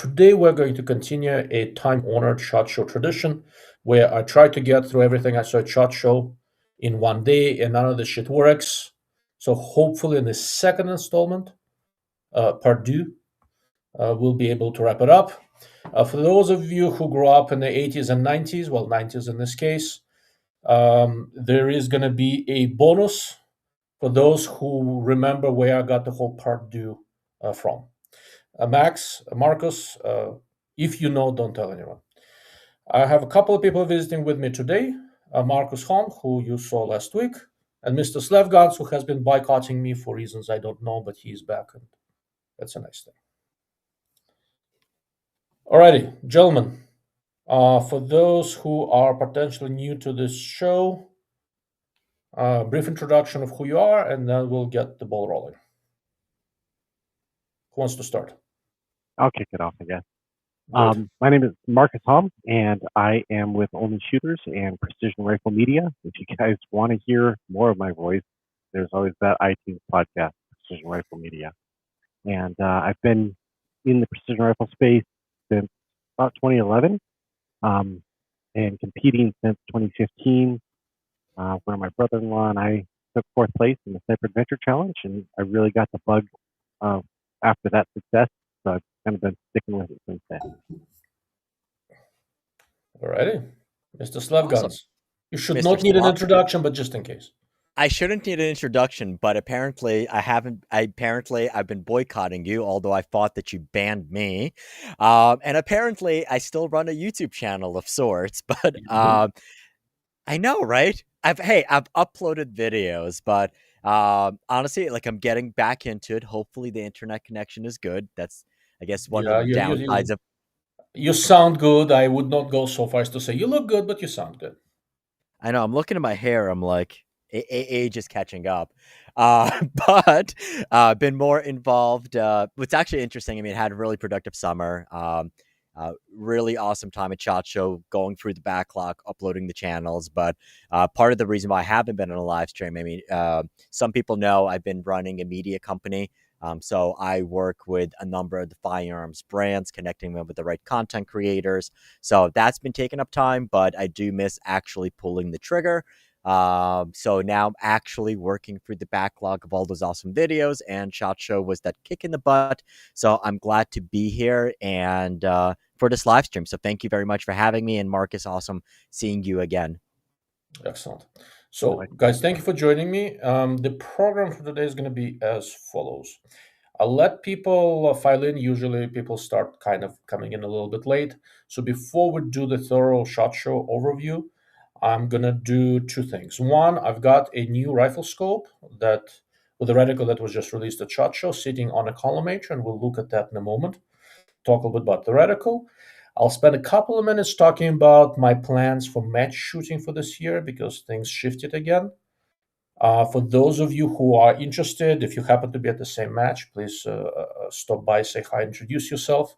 Today we're going to continue a time-honored SHOT Show tradition where I try to get through everything I saw at SHOT Show in one day, and none of this shit works. So hopefully in the second installment, part two, we'll be able to wrap it up. For those of you who grew up in the 80s and 90s, well, 90s in this case, there is going to be a bonus for those who remember where I got the whole part two from. Marcus, if you know, don't tell anyone. I have a couple of people visiting with me today. Marcus Holm, who you saw last week, and Mr. Slevgans, who has been boycotting me for reasons I don't know, but he's back, and that's a nice thing. Alrighty, gentlemen, for those who are potentially new to this show, brief introduction of who you are, and then we'll get the ball rolling. Who wants to start? I'll kick it off, I guess. My name is Marcus Hom, and I am with Only Shooters and Precision Rifle Media. If you guys want to hear more of my voice, there's always that iTunes podcast, Precision Rifle Media. And I've been in the precision rifle space since about 2011, and competing since 2015, where my brother-in-law and I took fourth place in the Sniper Adventure Challenge, and I really got the bug after that success. So I've kind of been sticking with it since then. All righty. Mr. Slevgans. Awesome. You should Mr. not need an Slov- introduction, but just in case. I shouldn't need an introduction, but apparently I've been boycotting you, although I thought that you banned me. And apparently I still run a YouTube channel of sorts, but I know, right? I've uploaded videos, but honestly, like, I'm getting back into it. Hopefully the internet connection is good. That's, I guess, one of the downsides of... You sound good. I would not go so far as to say you look good, but you sound good. I know. I'm looking at my hair. I'm like, age is catching up. But been more involved. What's actually interesting, I mean, had a really productive summer. Really awesome time at SHOT Show, going through the backlog, uploading the channels. But part of the reason why I haven't been on a live stream, I mean, some people know I've been running a media company. So I work with a number of the firearms brands, connecting them with the right content creators. So that's been taking up time, but I do miss actually pulling the trigger. So now I'm actually working through the backlog of all those awesome videos, and SHOT Show was that kick in the butt. So I'm glad to be here and for this live stream. So thank you very much for having me, and Marcus, awesome seeing you again. Excellent. So, guys, thank you for joining me. The program for today is going to be as follows. I'll let people file in. Usually people start kind of coming in a little bit late. So before we do the thorough SHOT Show overview, I'm going to do two things. One, I've got a new rifle scope that with a reticle that was just released at SHOT Show sitting on a collimator, and we'll look at that in a moment. Talk a little bit about the reticle. I'll spend a couple of minutes talking about my plans for match shooting for this year because things shifted again. For those of you who are interested, if you happen to be at the same match, please stop by, say hi, introduce yourself.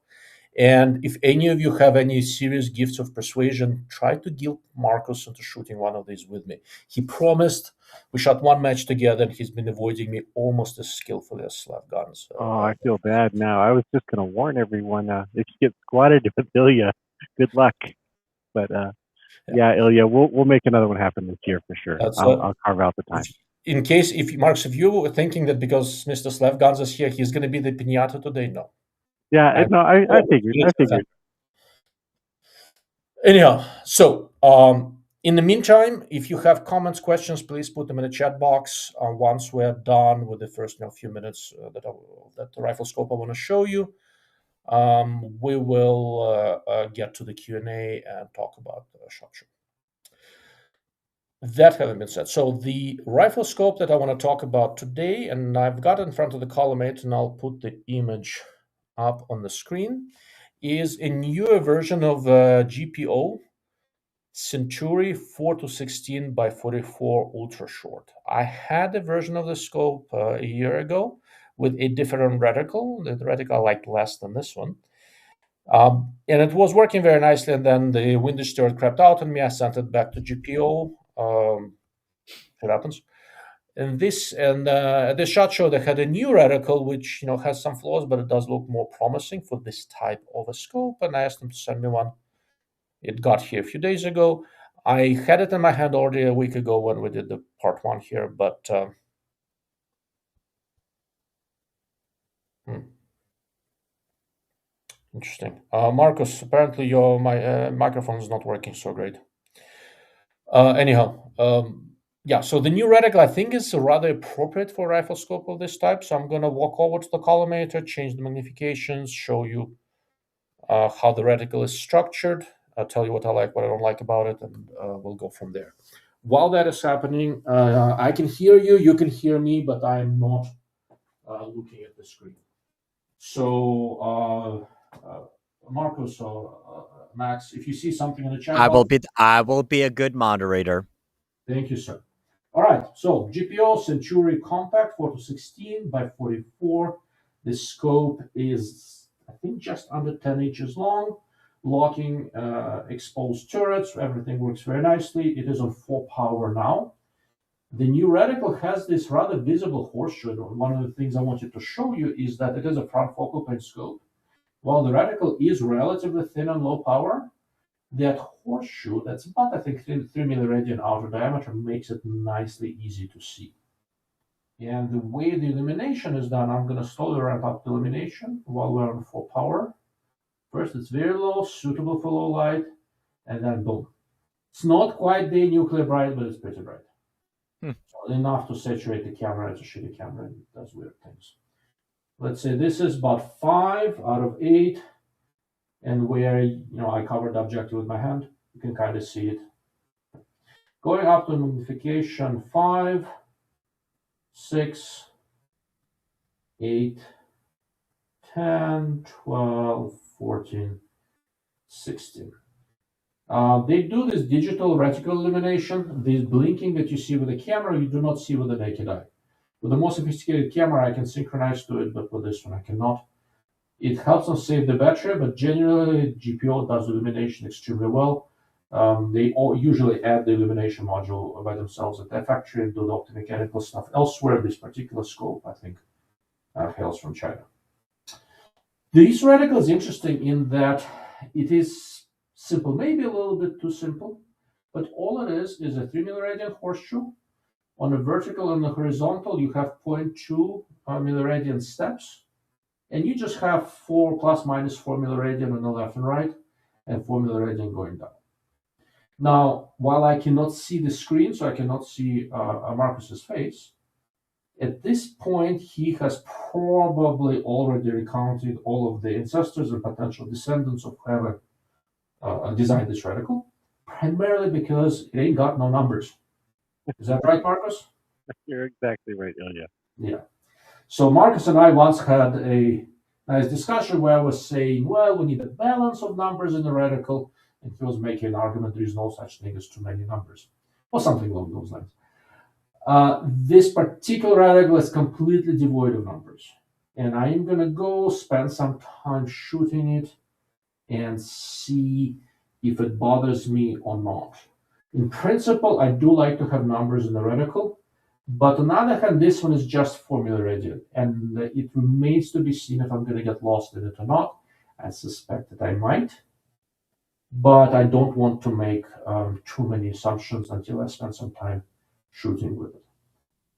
And if any of you have any serious gifts of persuasion, try to guilt Marcus into shooting one of these with me. He promised. We shot one match together, and he's been avoiding me almost as skillfully as Slevgans. Oh, I feel bad now. I was just going to warn everyone, if you get squatted with Ilya, good luck. But yeah, Ilya, we'll make another one happen this year for sure. I'll carve out the time. In case, Marcus, if you were thinking that because Mr. Slevgans is here, he's going to be the piñata today, no. Yeah, I figured. Anyhow, so in the meantime, if you have comments, questions, please put them in the chat box. Once we're done with the first few minutes that the rifle scope I want to show you, we will get to the Q&A and talk about SHOT Show. That having been said, so the rifle scope that I want to talk about today, and I've got in front of the collimate, and I'll put the image up on the screen, is a newer version of GPO Centuri 4-16 by 44 ultra short. I had a version of the scope a year ago with a different reticle. The reticle I liked less than this one. And it was working very nicely, and then the windage stirred crapped out on me. I sent it back to GPO. It happens. And this shot show they had a new reticle, which has some flaws, but it does look more promising for this type of a scope. And I asked them to send me one. It got here a few days ago. I had it in my hand already a week ago when we did the part 1 here, but interesting. Marcus, apparently your microphone is not working so great. Anyhow, yeah, so the new reticle I think is rather appropriate for a rifle scope of this type. So I'm going to walk over to the collimator, change the magnifications, show you how the reticle is structured. I'll tell you what I like, what I don't like about it, and we'll go from there. While that is happening, I can hear you, you can hear me, but I'm not looking at the screen. So, Marcos or Max, if you see something in the chat, I will be a good moderator. Thank you, sir. All right, so GPO Centuri Compact 4-16 by 44. The scope is, I think, just under 10 inches long. Locking exposed turrets. Everything works very nicely. It is on 4 power now. The new reticle has this rather visible horseshoe. One of the things I wanted to show you is that it is a front focal point scope. While the reticle is relatively thin and low power, that horseshoe, that's about, I think, 3 milliradian outer diameter, makes it nicely easy to see. And the way the illumination is done, I'm going to slowly ramp up the illumination while we're on 4 power. First, it's very low, suitable for low light, and then boom. It's not quite day nuclear bright, but it's pretty bright. So enough to saturate the camera. It's a shitty camera and it does weird things. Let's say this is about 5 out of 8. And where I covered the objective with my hand, you can kind of see it. Going up to magnification 5, 6, 8, 10, 12, 14, 16. They do this digital reticle illumination. This blinking that you see with the camera, you do not see with the naked eye. With the more sophisticated camera, I can synchronize to it, but with this one, I cannot. It helps them save the battery, but generally, GPO does illumination extremely well. They usually add the illumination module by themselves at their factory and do the optomechanical stuff elsewhere. This particular scope, I think, hails from China. This reticle is interesting in that it is simple, maybe a little bit too simple, but all it is a 3 milliradian horseshoe. On the vertical and the horizontal, you have 0.2 milliradian steps. And you just have 4 plus minus 4 milliradian on the left and right, and 4 milliradian going down. Now, while I cannot see the screen, so I cannot see Marcus's face, at this point, he has probably already recounted all of the ancestors and potential descendants of whoever designed this reticle, primarily because it ain't got no numbers. Is that right, Marcus? You're exactly right, Ilya. Yeah. So Marcus and I once had a nice discussion where I was saying, well, we need a balance of numbers in the reticle, and he was making an argument there is no such thing as too many numbers, or something along those lines. This particular reticle is completely devoid of numbers, and I am going to go spend some time shooting it and see if it bothers me or not. In principle, I do like to have numbers in the reticle, but on the other hand, this one is just 4 milliradian, and it remains to be seen if I'm going to get lost in it or not. I suspect that I might, but I don't want to make too many assumptions until I spend some time shooting with it.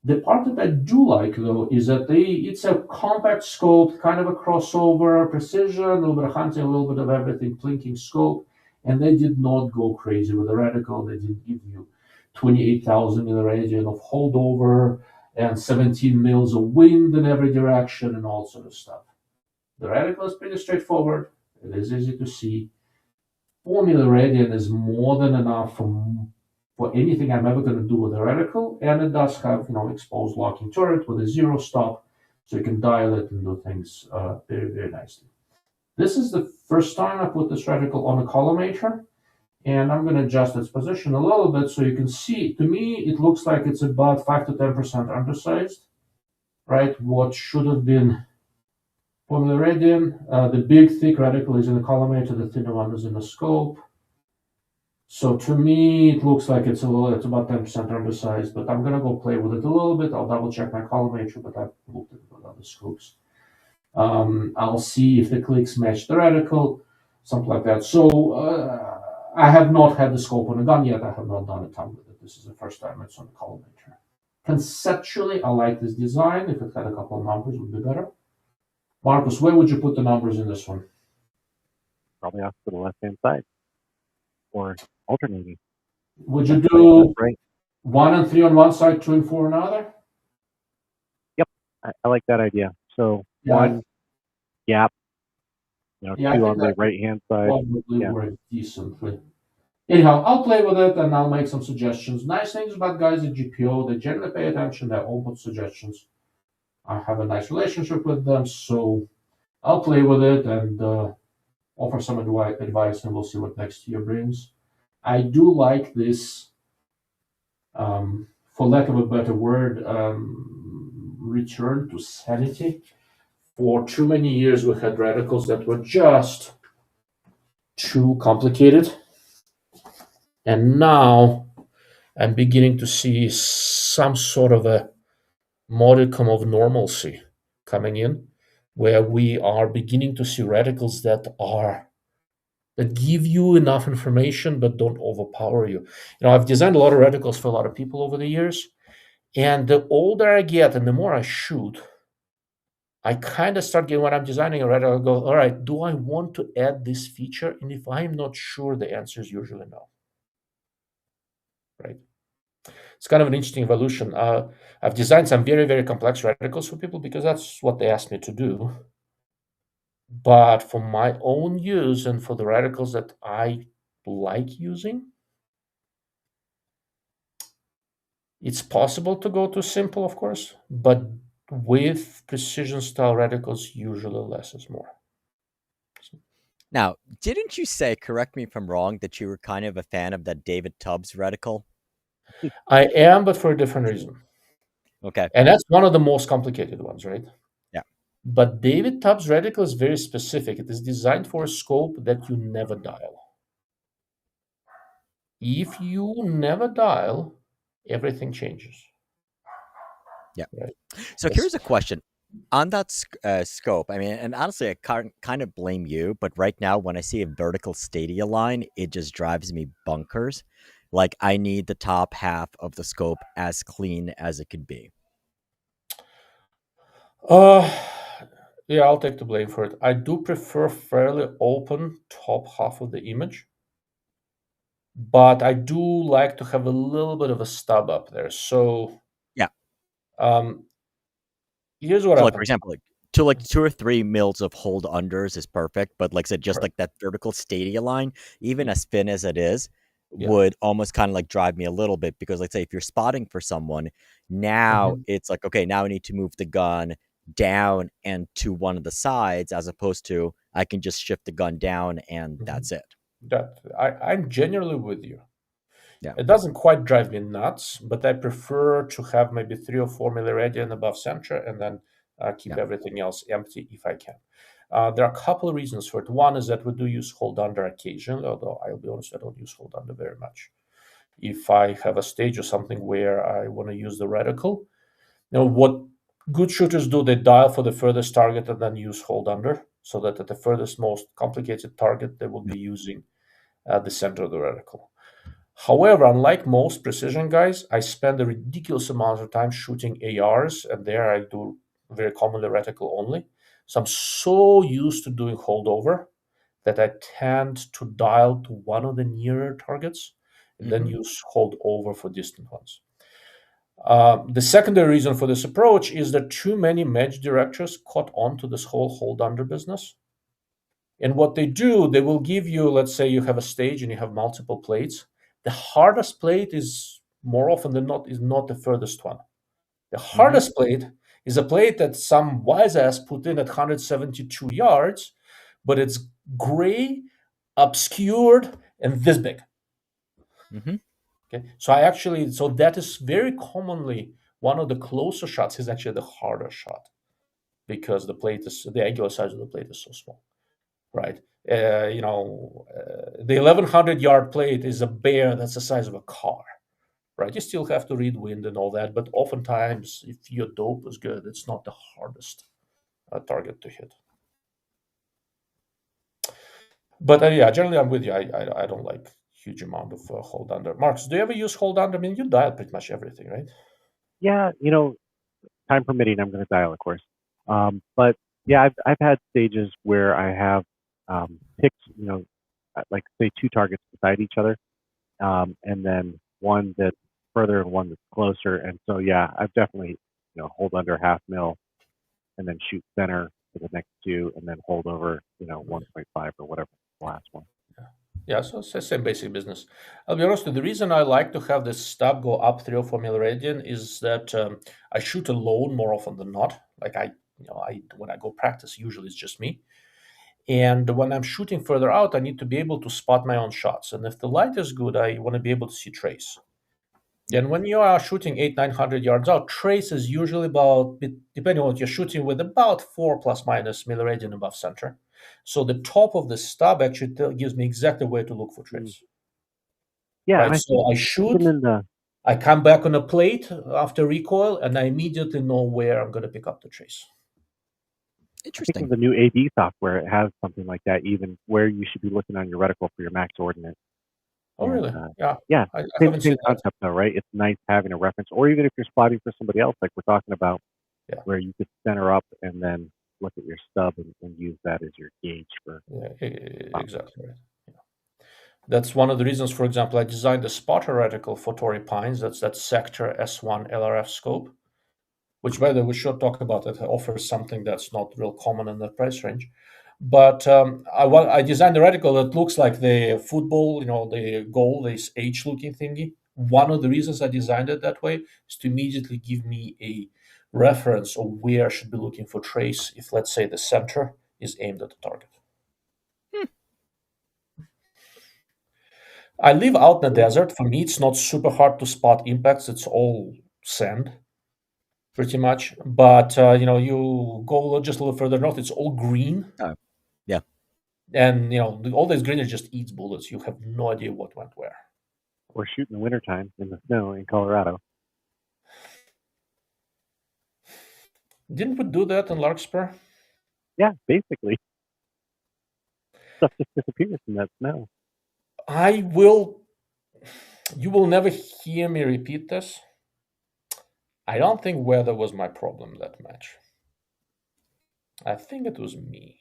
The part that I do like, though, is that it's a compact scope, kind of a crossover, precision, a little bit of hunting, a little bit of everything, plinking scope, and they did not go crazy with the reticle. They didn't give you 28,000 milliradian of holdover and 17 mils of wind in every direction and all sort of stuff. The reticle is pretty straightforward. It is easy to see. 4 milliradian is more than enough for anything I'm ever going to do with a reticle, and it does have exposed locking turret with a 0 stop, so you can dial it and do things very, very nicely. This is the first time I put this reticle on a collimator, and I'm going to adjust its position a little bit so you can see. To me, it looks like it's about 5 to 10% undersized, right? What should have been 4 milliradian. The big, thick reticle is in the collimator, the thinner one is in the scope. So to me, it looks like it's about 10% undersized, but I'm gonna go play with it a little bit. I'll double check my collimator, but I've looked at it with other scopes. I'll see if the clicks match the reticle, something like that. So I have not had the scope on a gun yet. I have not done a ton with it. This is the first time it's on the collimator. Conceptually, I like this design. If it had a couple of numbers, it would be better. Marcus, where would you put the numbers in this one? Probably off to the left-hand side, or alternating. Would you do right? 1 and 3 on one side, 2 and 4 on another? Yep, I like that idea. So Yeah. one gap, Yeah, I 2 think on the that right-hand side. probably Yeah. work decently. Anyhow, I'll play with it and I'll make some suggestions. Nice things about guys at GPO, they generally pay attention, they're open suggestions. I have a nice relationship with them, so I'll play with it and offer some advice, and we'll see what next year brings. I do like this, for lack of a better word, return to sanity. For too many years, we had reticles that were just too complicated. And now I'm beginning to see some sort of a modicum of normalcy coming in, where we are beginning to see reticles that give you enough information but don't overpower you. I've designed a lot of reticles for a lot of people over the years, and the older I get and the more I shoot, I kind of start getting, when I'm designing a reticle, I go, all right, do I want to add this feature? And if I'm not sure, the answer is usually no. Right? It's kind of an interesting evolution. I've designed some very, very complex reticles for people because that's what they asked me to do. But for my own use and for the reticles that I like using, it's possible to go to simple, of course, but with precision style reticles, usually less is more. Now, didn't you say, correct me if I'm wrong, that you were kind of a fan of that David Tubbs reticle? I am, but for a different reason. Okay. And that's one of the most complicated ones, right? Yeah. But David Tubbs reticle is very specific. It is designed for a scope that you never dial. If you never dial, everything changes. Yeah. Right? So here's a question. On that scope, I mean, and honestly, I can't kind of blame you, but right now when I see a vertical stadia line, it just drives me bonkers. Like, I need the top half of the scope as clean as it could be. Yeah, I'll take the blame for it. I do prefer fairly open top half of the image, but I do like to have a little bit of a stub up there. So yeah, here's what so happens. like, for example, like 2 or 3 mils of hold unders is perfect, but like I said, just like that vertical stadia line, even as thin as it is, would almost kind of like drive me a little bit, because like say if you're spotting for someone, now it's like, okay, now I need to move the gun down and to one of the sides, as opposed to I can just shift the gun down and that's it. That I'm genuinely with you. Yeah. It doesn't quite drive me nuts, but I prefer to have maybe 3 or 4 milliradian above center and then keep everything else empty if I can. There are a couple of reasons for it. One is that we do use hold under occasionally, although I'll be honest, I don't use hold under very much. If I have a stage or something where I want to use the reticle, what good shooters do, they dial for the furthest target and then use hold under, so that at the furthest, most complicated target, they will be using the center of the reticle. However, unlike most precision guys, I spend a ridiculous amount of time shooting ARs, and there I do very commonly reticle only. So I'm so used to doing holdover that I tend to dial to one of the nearer targets and then use holdover for distant ones. The secondary reason for this approach is that too many match directors caught on to this whole hold under business. And what they do, they will give you, let's say you have a stage and you have multiple plates. The hardest plate is more often than not is not the furthest one. The hardest plate is a plate that some wise ass put in at 172 yards, but it's gray, obscured, and this big. Okay, so that is very commonly one of the closer shots is actually the harder shot, because the angular size of the plate is so small, right? The 1100-yard plate is a bear that's the size of a car, right? You still have to read wind and all that, but oftentimes, if your dope is good, it's not the hardest target to hit. But yeah, generally I'm with you. I don't like huge amount of hold under. Marks, do you ever use hold under? I mean, you dial pretty much everything, right? Yeah, time permitting, I'm going to dial, of course. But yeah, I've had stages where I have picked, like say two targets beside each other, and then one that's further and one that's closer. And so yeah, I've definitely hold under half mil and then shoot center for the next two, and then hold over 1.5 or whatever the last one. Yeah, so it's the same basic business. I'll be honest with you, the reason I like to have this stub go up 3 or 4 milliradian is that I shoot alone more often than not. Like when I go practice, usually it's just me. And when I'm shooting further out, I need to be able to spot my own shots. And if the light is good, I want to be able to see trace. And when you are shooting 800-900 yards out, trace is usually about, depending on what you're shooting with, about 4 plus minus milliradian above center. So the top of the stub actually gives me exactly where to look for trace. Yeah, right? So I shoot, I come back on a plate after recoil, and I immediately know where I'm going to pick up the trace. Interesting. I think of the new AD software, it has something like that, even where you should be looking on your reticle for your max ordinate. Oh, really? Yeah. Yeah. I Same concept, though, right? It's nice having a reference, or even if you're spotting for somebody else, like we're talking about, where you could center up and then look at your stub and use that as your gauge for. Yeah, exactly right. Yeah. That's one of the reasons, for example, I designed the spotter reticle for Torrey Pines. That's that Sector S1 LRF scope, which, by the way, we should talk about. It offers something that's not real common in that price range. But I designed a reticle that looks like the football, the goal, this H-looking thingy. One of the reasons I designed it that way is to immediately give me a reference of where I should be looking for trace if, let's say, the center is aimed at the target. I live out in the desert. For me, it's not super hard to spot impacts. It's all sand, pretty much. But you go just a little further north, it's all green. Yeah. And all this greenery just eats bullets. You have no idea what went where. Or shoot in the wintertime in the snow in Colorado. Didn't we do that in Larkspur? Yeah, basically. Stuff just disappears in that snow. You will never hear me repeat this. I don't think weather was my problem that match. I think it was me.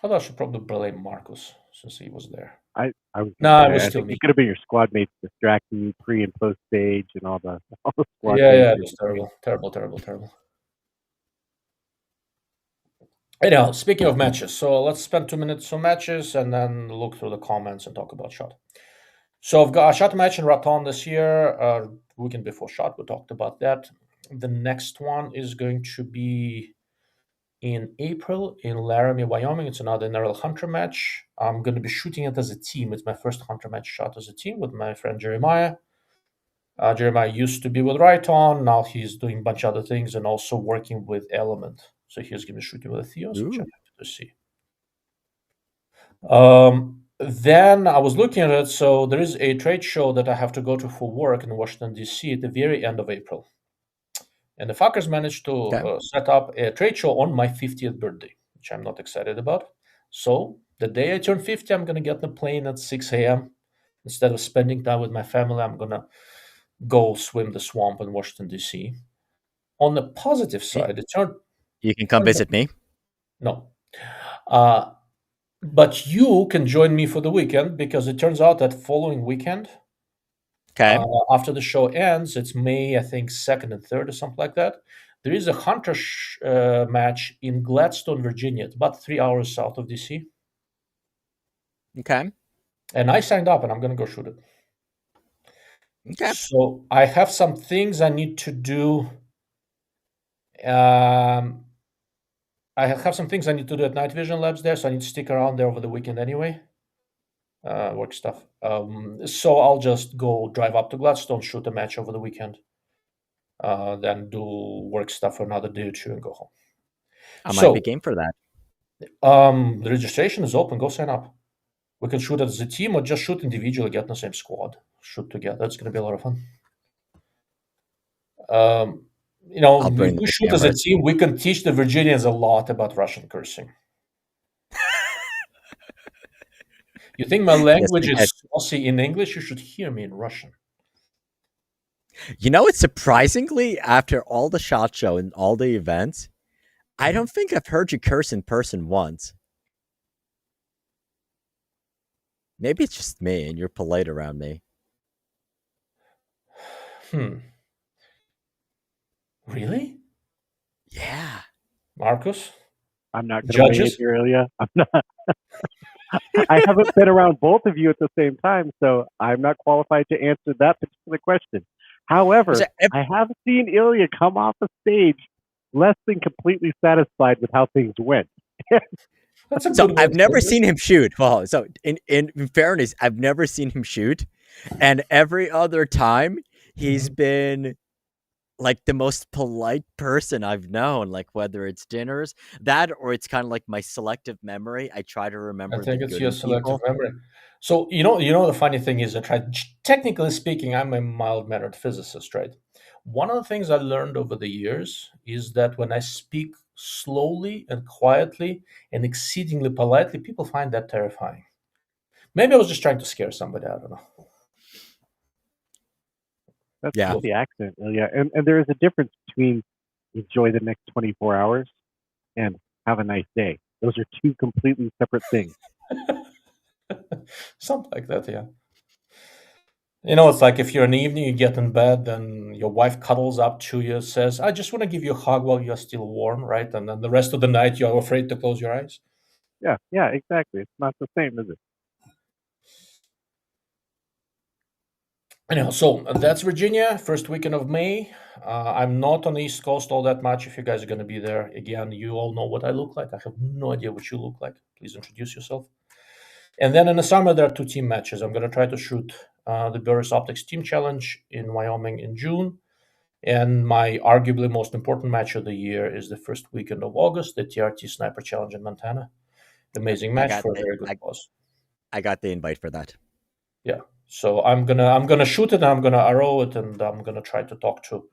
Although I should probably blame Marcus since he was there. I was it was still me. It could have been your squad mates distracting you pre and post stage and all the squad. Yeah, it was terrible. Anyhow, speaking of matches, so let's spend 2 minutes on matches and then look through the comments and talk about shot. So I've got a shot match in Raton this year. Weekend before shot, we talked about that. The next one is going to be in April in Laramie, Wyoming. It's another NRL Hunter match. I'm going to be shooting it as a team. It's my first Hunter match shot as a team with my friend Jeremiah. Jeremiah used to be with Raton. Now he's doing a bunch of other things and also working with Element. So he's going to be shooting with a Theos, which I'm happy to see. Then I was looking at it. So there is a trade show that I have to go to for work in Washington, D.C. at the very end of April. And the fuckers managed to set up a trade show on my 50th birthday, which I'm not excited about. So the day I turn 50, I'm going to get on the plane at 6 a.m. Instead of spending time with my family, I'm going to go swim the swamp in Washington, D.C. On the positive side, you can come visit me. No. But you can join me for the weekend because it turns out that following weekend, after the show ends, it's May, I think, 2nd and 3rd or something like that. There is a Hunter match in Gladstone, Virginia. It's about 3 hours south of DC. Okay. And I signed up, and I'm going to go shoot it. Okay. So I have some things I need to do. I have some things I need to do at Night Vision Labs there, so I need to stick around there over the weekend anyway. Work stuff. So I'll just go drive up to Gladstone, shoot a match over the weekend, then do work stuff for another day or two and go home. I might be game for that. The registration is open. Go sign up. We can shoot as a team or just shoot individually, get in the same squad, shoot together. It's going to be a lot of fun. I'll If bring we the shoot as a cameras. team, we can teach the Virginians a lot about Russian cursing. You think my Yes, language we did. is saucy in English? You should hear me in Russian. It's surprisingly, after all the SHOT Show and all the events, I don't think I've heard you curse in person once. Maybe it's just me and you're polite around me. Really? Yeah. Marcus? I'm not going to weigh in Judges? here, Ilya. I'm not. I haven't been around both of you at the same time, so I'm not qualified to answer that particular question. However, I have seen Ilya come off the stage less than completely satisfied with how things went. That's a good So way I've to never say seen him shoot. Well, so in fairness, I've never seen him shoot, and every other time he's been like the most polite person I've known. Like whether it's dinners, that or it's kind of like my selective memory. I try to I remember the think it's good your in selective people. memory. So the funny thing is that technically speaking, I'm a mild-mannered physicist, right? One of the things I learned over the years is that when I speak slowly and quietly and exceedingly politely, people find that terrifying. Maybe I was just trying to scare somebody. I don't know. That's Yeah. just the accent, Ilya. And there is a difference between enjoy the next 24 hours and have a nice day. Those are two completely separate things. Something like that, yeah. It's like if you're in the evening, you get in bed, then your wife cuddles up to you, says, I just want to give you a hug while you're still warm, right? And then the rest of the night, you're afraid to close your eyes. Yeah, exactly. It's not the same, is it? Anyhow, so that's Virginia, first weekend of May. I'm not on the East Coast all that much. If you guys are going to be there, again, you all know what I look like. I have no idea what you look like. Please introduce yourself. And then in the summer, there are 2 team matches. I'm going to try to shoot the Burris Optics Team Challenge in Wyoming in June. And my arguably most important match of the year is the first weekend of August, the TRT Sniper Challenge in Montana. Amazing match for a very good cause. I got the invite for that. Yeah. So I'm gonna shoot it, and I'm gonna arrow it, and I'm gonna try to talk to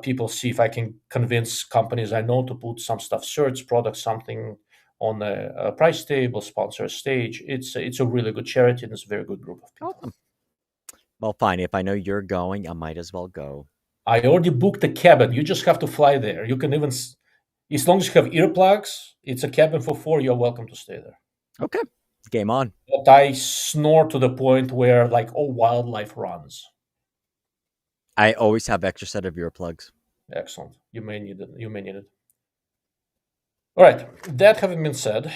people, see if I can convince companies I know to put some stuff, certs, products, something on a price table, sponsor a stage. It's a really good charity, and it's a very good group of people. Awesome. Well, fine. If I know you're going, I might as well go. I already booked a cabin. You just have to fly there. You can even, as long as you have earplugs, it's a cabin for 4. You're welcome to stay there. Okay. Game on. But I snore to the point where, like, wildlife runs. I always have extra set of earplugs. Excellent. You may need it. All right. That having been said,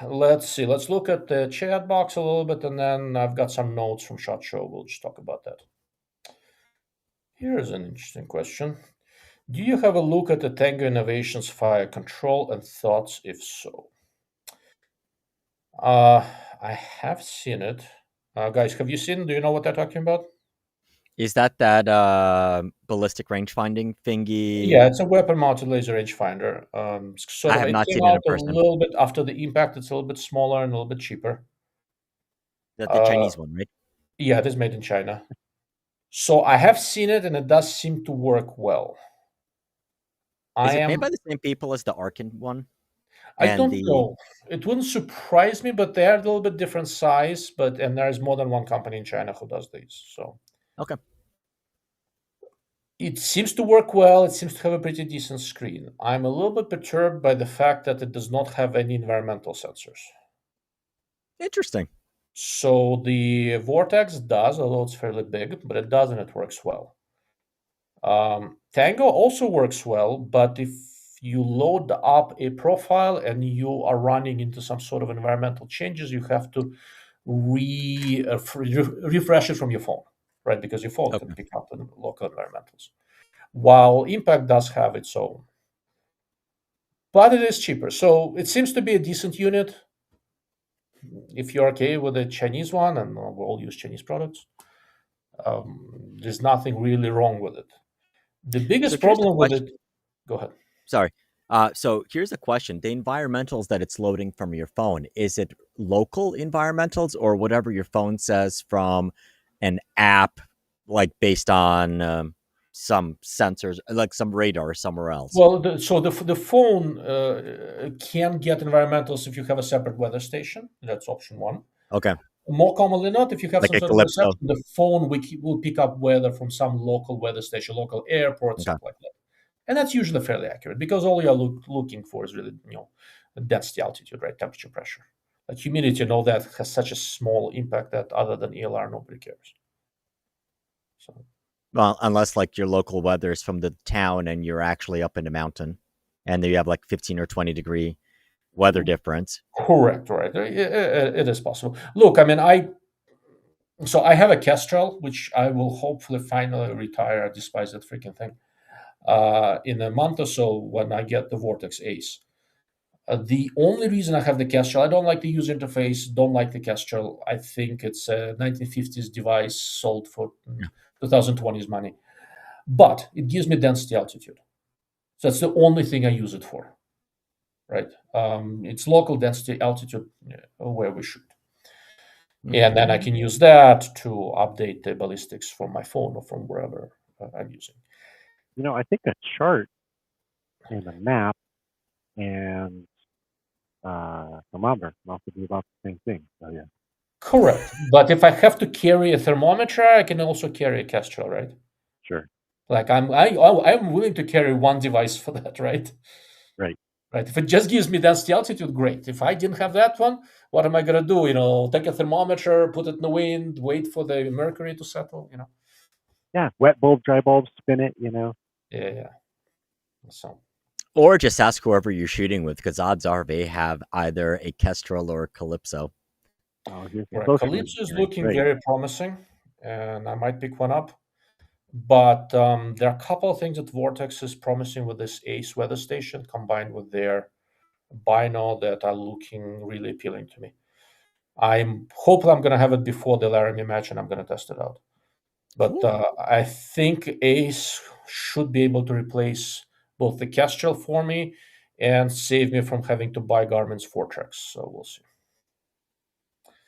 let's see. Let's look at the chat box a little bit, and then I've got some notes from SHOT Show. We'll just talk about that. Here's an interesting question. Do you have a look at the Tango Innovations fire control and thoughts if so? I have seen it. Guys, have you seen? Do you know what they're talking about? Is that ballistic rangefinding thingy? Yeah, it's a weapon-mounted laser rangefinder. I have not seen it in person. A little bit after the impact. It's a little bit smaller and a little bit cheaper. That's the Chinese one, right? Yeah, it is made in China. So I have seen it, and it does seem to work well. Is it made by the same people as the Arkin one? I don't know. It wouldn't surprise me, but they're a little bit different size. And there's more than one company in China who does these. So okay. It seems to work well. It seems to have a pretty decent screen. I'm a little bit perturbed by the fact that it does not have any environmental sensors. Interesting. So the Vortex does, although it's fairly big, but it does, and it works well. Tango also works well, but if you load up a profile and you are running into some sort of environmental changes, you have to refresh it from your phone, right? Because your phone can pick up the local environmentals. While Impact does have its own. But it is cheaper. So it seems to be a decent unit. If you're okay with the Chinese one, and we all use Chinese products, there's nothing really wrong with it. The biggest problem with it... Go ahead. Sorry. So here's a question. The environmentals that it's loading from your phone, is it local environmentals or whatever your phone says from an app, like based on some sensors, like some radar somewhere else? Well, the phone can get environmentals if you have a separate weather station. That's option one. Okay. More commonly not, if you have Like some a sort of Calypso. reception, the phone will pick up weather from some local weather station, local airport, Okay. something like that. And that's usually fairly accurate because all you're looking for is really, density, altitude, right? Temperature, pressure. Like humidity and all that has such a small impact that other than ELR, nobody cares. So, Well, unless like your local weather is from the town and you're actually up in the mountain and you have like 15 or 20-degree weather difference. correct, right? It is possible. Look, I mean, I have a Kestrel, which I will hopefully finally retire. I despise that freaking thing. In a month or so when I get the Vortex Ace. The only reason I have the Kestrel, I don't like the user interface, don't like the Kestrel. I think it's a 1950s device sold for 2020's money. But it gives me density altitude. So that's the only thing I use it for, right? It's local density altitude where we shoot. And then I can use that to update the ballistics from my phone or from wherever I'm using. I think a chart and a map and thermometer can also do about the same thing. So yeah. Correct. But if I have to carry a thermometer, I can also carry a Kestrel, right? Sure. Like I'm willing to carry one device for that, right? Right. Right. If it just gives me density altitude, great. If I didn't have that one, what am I gonna do? Take a thermometer, put it in the wind, wait for the mercury to settle. Yeah. Wet bulb, dry bulb, spin it. Yeah. So. Or just ask whoever you're shooting with, because odds are they have either a Kestrel or a Calypso. Oh, right. Calypso is looking very promising, and I might pick one up. But there are a couple of things that Vortex is promising with this Ace weather station combined with their Bino that are looking really appealing to me. I'm hopefully I'm going to have it before the Laramie match and I'm going to test it out. But I think Ace should be able to replace both the Kestrel for me and save me from having to buy Garmin's Vortex. So we'll see.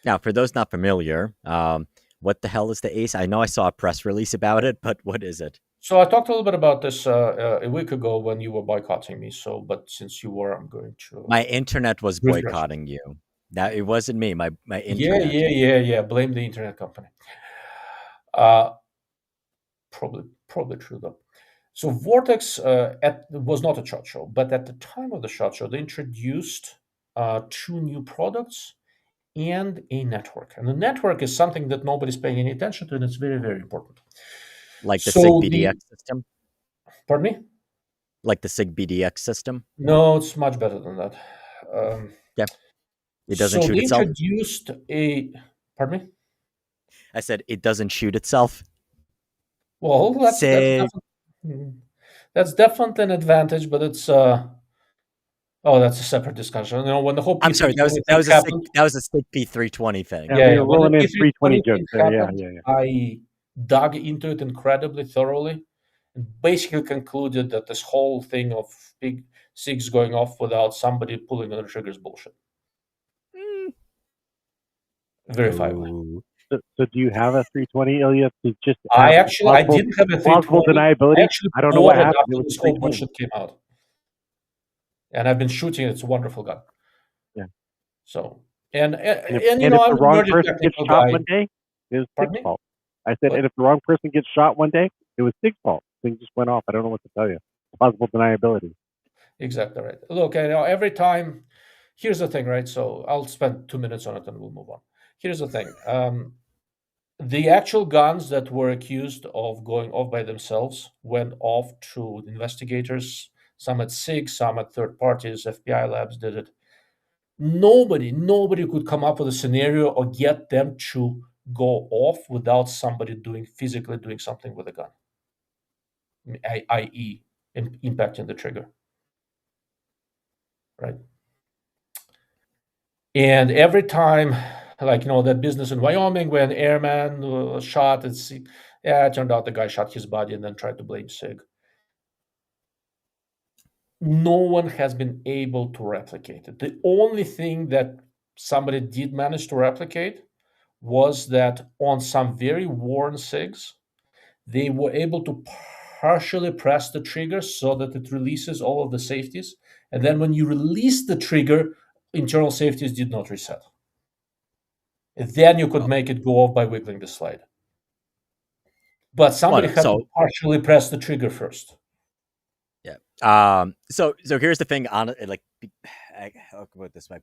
Now, for those not familiar, what the hell is the Ace? I know I saw a press release about it, but what is it? So I talked a little bit about this a week ago when you were boycotting me. But since you were, I'm going to. My internet was boycotting you. That it wasn't me. My internet. Yeah. Blame the internet company. Probably true though. So Vortex was not a SHOT Show, but at the time of the SHOT Show, they introduced 2 new products and a network. And the network is something that nobody's paying any attention to, and it's very, very important. Like the Sig BDX system? Pardon me? Like the Sig BDX system? No, it's much better than that. Yeah. It doesn't shoot itself? Introduced a... Pardon me? I said it doesn't shoot itself? Well, that's definitely an advantage, but it's... that's a separate discussion. When the whole I'm sorry, that was a Sig P320 thing. Yeah, we were rolling in 320 jokes there. Yeah. I dug into it incredibly thoroughly and basically concluded that this whole thing of big SIGs going off without somebody pulling on the trigger is bullshit. Verifiably. So do you have a 320, Ilya? I didn't have a 320. Plausible deniability. I don't know what happened. After this whole bullshit came out. And I've been shooting it. It's a wonderful gun. Yeah. So, and if the wrong person gets shot one day, it was Sig's fault. I said, and if the wrong person gets shot one day, it was Sig's fault. Thing just went off. I don't know what to tell you. Plausible deniability. Exactly right. Look, every time, here's the thing, right? So I'll spend 2 minutes on it and we'll move on. Here's the thing. The actual guns that were accused of going off by themselves went off to investigators, some at SIG, some at third parties, FBI labs did it. Nobody could come up with a scenario or get them to go off without somebody physically doing something with a gun, i.e. impacting the trigger, right? And every time, that business in Wyoming when an airman was shot, it turned out the guy shot his body and then tried to blame SIG. no one has been able to replicate it. The only thing that somebody did manage to replicate was that on some very worn SIGs, they were able to partially press the trigger so that it releases all of the safeties. And then when you release the trigger, internal safeties did not reset. And then you could make it go off by wiggling the slide. But somebody had to partially press the trigger first. Yeah. So here's the thing on it. Like, I'll put it this way.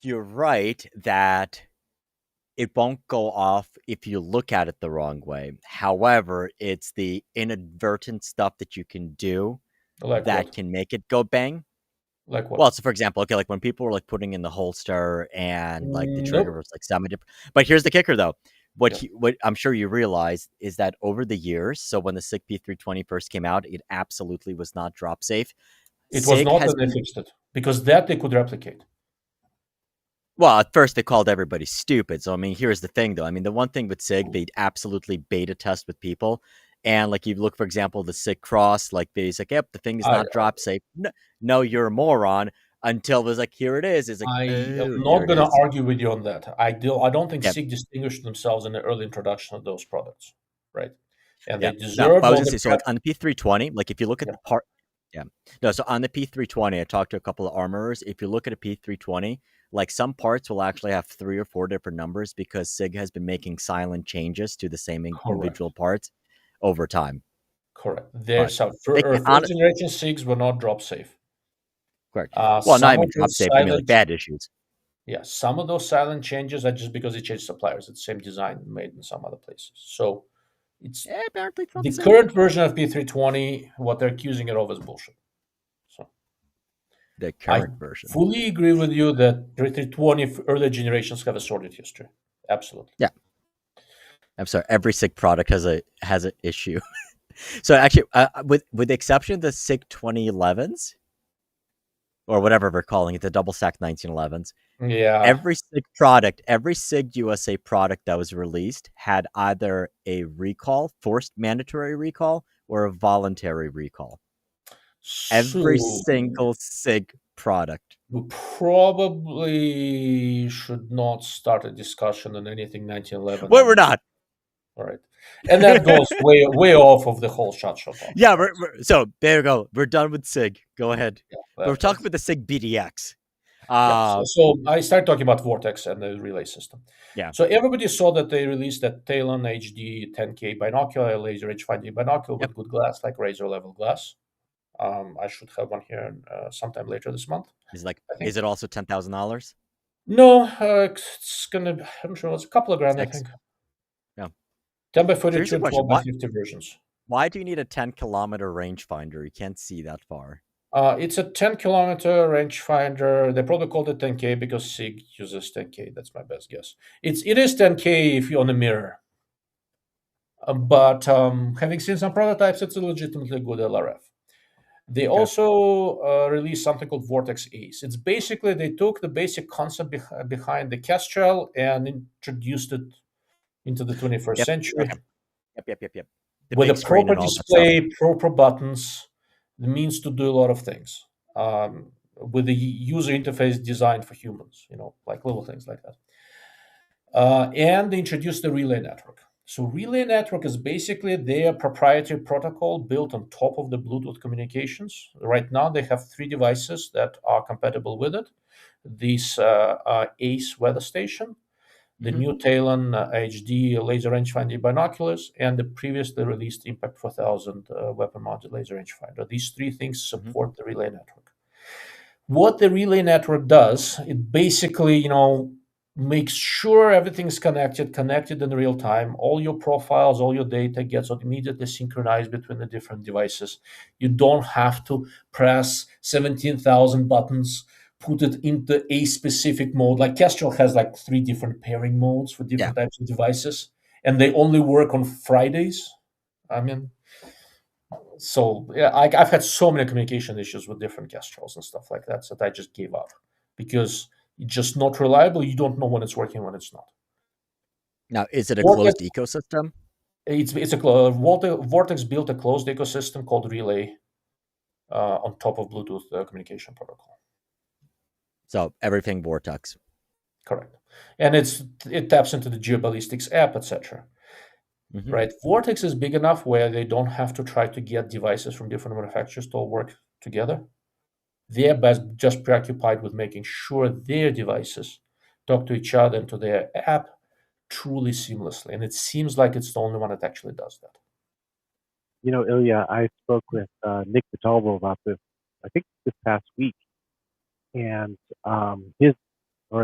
You're right that it won't go off if you look at it the wrong way. However, it's the inadvertent stuff that you can do that can make it go bang. Like what? Well, so for example, okay, like when people were like putting in the holster and like the trigger was like 7 different. But here's the kicker, though. What I'm sure you realize is that over the years, so when the Sig P320 first came out, it absolutely was not drop safe. It was not that they fixed it, because that they could replicate. Well, at first they called everybody stupid. So, I mean, here's the thing, though. I mean, the one thing with Sig, they absolutely beta test with people. And like you look, for example, the Sig Cross, like he's like, yep, the thing is not drop safe. No, you're a moron. Until there's like, here it is. It's like, I am not going to argue with you on that. I don't think Sig distinguished themselves in the early introduction of those products, right? And they deserve. I was going to say, so like on the P320, like if you look at the part, so on the P320, I talked to a couple of armorers. If you look at a P320, like some parts will actually have 3 or 4 different numbers because Sig has been making silent changes to the same individual parts over time. Correct. There's some first generation SIGs were not drop safe. Correct. Well, not even drop safe. I mean, like bad issues. Yeah, some of those silent changes are just because they changed suppliers. It's the same design made in some other places. So it's apparently the current version of P320. What they're accusing it of is bullshit. So the current version. Fully agree with you that P320 earlier generations have a sordid history. Absolutely. Yeah. I'm sorry. Every SIG product has an issue. So actually, with the exception of the SIG 2011s, or whatever we're calling it, the double stack 1911s. Yeah. Every SIG USA product that was released had either a recall, forced mandatory recall, or a voluntary recall. Every single SIG product. We probably should not start a discussion on anything 1911. Well, we're not. All right. And that goes way off of the whole shot. Yeah, so there you go. We're done with SIG. Go ahead. Yeah, we're talking about the SIG BDX. So I started talking about Vortex and the relay system. Yeah. So everybody saw that they released that Talon HD 10K binocular, laser rangefinding binocular with good glass, like razor level glass. I should have one here sometime later this month. Is it also $10,000? No, it's gonna. I'm sure it's a couple of grand. I think. Yeah. 10 by 42 and 12 by 50 versions. Why do you need a 10-kilometer rangefinder? You can't see that far. It's a 10-kilometer rangefinder. They probably called it 10K because Sig uses 10K. That's my best guess. It is 10K if you're on a mirror. But having seen some prototypes, it's a legitimately good LRF. They also released something called Vortex Ace. It's basically they took the basic concept behind the Kestrel and introduced it into the 21st century. Yep. With a proper display, proper buttons, the means to do a lot of things. With the user interface designed for humans, like little things like that. And they introduced the relay network. So relay network is basically their proprietary protocol built on top of the Bluetooth communications. Right now, they have 3 devices that are compatible with it. This Ace weather station, the new Talon HD laser rangefinding binoculars, and the previously released Impact 4000 weapon-mounted laser rangefinder. These 3 things support the relay network. What the relay network does, it basically, makes sure everything's connected in real time. All your profiles, all your data gets immediately synchronized between the different devices. You don't have to press 17,000 buttons, put it into a specific mode. Like Kestrel has like 3 different pairing modes for different types of devices, and they only work on Fridays. I mean, so yeah, I've had so many communication issues with different Kestrels and stuff like that I just gave up because it's just not reliable. You don't know when it's working, when it's not. Now, is it a closed ecosystem? It's a Vortex built a closed ecosystem called Relay. on top of Bluetooth communication protocol. So everything Vortex. Correct. And it taps into the GeoBallistics app, etc. Mm-hmm. Right? Vortex is big enough where they don't have to try to get devices from different manufacturers to all work together. They're just preoccupied with making sure their devices talk to each other and to their app truly seamlessly. And it seems like it's the only one that actually does that. You know, Ilya, I spoke with Nick Vitalbo about this, I think this past week, and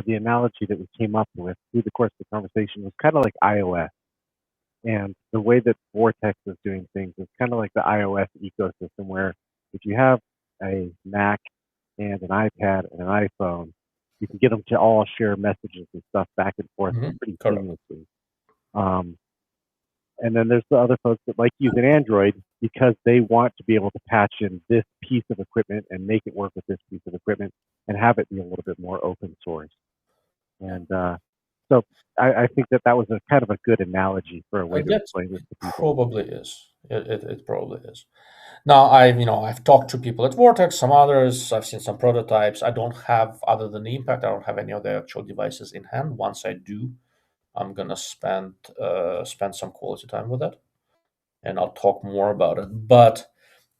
the analogy that we came up with through the course of the conversation was kind of like iOS. And the way that Vortex is doing things is kind of like the iOS ecosystem, where if you have a Mac and an iPad and an iPhone, you can get them to all share messages and stuff back and forth pretty seamlessly. And then there's the other folks that like using Android because they want to be able to patch in this piece of equipment and make it work with this piece of equipment and have it be a little bit more open source. And so I think that was a kind of a good analogy for a way to explain this to people. Probably is. It probably is. Now, I've talked to people at Vortex, some others. I've seen some prototypes. I don't have, other than the Impact, I don't have any of the actual devices in hand. Once I do, I'm gonna spend some quality time with it, and I'll talk more about it. But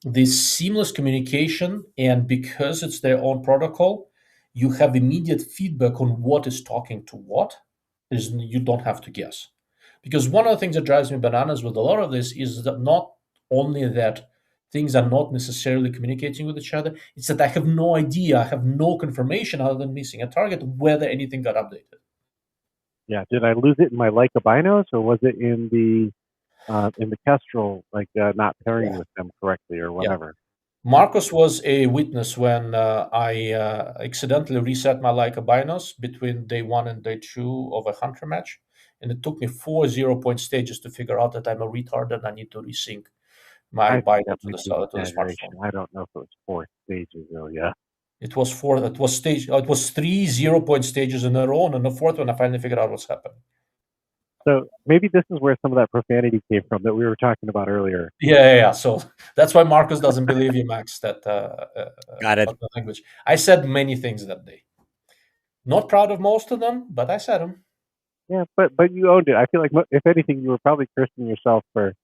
this seamless communication, and because it's their own protocol, you have immediate feedback on what is talking to what. You don't have to guess. Because one of the things that drives me bananas with a lot of this is that not only that things are not necessarily communicating with each other, it's that I have no idea, I have no confirmation other than missing a target whether anything got updated. Yeah, did I lose it in my Leica binos, or was it in the Kestrel, like not pairing with them correctly or whatever? Marcus was a witness when I accidentally reset my Leica binos between day 1 and day 2 of a Hunter match. And it took me 4 0-point stages to figure out that I'm a retard and I need to resync my bino to the smartphone. I don't know if it was 4 stages though. Yeah, it was 4. It was 3 0-point stages in a row, and on the fourth one, I finally figured out what's happening. So maybe this is where some of that profanity came from that we were talking about earlier. Yeah. So that's why Marcus doesn't believe you, Max. That got it. The language. I said many things that day. Not proud of most of them, but I said them. Yeah, but you owned it. I feel like if anything, you were probably cursing yourself for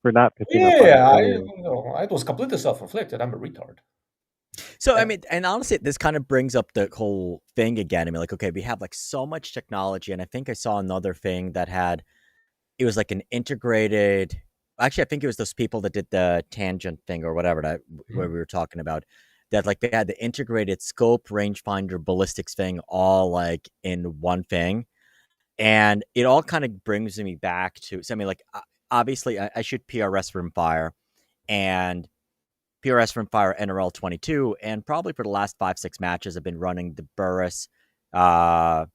not picking up. Yeah, it was completely self-inflicted. I'm a retard. So, I mean, and honestly, this kind of brings up the whole thing again. I mean, like, okay, we have like so much technology, and I think I saw another thing that it was like an integrated, actually, I think it was those people that did the tangent thing or whatever where we were talking about, that like they had the integrated scope, rangefinder, ballistics thing all like in one thing. And it all kind of brings me back to, so I mean, like, obviously I shoot PRS Rimfire, and PRS Rimfire NRL 22, and probably for the last 5-6 matches I've been running the Burris, the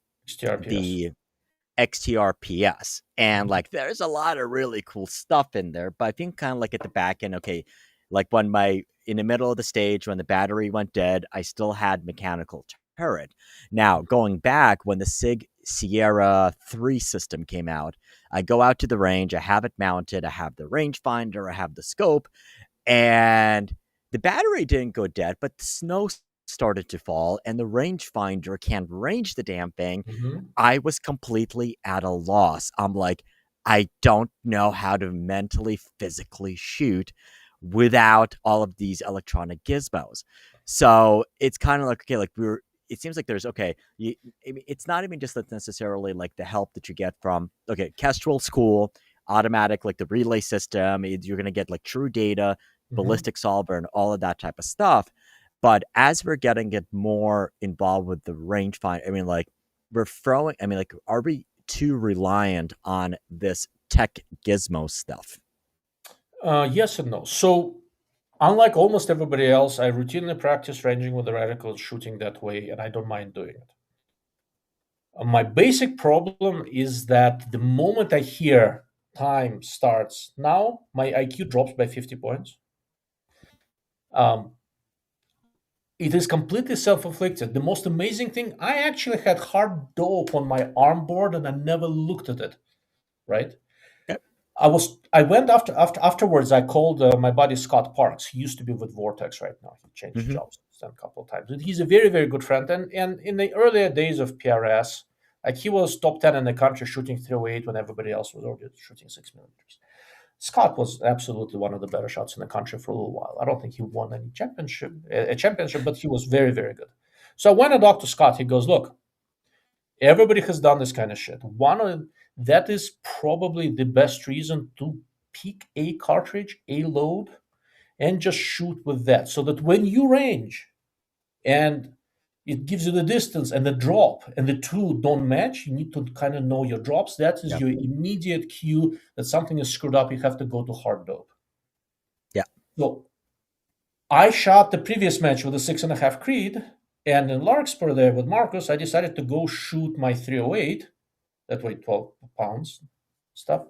XTRPS, and like there's a lot of really cool stuff in there, but I think kind of like at the back end, okay, like when in the middle of the stage when the battery went dead, I still had mechanical turret. Now going back when the Sig Sierra 3 system came out, I go out to the range, I have it mounted, I have the rangefinder, I have the scope, and the battery didn't go dead, but the snow started to fall and the rangefinder can't range the damn thing. I was completely at a loss. I'm like, I don't know how to mentally, physically shoot without all of these electronic gizmos. So it's kind of like, okay, like it seems like there's, okay, it's not even just necessarily like the help that you get from, okay, Kestrel School, automatic, like the relay system, you're going to get like true data, ballistic solver, and all of that type of stuff. But as we're getting it more involved with the rangefinder, I mean, like are we too reliant on this tech gizmo stuff? Yes and no. So unlike almost everybody else, I routinely practice ranging with the reticle and shooting that way, and I don't mind doing it. My basic problem is that the moment I hear time starts now, my IQ drops by 50 points. It is completely self-inflicted. The most amazing thing, I actually had hard dope on my arm board and I never looked at it, right? Yep. I went afterwards. I called my buddy Scott Parks. He used to be with Vortex. Right now he changed jobs a couple of times. But he's a very, very good friend. And in the earlier days of PRS, like he was top 10 in the country shooting 308 when everybody else was already shooting 6 millimeters. Scott was absolutely one of the better shots in the country for a little while. I don't think he won any championship, but he was very, very good. So when I talked to Scott, he goes, "Look, everybody has done this kind of shit. That is probably the best reason to pick a cartridge, a load, and just shoot with that, so that when you range and it gives you the distance and the drop and the two don't match, you need to kind of know your drops. That is your immediate cue that something is screwed up. You have to go to hard dope." Yeah. So I shot the previous match with a 6.5 Creed, and in Larkspur there with Marcus, I decided to go shoot my 308 that weighed 12 pounds stuff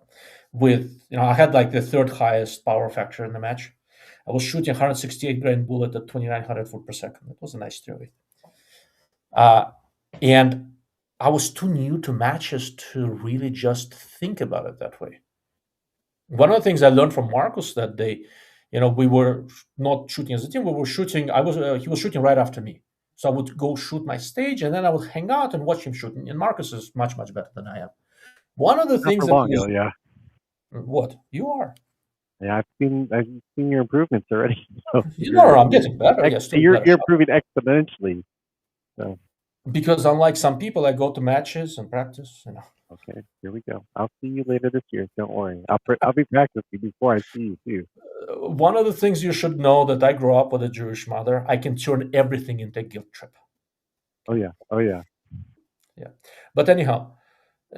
with, I had like the third highest power factor in the match. I was shooting 168 grain bullet at 2,900 foot per second. It was a nice 308. And I was too new to matches to really just think about it that way. One of the things I learned from Marcus that day, we were not shooting as a team. We were shooting. He was shooting right after me, so I would go shoot my stage, and then I would hang out and watch him shooting. And Marcus is much, much better than I am. One of the Not things for that long, was, yeah. What you are? Yeah, I've seen your improvements already. So I'm getting better. Yes, you're improving exponentially. So because unlike some people, I go to matches and practice. Okay, here we go. I'll see you later this year. Don't worry. I'll be practicing before I see you too. One of the things you should know that I grew up with a Jewish mother. I can turn everything into a guilt trip. Oh yeah. Yeah. But anyhow,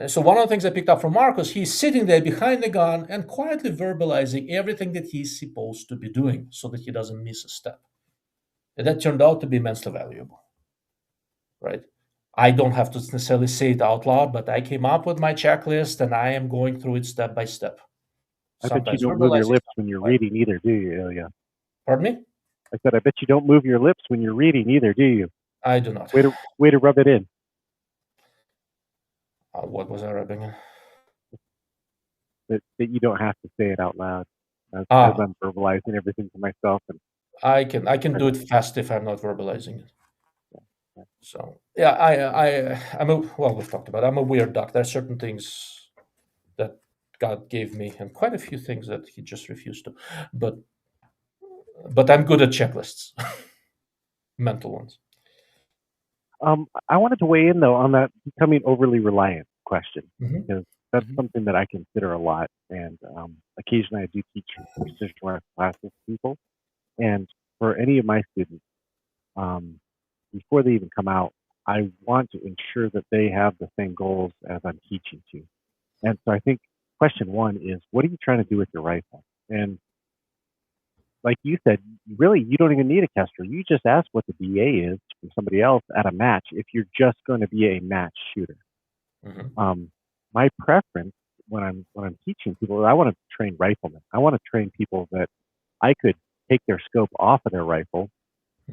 so one of the things I picked up from Marcus, he's sitting there behind the gun and quietly verbalizing everything that he's supposed to be doing so that he doesn't miss a step. And that turned out to be immensely valuable, right? I don't have to necessarily say it out loud, but I came up with my checklist and I am going through it step by step. I bet you don't move your lips when you're reading either, do you, Ilya? Pardon me? I said, I bet you don't move your lips when you're reading either, do you? I do not. Way to rub it in. What was I rubbing in? That you don't have to say it out loud. As I'm verbalizing everything to myself. And I can do it fast if I'm not verbalizing it. So yeah, we've talked about it. I'm a weird duck. There are certain things that God gave me, and quite a few things that He just refused to. But I'm good at checklists, mental ones. I wanted to weigh in though on that becoming overly reliant question, because that's something that I consider a lot, and occasionally I do teach precision rifle classes to people, and for any of my students, before they even come out, I want to ensure that they have the same goals as I'm teaching to. And so I think question one is, what are you trying to do with your rifle? And like you said, really, you don't even need a tester. You just ask what the DA is from somebody else at a match if you're just going to be a match shooter. My preference when I'm teaching people, I want to train riflemen. I want to train people that I could take their scope off of their rifle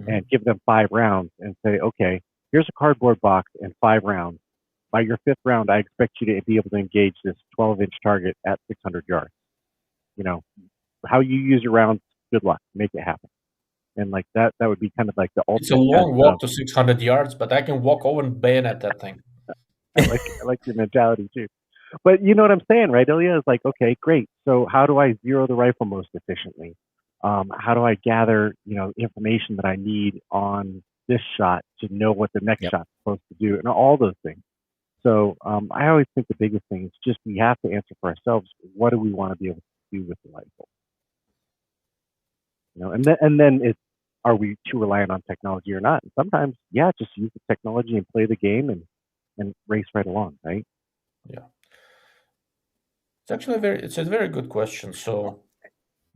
and give them 5 rounds and say, okay, here's a cardboard box and 5 rounds. By your 5th round, I expect you to be able to engage this 12-inch target at 600 yards. How you use your rounds, good luck, make it happen. And like that would be kind of like the ultimate. It's a long walk to 600 yards, but I can walk over and bayonet that thing. I like your mentality too. But you know what I'm saying, right, Ilya? It's like, okay, great. So how do I zero the rifle most efficiently? How do I gather, information that I need on this shot to know what the next shot's supposed to do, and all those things. So I always think the biggest thing is just we have to answer for ourselves, what do we want to be able to do with the rifle? And then it's, are we too reliant on technology or not? And sometimes, just use the technology and play the game and race right along, right? Yeah. It's actually a very good question. So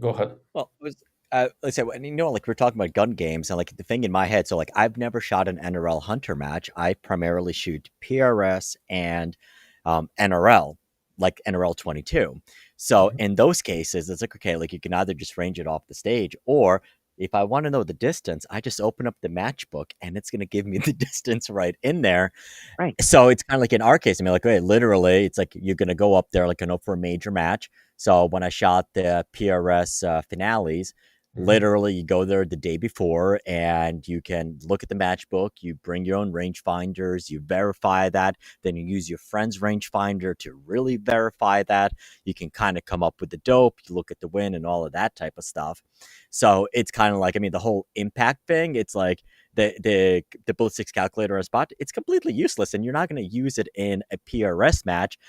go ahead. Well, let's say, like we're talking about gun games, and like the thing in my head, so like I've never shot an NRL Hunter match. I primarily shoot PRS and NRL, like NRL 22. So in those cases, it's like, okay, like you can either just range it off the stage, or if I want to know the distance, I just open up the matchbook and it's going to give me the distance right in there. Right. So it's kind of like in our case, like, okay, literally, it's like you're going to go up there, like, for a major match. So when I shot the PRS finales, literally you go there the day before and you can look at the matchbook, you bring your own rangefinders, you verify that, then you use your friend's rangefinder to really verify that. You can kind of come up with the dope, you look at the wind and all of that type of stuff. So it's kind of like, I mean, the whole impact thing, it's like the ballistics calculator on spot, it's completely useless and you're not going to use it in a PRS match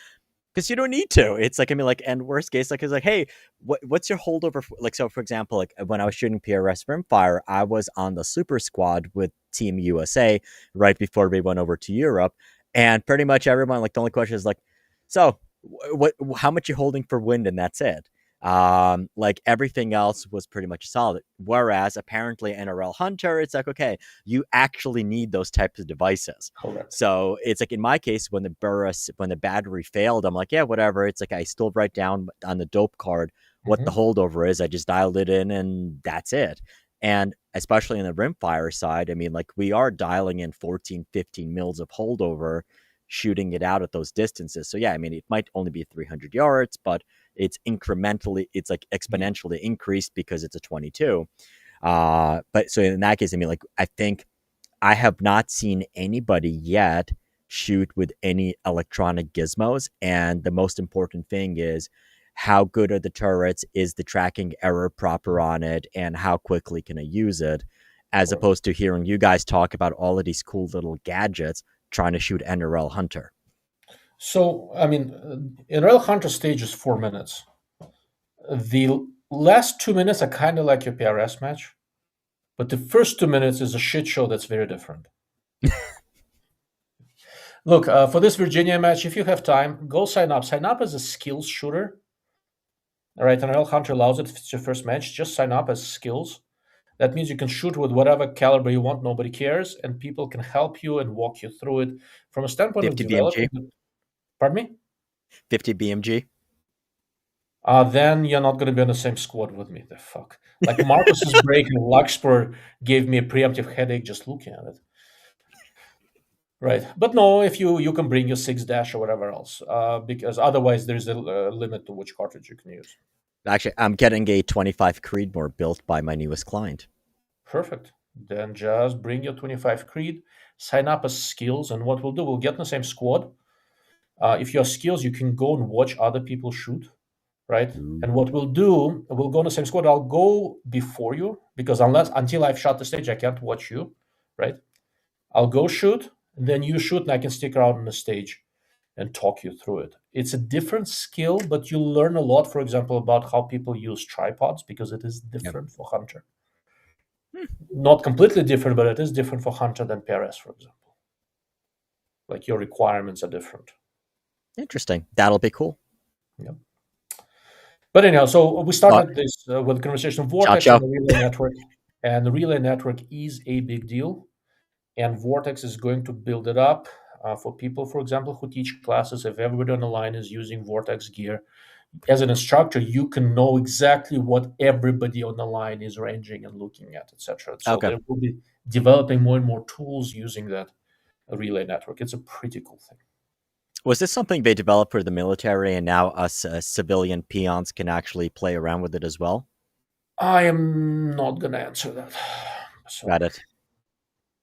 because you don't need to. It's like, I mean, like, and worst case, like, it's like, hey, what's your holdover? Like, so for example, like when I was shooting PRS rimfire, I was on the super squad with Team USA right before we went over to Europe, and pretty much everyone, like, the only question is like, so how much you holding for wind, and that's it. Like everything else was pretty much solid. Whereas apparently NRL Hunter, it's like, okay, you actually need those types of devices. Correct. So it's like in my case, when the battery failed, I'm like, yeah, whatever. It's like I still write down on the dope card what the holdover is. I just dialed it in and that's it. And especially in the rimfire side, I mean, like we are dialing in 14, 15 mils of holdover, shooting it out at those distances. So yeah, I mean, it might only be 300 yards, but it's like exponentially increased because it's a 22. But so in that case, I mean, like, I think I have not seen anybody yet shoot with any electronic gizmos. And the most important thing is how good are the turrets? Is the tracking error proper on it? And how quickly can I use it? As opposed to hearing you guys talk about all of these cool little gadgets trying to shoot NRL Hunter. So, I mean, NRL Hunter stage is 4 minutes. The last 2 minutes are kind of like your PRS match, but the first 2 minutes is a shit show that's very different. Look, for this Virginia match, if you have time, go sign up. Sign up as a skills shooter. All right, NRL Hunter allows it if it's your first match. Just sign up as skills. That means you can shoot with whatever caliber you want. Nobody cares, and people can help you and walk you through it from a standpoint of 50 developing. BMG. Pardon me? 50 BMG. Then you're not going to be on the same squad with me. The fuck. Like Marcus's break in Luxpur gave me a preemptive headache just looking at it. Right, but no, if you can bring your 6 dash or whatever else, because otherwise there's a limit to which cartridge you can use. Actually, I'm getting a 25 Creedmoor built by my newest client. Perfect. Then just bring your 25 Creed, sign up as skills, and what we'll do, we'll get in the same squad. If you're skills, you can go and watch other people shoot, right? Ooh. And what we'll do, we'll go in the same squad. I'll go before you because until I've shot the stage, I can't watch you, right? I'll go shoot, and then you shoot, and I can stick around on the stage and talk you through it. It's a different skill, but you learn a lot, for example, about how people use tripods because it is different for Hunter. Not completely different, but it is different for Hunter than PRS, for example. Like your requirements are different. Interesting. That'll be cool. Yeah. But anyhow, so we started this with the conversation of Vortex and the relay network. And the relay network is a big deal. And Vortex is going to build it up for people, for example, who teach classes. If everybody on the line is using Vortex gear, as an instructor, you can know exactly what everybody on the line is ranging and looking at, etc. So they will be developing more and more tools using that relay network. It's a pretty cool thing. Was this something they developed for the military, and now us civilian peons can actually play around with it as well? I am not going to answer that. Got it.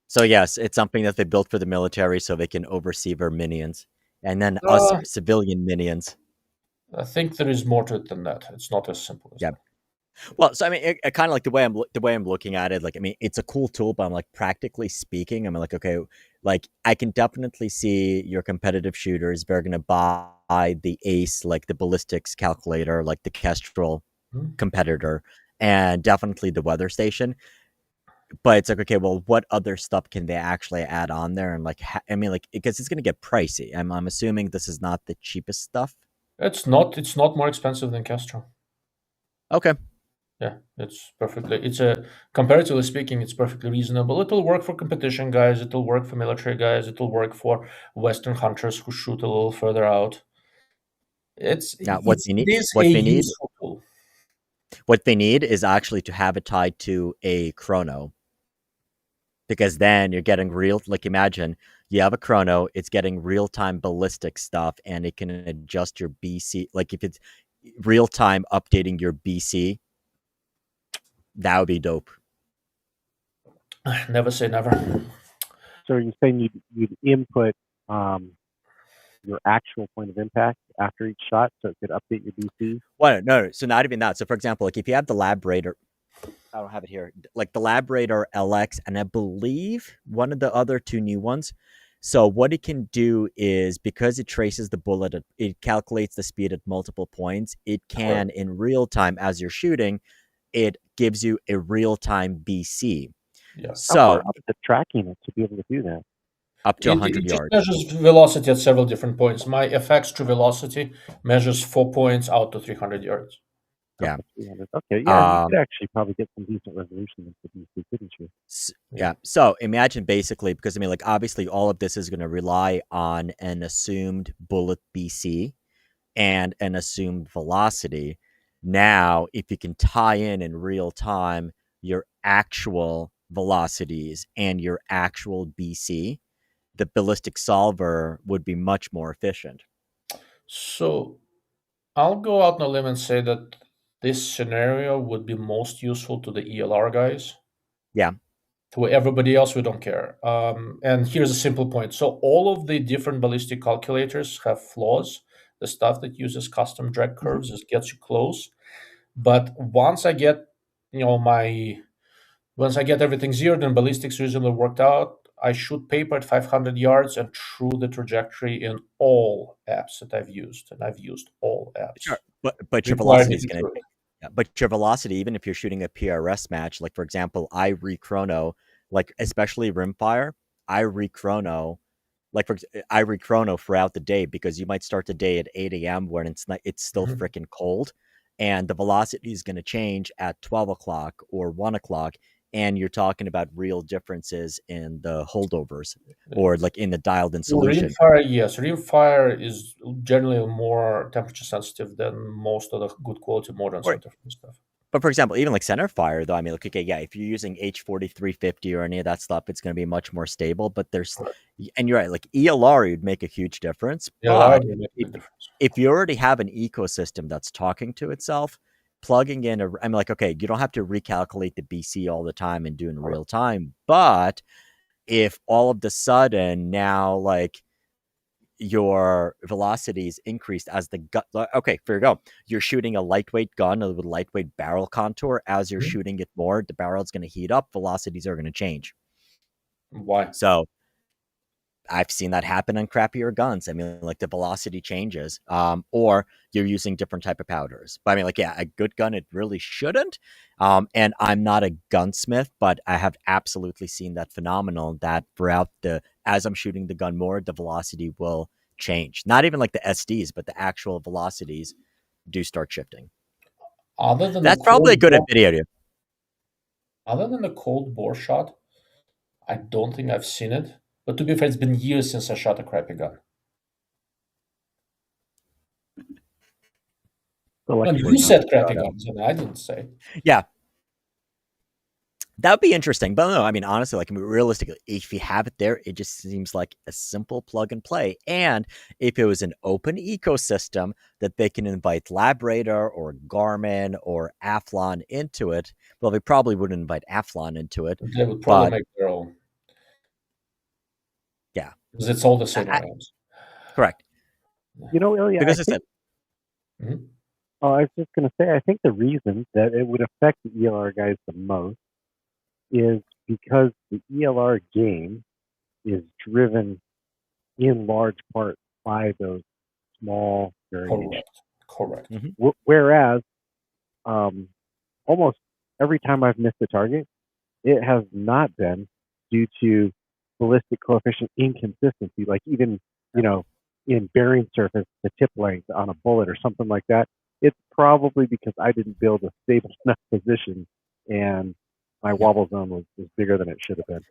So yes, it's something that they built for the military so they can oversee their minions, and then us civilian minions. I think there is more to it than that. It's not as simple as that. Well, so I mean, it kind of like the way I'm looking at it. Like, I mean, it's a cool tool, but I'm like, practically speaking, I'm like, okay, like I can definitely see your competitive shooters. They're gonna buy the Ace, like the ballistics calculator, like the Kestrel competitor, and definitely the weather station. But it's like, okay, well, what other stuff can they actually add on there? And like, I mean, like, because it's gonna get pricey. I'm assuming this is not the cheapest stuff. It's not more expensive than Kestrel. Okay. Yeah, it's comparatively speaking, it's perfectly reasonable. It'll work for competition guys, it'll work for military guys, it'll work for Western hunters who shoot a little further out. It is a useful tool. What they need is actually to have it tied to a chrono. Because then you're getting like imagine you have a chrono, it's getting real-time ballistic stuff, and it can adjust your BC. Like if real time updating your BC, that would be dope. Never say never. So you're saying you'd input your actual point of impact after each shot, so it could update your BC? Well, no, so not even that. So, for example, like if you have the Lab Raider, I don't have it here, like the Lab Raider LX, and I believe one of the other two new ones. So what it can do is, because it traces the bullet, it calculates the speed at multiple points. It can, in real time, as you're shooting, it gives you a real time BC. Yeah. So how far up the tracking it to be able to do that? Up to 100 it yards. just measures velocity at several different points. My FX to velocity measures 4 points out to 300 yards. Yeah. Okay. Yeah, you could actually probably get some decent resolution with the BC, couldn't you? Yeah. So imagine basically, because I mean, like obviously all of this is going to rely on an assumed bullet BC and an assumed velocity. Now, if you can tie in real time your actual velocities and your actual BC, the ballistic solver would be much more efficient. So I'll go out on a limb and say that this scenario would be most useful to the ELR guys. Yeah. To everybody else, we don't care. And here's a simple point. So all of the different ballistic calculators have flaws. The stuff that uses custom drag curves just gets you close. But once I get, once I get everything zeroed and ballistics reasonably worked out, I shoot paper at 500 yards and true the trajectory in all apps that I've used, and I've used all apps. Sure, but your velocity is going to, but your velocity, even if you're shooting a PRS match, like for example, I rechrono, like especially rimfire, I rechrono throughout the day, because you might start the day at 8 a.m. when it's still freaking cold, and the velocity is going to change at 12 o'clock or 1 o'clock. And you're talking about real differences in the holdovers or like in the dialed in solution. Rimfire, yes. Rimfire is generally more temperature sensitive than most of the good quality modern center stuff. But for example, even like center fire, though, I mean, like, okay, yeah, if you're using H4350 or any of that stuff, it's going to be much more stable. But and you're right, like ELR would make a huge difference. Yeah, but if you already have an ecosystem that's talking to itself, plugging in I'm like, okay, you don't have to recalculate the BC all the time and do in real time. But if all of the sudden now, like, your velocities increased as the gun. Okay, here you go. You're shooting a lightweight gun with lightweight barrel contour. As you're shooting it more, the barrel's going to heat up. Velocities are going to change. Why? So I've seen that happen on crappier guns. I mean, like the velocity changes, or you're using different type of powders. But I mean, like, yeah, a good gun, it really shouldn't. And I'm not a gunsmith, but I have absolutely seen that phenomenon that throughout as I'm shooting the gun more, the velocity will change. Not even like the SDs, but the actual velocities do start shifting. Other than that's probably a good video. Other than the cold bore shot, I don't think I've seen it. But to be fair, it's been years since I shot a crappy gun. And you said crappy guns, and I didn't say. Yeah. That would be interesting. But no, I mean, honestly, like realistically, if you have it there, it just seems like a simple plug and play. And if it was an open ecosystem that they can invite LabRadar or Garmin or Athlon into it, well, they probably wouldn't invite Athlon into it. They would probably make their own. Yeah. Because it's all the same items. Correct. You know, Ilya, because I was just going to say, I think the reason that it would affect the ELR guys the most is because the ELR game is driven in large part by those small variations. Correct. Whereas almost every time I've missed a target, it has not been due to ballistic coefficient inconsistency, like even, in bearing surface, the tip length on a bullet or something like that. It's probably because I didn't build a stable enough position and my wobble zone was bigger than it should have been.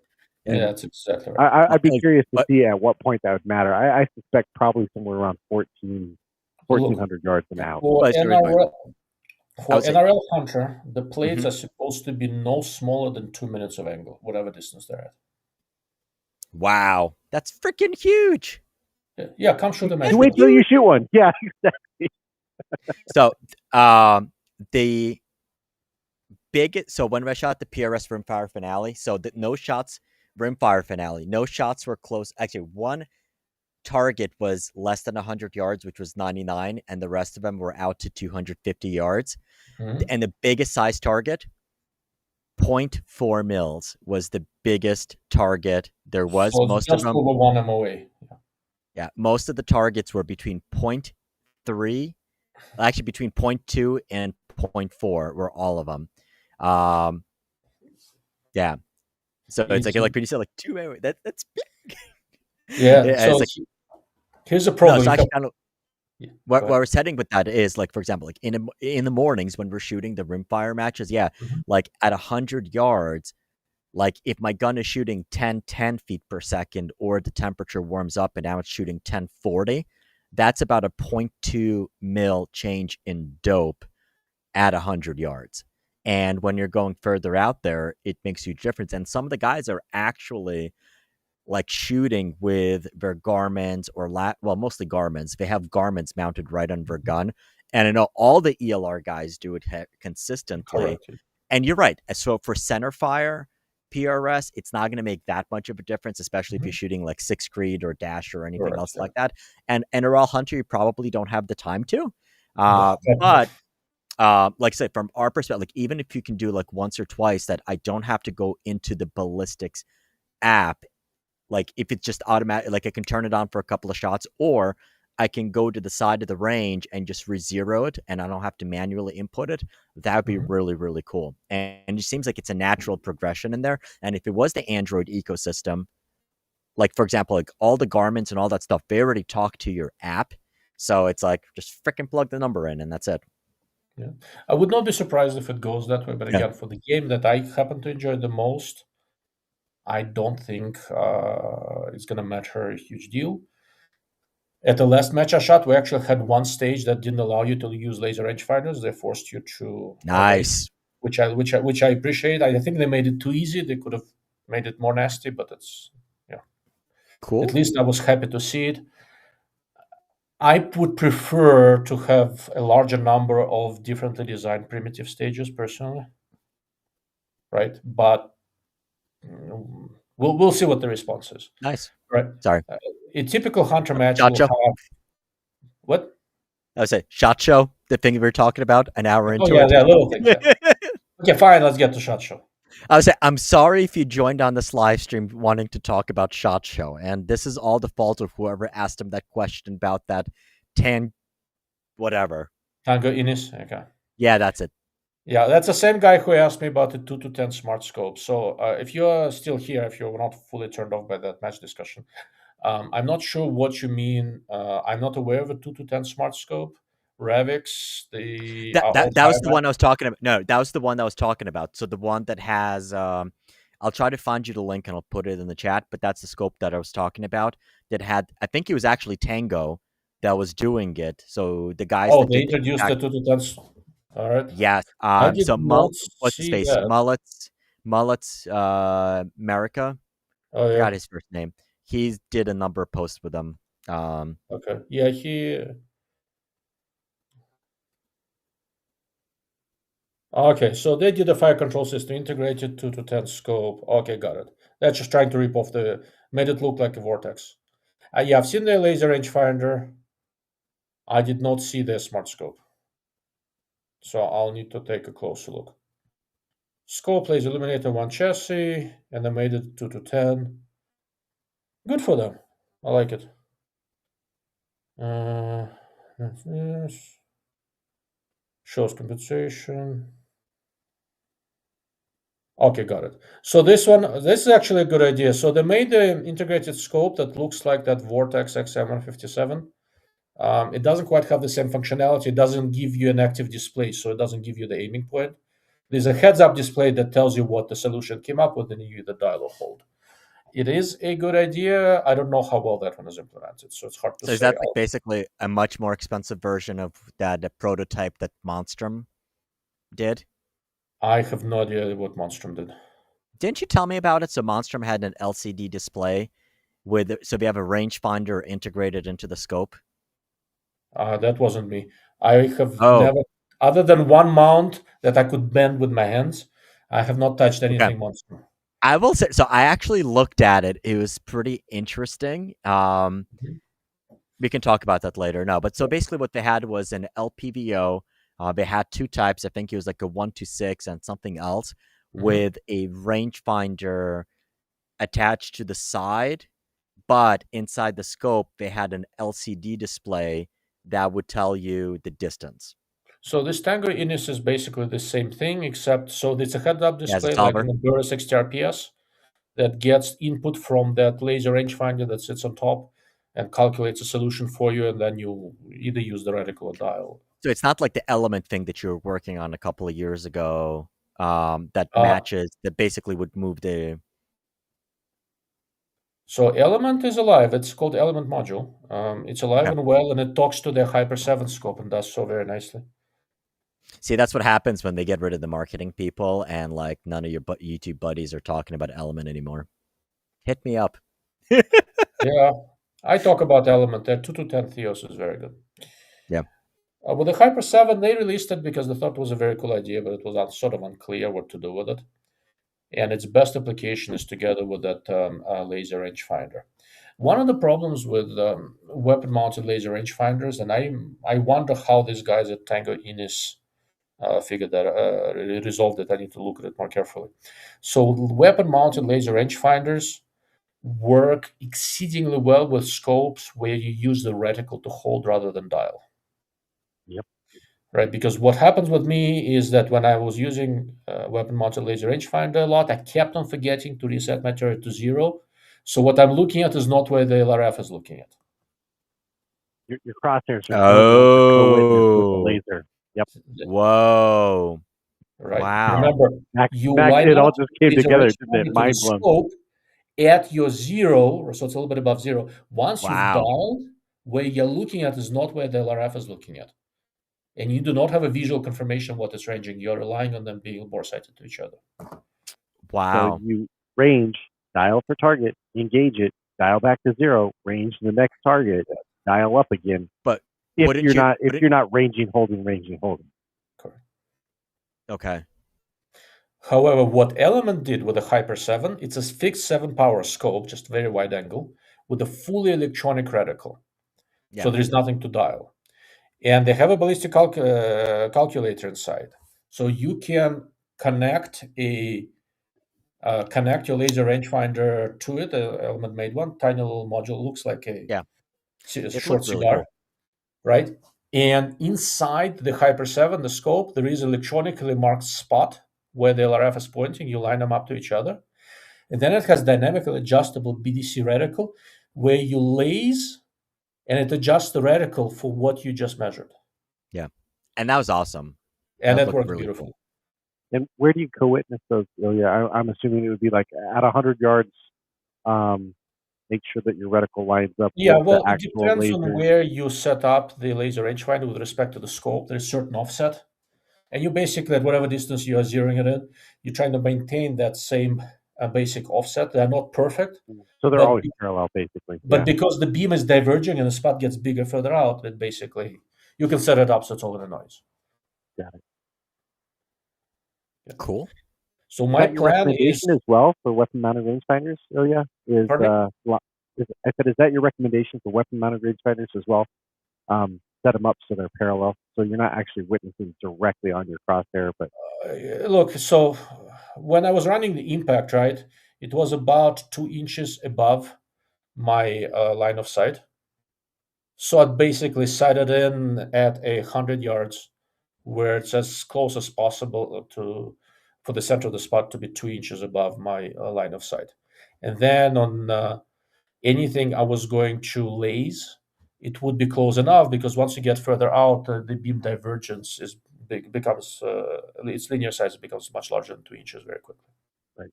And yeah, that's exactly right. I'd be curious to see at what point that would matter. I suspect probably somewhere around 1,400 yards and out. For NRL Hunter, the plates are supposed to be no smaller than 2 minutes of angle, whatever distance they're at. Wow, that's freaking huge. Yeah, come shoot them. You wait till you shoot one. Yeah, exactly. So the biggest. So when I shot the PRS rimfire finale, so that no shots rimfire finale, no shots were close. Actually, one target was less than 100 yards, which was 99, and the rest of them were out to 250 yards. Mhm. And the biggest size target, 0.4 mils, was the biggest target there was. So it's Most of just them, over 1 MOA. yeah, most of the targets were between 0.3, actually between 0.2 and 0.4 were all of them. Yeah. So it's like when you say like 2 MOA, that's big. Yeah. It's So like here's the no, problem. it's actually kind of Yeah, what go we're setting with that is like, for example, like in the mornings when we're shooting the rimfire matches, yeah, ahead. like at 100 yards, like if my gun is shooting 10 feet per second, or the temperature warms up and now it's shooting 1040, that's about a 0.2 mil change in dope at 100 yards. And when you're going further out there, it makes a huge difference. And some of the guys are actually like shooting with their Garmins or well, mostly Garmins. They have Garmins mounted right on their gun. And I know all the ELR guys do it consistently. Correct. And you're right. So for center fire PRS, it's not going to make that much of a difference, especially if you're Mhm. shooting like Six Creed or Dash or anything Correct. else Yeah. like that. And NRL Hunter, you probably don't have the time to. No, But like I said, from our perspective, like even if you can do like once or twice, that I don't have to go into the ballistics app. Like if it's just automatic, like I can turn it on for a couple of shots, or I can go to the side of the range and just re-zero it, and I don't have to manually input it. That would be Mhm. really, really cool. And it seems like it's a natural progression in there. And if it was the Android ecosystem, like for example, like all the Garmins and all that stuff, they already talk to your app. So it's like just freaking plug the number in and that's it. Yeah. I would not be surprised if it goes that way, but Yeah. again, for the game that I happen to enjoy the most, I don't think it's going to matter a huge deal. At the last match I shot, we actually had one stage that didn't allow you to use laser rangefinders. They forced you to wait, Nice. which I appreciate. I think they made it too easy. They could have made it more nasty, but it's yeah. Cool. At least I was happy to see it. I would prefer to have a larger number of differently designed primitive stages personally, right? But we'll see what the response is, Nice. right? Sorry. A typical hunter match Shot will show. have what? I would say shot show, the thing we were talking about an hour Oh into yeah, it. yeah, little things. Yeah. Okay, fine. Let's get to shot show. I would say, I'm sorry if you joined on this live stream wanting to talk about SHOT Show, and this is all the fault of whoever asked him that question about that whatever. Tango Inis. Okay. Yeah, that's it. Yeah, that's the same guy who asked me about the 2 to 10 smart scope. So if you're still here, if you're not fully turned off by that match discussion, I'm not sure what you mean. I'm not aware of a 2 to 10 smart scope. Ravix, the That was the all-timer. one I was talking about. No, that was the one I was talking about. So the one that has I'll try to find you the link and I'll put it in the chat, but that's the scope that I was talking about that had, I think it was actually Tango that was doing it. So the guys Oh, that they did the introduced the exact 2 to 10. All right. yes. I did So not what's his see face? that. Mullets America. Oh, Forgot yeah. his first name. He did a number of posts with them. Okay. Yeah, he. Okay, so they did a fire control system integrated 2 to 10 scope. Okay, got it. They're just trying to rip off made it look like a Vortex. Yeah, I've seen the laser rangefinder. I did not see the smart scope. So I'll need to take a closer look. Scope laser illuminator 1 chassis, and they made it 2 to 10. Good for them. I like it. Yes. Shows compensation. Okay, got it. So this is actually a good idea. So they made the integrated scope that looks like that Vortex XM157. It doesn't quite have the same functionality. It doesn't give you an active display, so it doesn't give you the aiming point. There's a heads-up display that tells you what the solution came up with, and you the dial or hold. It is a good idea. I don't know how well that one is implemented, so it's hard to So is say. that like basically a much more expensive version of that prototype that Monstrum did? I have no idea what Monstrum did. Didn't you tell me about it? So Monstrum had an LCD display so we have a rangefinder integrated into the scope. That wasn't me. I have never, other than one mount that I could bend with my hands, I have not touched anything monster. I will say, so I actually looked at it. It was pretty interesting. We can talk about that later. No, but so basically what they had was an LPVO. They had two types. I think it was like a 126 and something else with a rangefinder attached to the side. But inside the scope, they had an LCD display that would tell you the distance. So this Tango Inis is basically the same thing, except so it's a head-up display a like in the Burris XTRPS that gets input from that laser rangefinder that sits on top and calculates a solution for you, and then you either use the reticle or dial. So it's not like the Element thing that you were working on a couple of years ago that matches, that basically would move the... So Element is alive. It's called Element module. It's alive and well, and it talks to the Hyper 7 scope and does so very nicely. See, that's what happens when they get rid of the marketing people and like none of your YouTube buddies are talking about Element anymore. Hit me up. Yeah, I talk about Element. That 2 to 10 Theos is very good. Yeah. With the Hyper 7, they released it because they thought it was a very cool idea, but it was sort of unclear what to do with it. And its best application is together with that laser rangefinder. One of the problems with weapon-mounted laser rangefinders, and I wonder how these guys at Tango Inis figured that, resolved it. I need to look at it more carefully. So weapon-mounted laser rangefinders work exceedingly well with scopes where you use the reticle to hold rather than dial. Yep. Right, because what happens with me is that when I was using weapon-mounted laser rangefinder a lot, I kept on forgetting to reset my turret to 0. So what I'm looking at is not where the LRF is looking at. Your crosshairs are co-witness with the laser. Yep. Whoa. Right. Wow. Remember, it all just came together, didn't it? Mind blown. Scope at your 0, so it's a little bit above 0. Once you've dialed, where you're looking at is not where the LRF is looking at. And you do not have a visual confirmation what is ranging. You're relying on them being bore sighted to each other. Wow. So you range, dial for target, engage it, dial back to 0, range the next target, dial up again. But if you're not ranging, holding. Correct. Okay. However, what Element did with the Hyper 7, it's a fixed 7-power scope, just very wide angle, with a fully electronic reticle. Yeah. So there's nothing to dial. And they have a ballistic calculator inside. So you can connect your laser rangefinder to it. Element made one tiny little module. Looks like a short cigar, really cool. Right? And inside the Hyper 7, the scope, there is an electronically marked spot where the LRF is pointing. You line them up to each other. And then it has dynamically adjustable BDC reticle where you laze and it adjusts the reticle for what you just measured. Yeah. And that was awesome. And that worked really beautiful. Cool. And where do you co-witness those, Ilya? I'm assuming it would be like at 100 yards, make sure that your reticle lines up with the actual it depends laser. on where you set up the laser rangefinder with respect to the scope. There's certain offset. And you basically, at whatever distance you are zeroing it in, you're trying to maintain that same basic offset. They're not perfect. So they're always parallel, basically. But because the beam is diverging and the spot gets bigger further out, it basically, you can set it up so it's all in a noise. Got it. Yeah. Cool. So my plan is as well for weapon-mounted rangefinders, Ilya? Is that your recommendation for weapon-mounted rangefinders as well? Set them up so they're parallel, so you're not actually witnessing directly on your crosshair. But look, so when I was running the impact, right, it was about 2 inches above my line of sight. So I basically sighted in at 100 yards, where it's as close as possible for the center of the spot to be 2 inches above my line of sight. And then on anything I was going to laze, it would be close enough because once you get further out, the beam divergence is becomes its linear size becomes much larger than 2 inches very quickly. Right.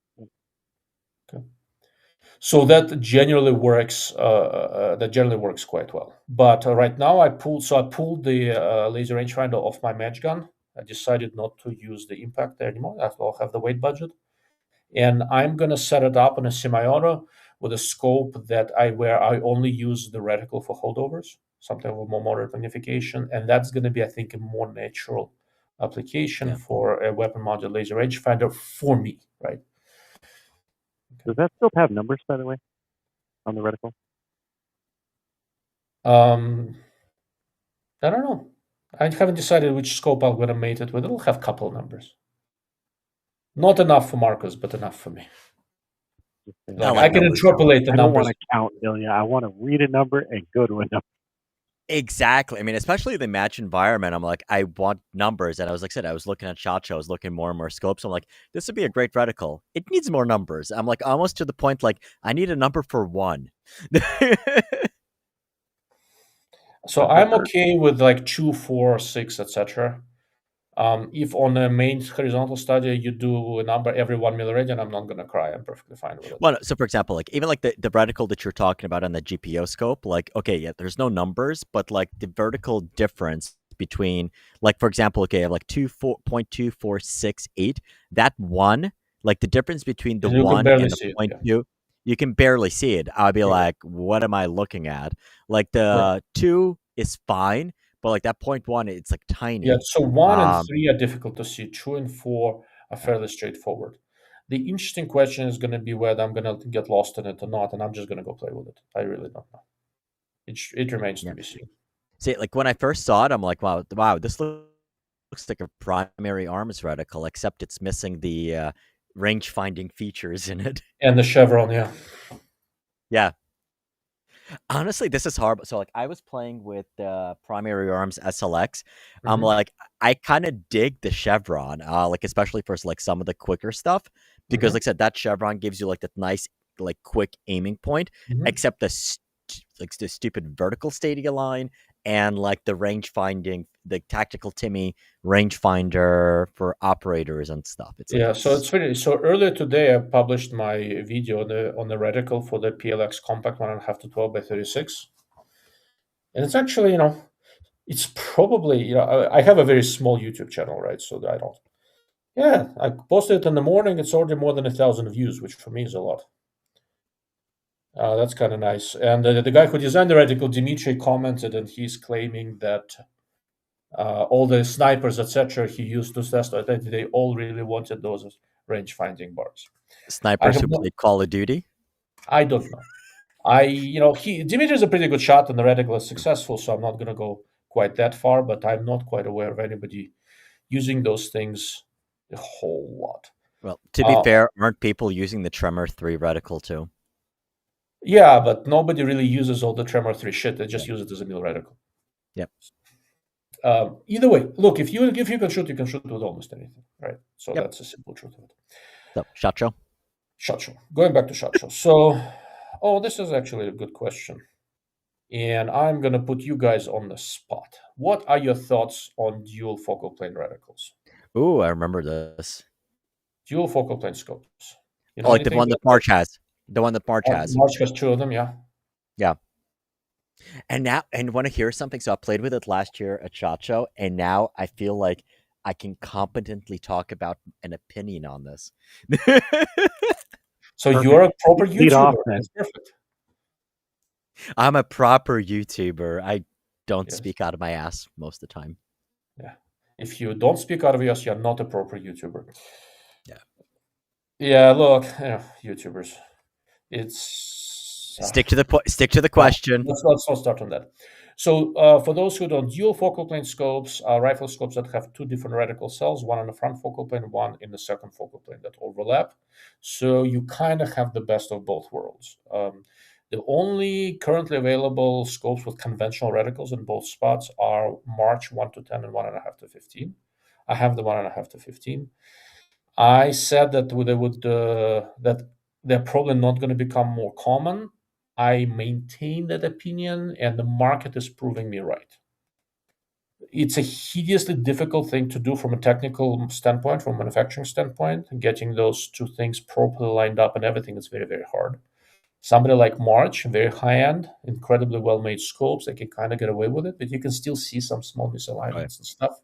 Okay. So that generally works. That generally works quite well. But right now, I pulled the laser rangefinder off my match gun. I decided not to use the impact there anymore. I'll have the weight budget, and I'm gonna set it up in a semi-auto with a scope where I only use the reticle for holdovers. something with more moderate magnification, and that's going to be, I think, a more natural application for a weapon-mounted laser rangefinder for me, right? Does that scope have numbers, by the way, on the reticle? I don't know. I haven't decided which scope I'm going to mate it with. It'll have a couple of numbers. Not enough for Marcus, but enough for me. Like I can interpolate the numbers. I don't want to count, Ilya. I want to read a number and go to a number. Exactly. I mean, especially the match environment, I'm like, I want numbers. And I was like I said, I was looking at SHOT Show, I was looking more and more scopes. I'm like, this would be a great reticle. It needs more numbers. I'm like almost to the point, like, I need a number for one. So I'm okay with like 2, 4, 6, etc. If on a main horizontal study you do a number every 1 milliradian, I'm not gonna cry. I'm perfectly fine with it. Well, so for example, like even like the reticle that you're talking about on the GPO scope, like okay, yeah, there's no numbers, but like the vertical difference between, like for example, okay, I have like 2.2468. That one, like the difference between the 1 and the 0.2. You can barely see it. I'll be like, what am I looking at? Like the 2 is fine, but like that 0.1, it's like tiny. Yeah, so 1 and 3 are difficult to see. 2 and 4 are fairly straightforward. The interesting question is going to be whether I'm going to get lost in it or not, and I'm just going to go play with it. I really don't know. It remains to be seen. See, like when I first saw it, I'm like, wow, this looks like a primary arms reticle, except it's missing the range-finding features in it. And the chevron, yeah. Yeah. Honestly, this is hard. So, like, I was playing with the primary arms SLX. I'm like, I kind of dig the chevron, like especially for like some of the quicker stuff, because, like I said, that chevron gives you like that nice, like quick aiming point. Except the stupid vertical stadia line and like the range finding, the tactical Timmy rangefinder for operators and stuff. It's like, so it's really so. Earlier today, I published my video on the reticle for the PLX compact 1.5 to 12 by 36, and it's actually it's probably I have a very small YouTube channel, right? So I don't. Yeah, I posted it in the morning. It's already more than 1,000 views, which for me is a lot. That's kind of nice. And the guy who designed the reticle, Dimitri, commented, and he's claiming that all the snipers, etc., he used to test it, they all really wanted those range-finding bars. Snipers who play Call of Duty? I don't know. Dimitri is a pretty good shot, and the reticle is successful, so I'm not going to go quite that far, but I'm not quite aware of anybody using those things a whole lot. Well, to be fair, aren't people using the Tremor 3 reticle too? Yeah, but nobody really uses all the Tremor 3 shit. They just use it as a mill reticle. Yep. Either way, look, if you can shoot, you can shoot with almost anything, right? So that's a simple truth of it. So, SHOT Show? SHOT Show. Going back to SHOT Show. So, this is actually a good question. And I'm going to put you guys on the spot. What are your thoughts on dual focal plane reticles? Ooh, I remember this. Dual focal plane scopes. You know, like the one that March has. The one that March has. March has 2 of them, yeah. Yeah. And want to hear something? So I played with it last year at SHOT Show, and now I feel like I can competently talk about an opinion on this. So you're a proper YouTuber. That's perfect. I'm a proper YouTuber. I don't speak out of my ass most of the time. Yeah. If you don't speak out of your ass, you're not a proper YouTuber. Yeah. Yeah, look, YouTubers. It's stick to the question. Let's not start on that. So for those who don't, dual focal plane scopes are rifle scopes that have 2 different reticle cells, one on the front focal plane, one in the second focal plane that overlap. So you kind of have the best of both worlds. The only currently available scopes with conventional reticles in both spots are March 1 to 10 and 1.5 to 15. I have the 1.5 to 15. I said that they would that they're probably not going to become more common. I maintain that opinion, and the market is proving me right. It's a hideously difficult thing to do from a technical standpoint, from a manufacturing standpoint. Getting those 2 things properly lined up and everything is very, very hard. Somebody like March, very high-end, incredibly well-made scopes, they can kind of get away with it, but you can still see some small misalignments and stuff.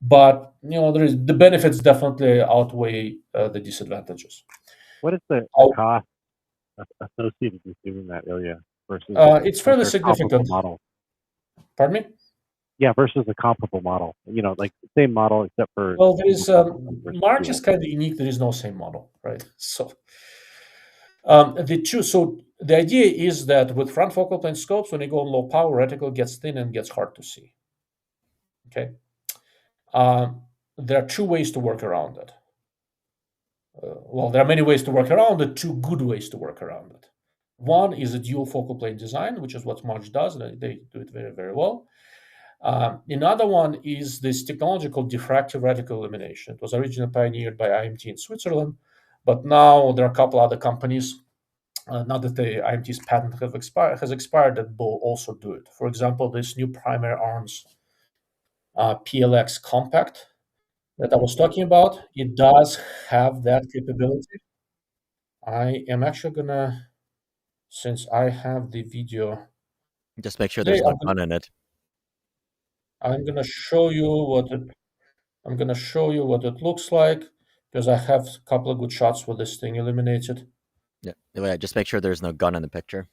But the benefits definitely outweigh the disadvantages. What is the cost associated with doing that, Ilya? Versus it's fairly significant. Model? Pardon me? Yeah, versus a comparable model. Like the same model except for. Well, there is March is kind of unique. There is no same model, right? So the idea is that with front focal plane scopes, when you go on low power, reticle gets thin and gets hard to see. Okay. There are two ways to work around it. There are many ways to work around it, two good ways to work around it. One is a dual focal plane design, which is what March does, and they do it very, very well. Another one is this technology called diffractive reticle elimination. It was originally pioneered by IMT in Switzerland, but now there are a couple other companies, now that the IMT's patent has expired, that will also do it. For example, this new primary arms PLX compact that I was talking about, it does have that capability. I am actually gonna, since I have the video, just make sure there's no gun in it. I'm gonna show you what it looks like, because I have a couple of good shots with this thing eliminated. Yeah, just make sure there's no gun in the picture.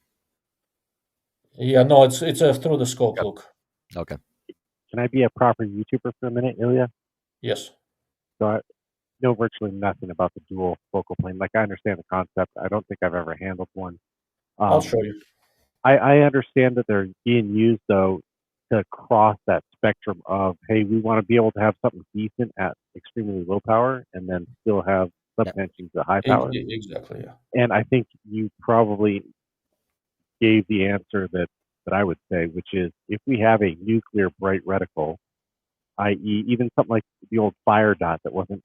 Yeah, no, it's a through the scope look. Okay. Can I be a proper YouTuber for a minute, Ilya? Yes. So I know virtually nothing about the dual focal plane. Like, I understand the concept. I don't think I've ever handled one. I'll show you. I understand that they're being used, though, to cross that spectrum of, hey, we want to be able to have something decent at extremely low power and then still have subtensions at high power. Exactly, yeah. And I think you probably gave the answer that I would say, which is if we have a nuclear bright reticle, i.e. even something like the old fire dot that wasn't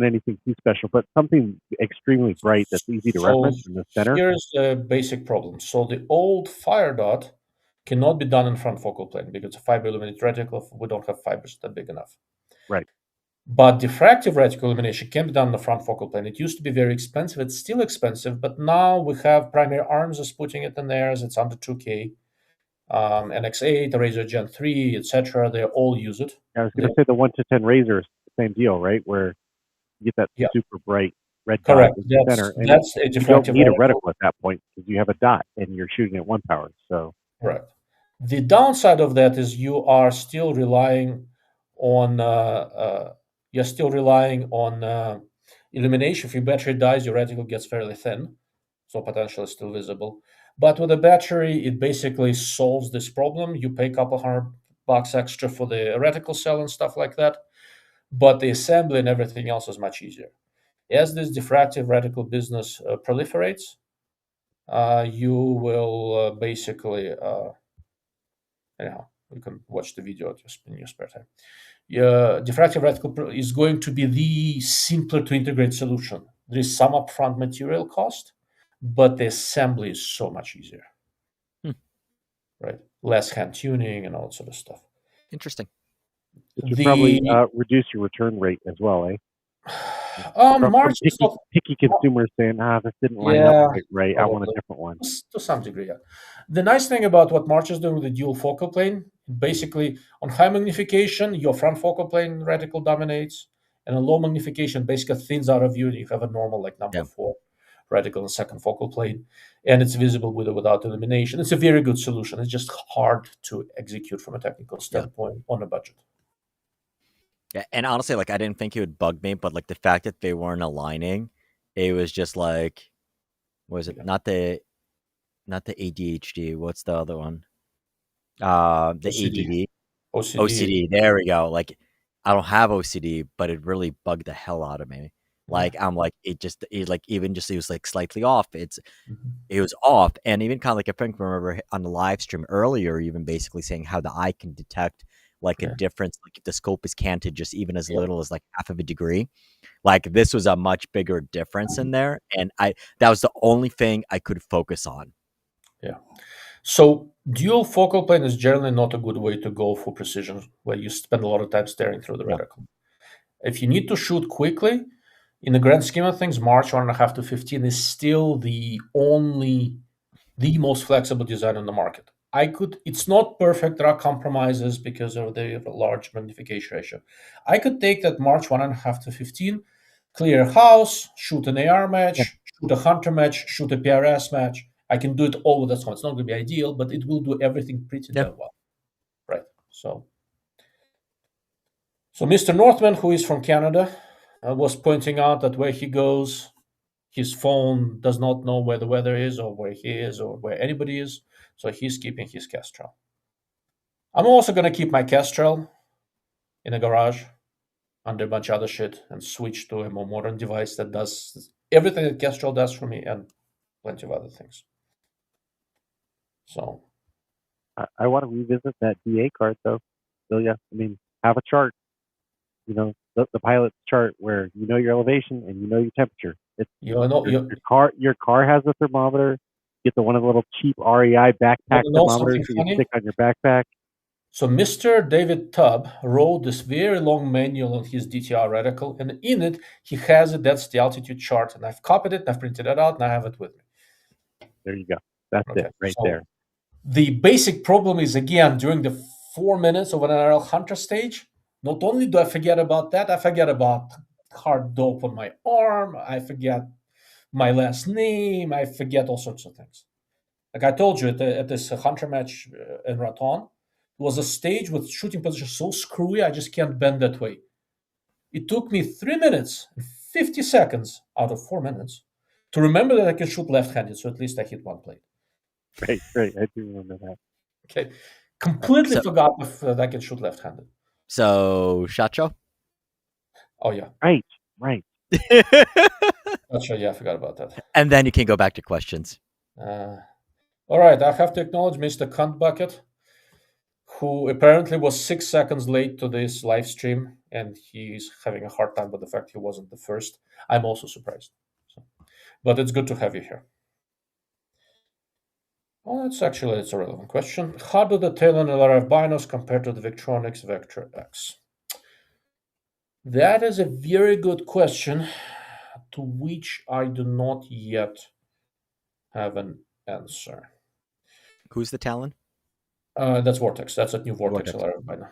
anything too special, but something extremely bright that's easy to reference in the center. Here's the basic problem. So the old fire dot cannot be done in front focal plane because it's a fiber illuminated reticle. We don't have fibers that big enough. Right. But diffractive reticle illumination can be done in the front focal plane. It used to be very expensive. It's still expensive, but now we have primary arms is putting it in there as it's under 2K. NX8, Razor Gen 3, etc. They all use it. I was going to say the 1-10 Razor is the same deal, right? Where you get that super bright red dot in the center. And that's a diffractive you don't need a reticle at that point because you have a dot and you're shooting at 1 power. So correct. The downside of that is you are still relying on illumination. If your battery dies, your reticle gets fairly thin, so potentially still visible. But with a battery, it basically solves this problem. You pay a couple $100 extra for the reticle cell and stuff like that, but the assembly and everything else is much easier. As this diffractive reticle business proliferates, you will basically, anyhow, you can watch the video in your spare time. Diffractive reticle is going to be the simpler to integrate solution. There is some upfront material cost, but the assembly is so much easier. Right? Less hand tuning and all that sort of stuff. Interesting. It should probably reduce your return rate as well, eh? March picky consumers saying, this didn't line up quite right. I want a different one. To some degree, yeah. The nice thing about what March is doing with the dual focal plane, basically on high magnification, your front focal plane reticle dominates, and on low magnification, basically thins out of view. You have a normal, like number 4 reticle and second focal plane, and it's visible with or without illumination. It's a very good solution. It's just hard to execute from a technical standpoint on a budget. Yeah, and honestly, like I didn't think it would bug me, but like the fact that they weren't aligning, it was just like, what was it? Not the ADHD. What's the other one? The OCD. ADD. OCD. There we go. Like I don't have OCD, but it really bugged the hell out of me. Like I'm like it was like slightly off. It was off, and even kind of like I think remember on the live stream earlier, even basically saying how the eye can detect like a difference, like if the scope is canted just even as little as like half of a degree. Like this was a much bigger difference in there, and that was the only thing I could focus on. Yeah. So dual focal plane is generally not a good way to go for precision, where you spend a lot of time staring through the reticle. If you need to shoot quickly, in the grand scheme of things, March 1.5 to 15 is still the most flexible design on the market. It's not perfect. There are compromises because of the large magnification ratio. I could take that March 1.5 to 15, clear a house, shoot an AR match, shoot a Hunter match, shoot a PRS match. I can do it all with that one. It's not going to be ideal, but it will do everything pretty damn well. So Mr. Northman, who is from Canada, was pointing out that where he goes, his phone does not know where the weather is or where he is or where anybody is. So he's keeping his Kestrel. I'm also going to keep my Kestrel in a garage under a bunch of other shit and switch to a more modern device that does everything that Kestrel does for me and plenty of other things. So I want to revisit that DA card though. So yeah, I mean, have a chart. You know, the pilot's chart where you know your elevation and you know your temperature. It's your car has a thermometer. Get the one of the little cheap REI backpack thermometers that you stick on your backpack. So Mr. David Tubb wrote this very long manual on his DTR reticle, and in it he has it. That's the altitude chart, and I've copied it, I've printed it out, and I have it with me. There you go. That's it right there. The basic problem is, again, during the 4 minutes of an NRL Hunter stage, not only do I forget about that, I forget about hard dope on my arm, I forget my last name, I forget all sorts of things. Like I told you at this Hunter match in Raton, it was a stage with shooting position so screwy, I just can't bend that way. It took me 3 minutes and 50 seconds out of 4 minutes to remember that I can shoot left-handed, so at least I hit one plate. Right. I do remember that. Okay. Completely forgot that I can shoot left-handed. So, shot show? Oh, yeah. Right. Not sure, yeah, I forgot about that. And then you can go back to questions. All right, I have to acknowledge Mr. Cunt Bucket, who apparently was 6 seconds late to this live stream, and he's having a hard time with the fact he wasn't the first. I'm also surprised. But it's good to have you here. Well, it's a relevant question. How do the tail and LRF binos compare to the Victronics Vector X? That is a very good question, to which I do not yet have an answer. Who's the Talon? That's Vortex. That's a new Vortex LRF bino.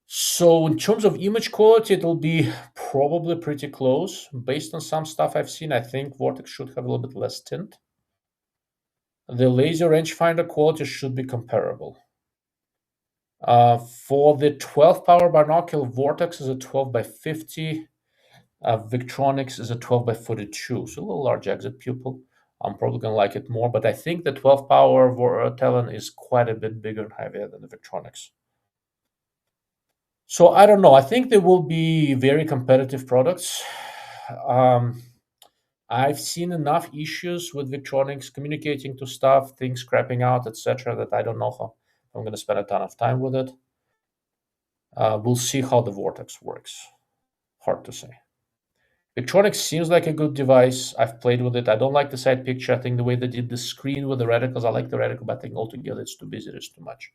So in terms of image quality, it'll be probably pretty close. Based on some stuff I've seen, I think Vortex should have a little bit less tint. The laser rangefinder quality should be comparable. For the 12 power binocular, Vortex is a 12 by 50. Victronics is a 12 by 42, so a little large exit pupil. I'm probably going to like it more, but I think the 12 power Talon is quite a bit bigger and heavier than the Victronics. So I don't know. I think there will be very competitive products. I've seen enough issues with Victronics communicating to stuff, things crapping out, etc., that I don't know how I'm going to spend a ton of time with it. We'll see how the Vortex works. Hard to say. Victronics seems like a good device. I've played with it. I don't like the side picture. I think the way they did the screen with the reticles, I like the reticle, but I think altogether it's too busy. It's too much.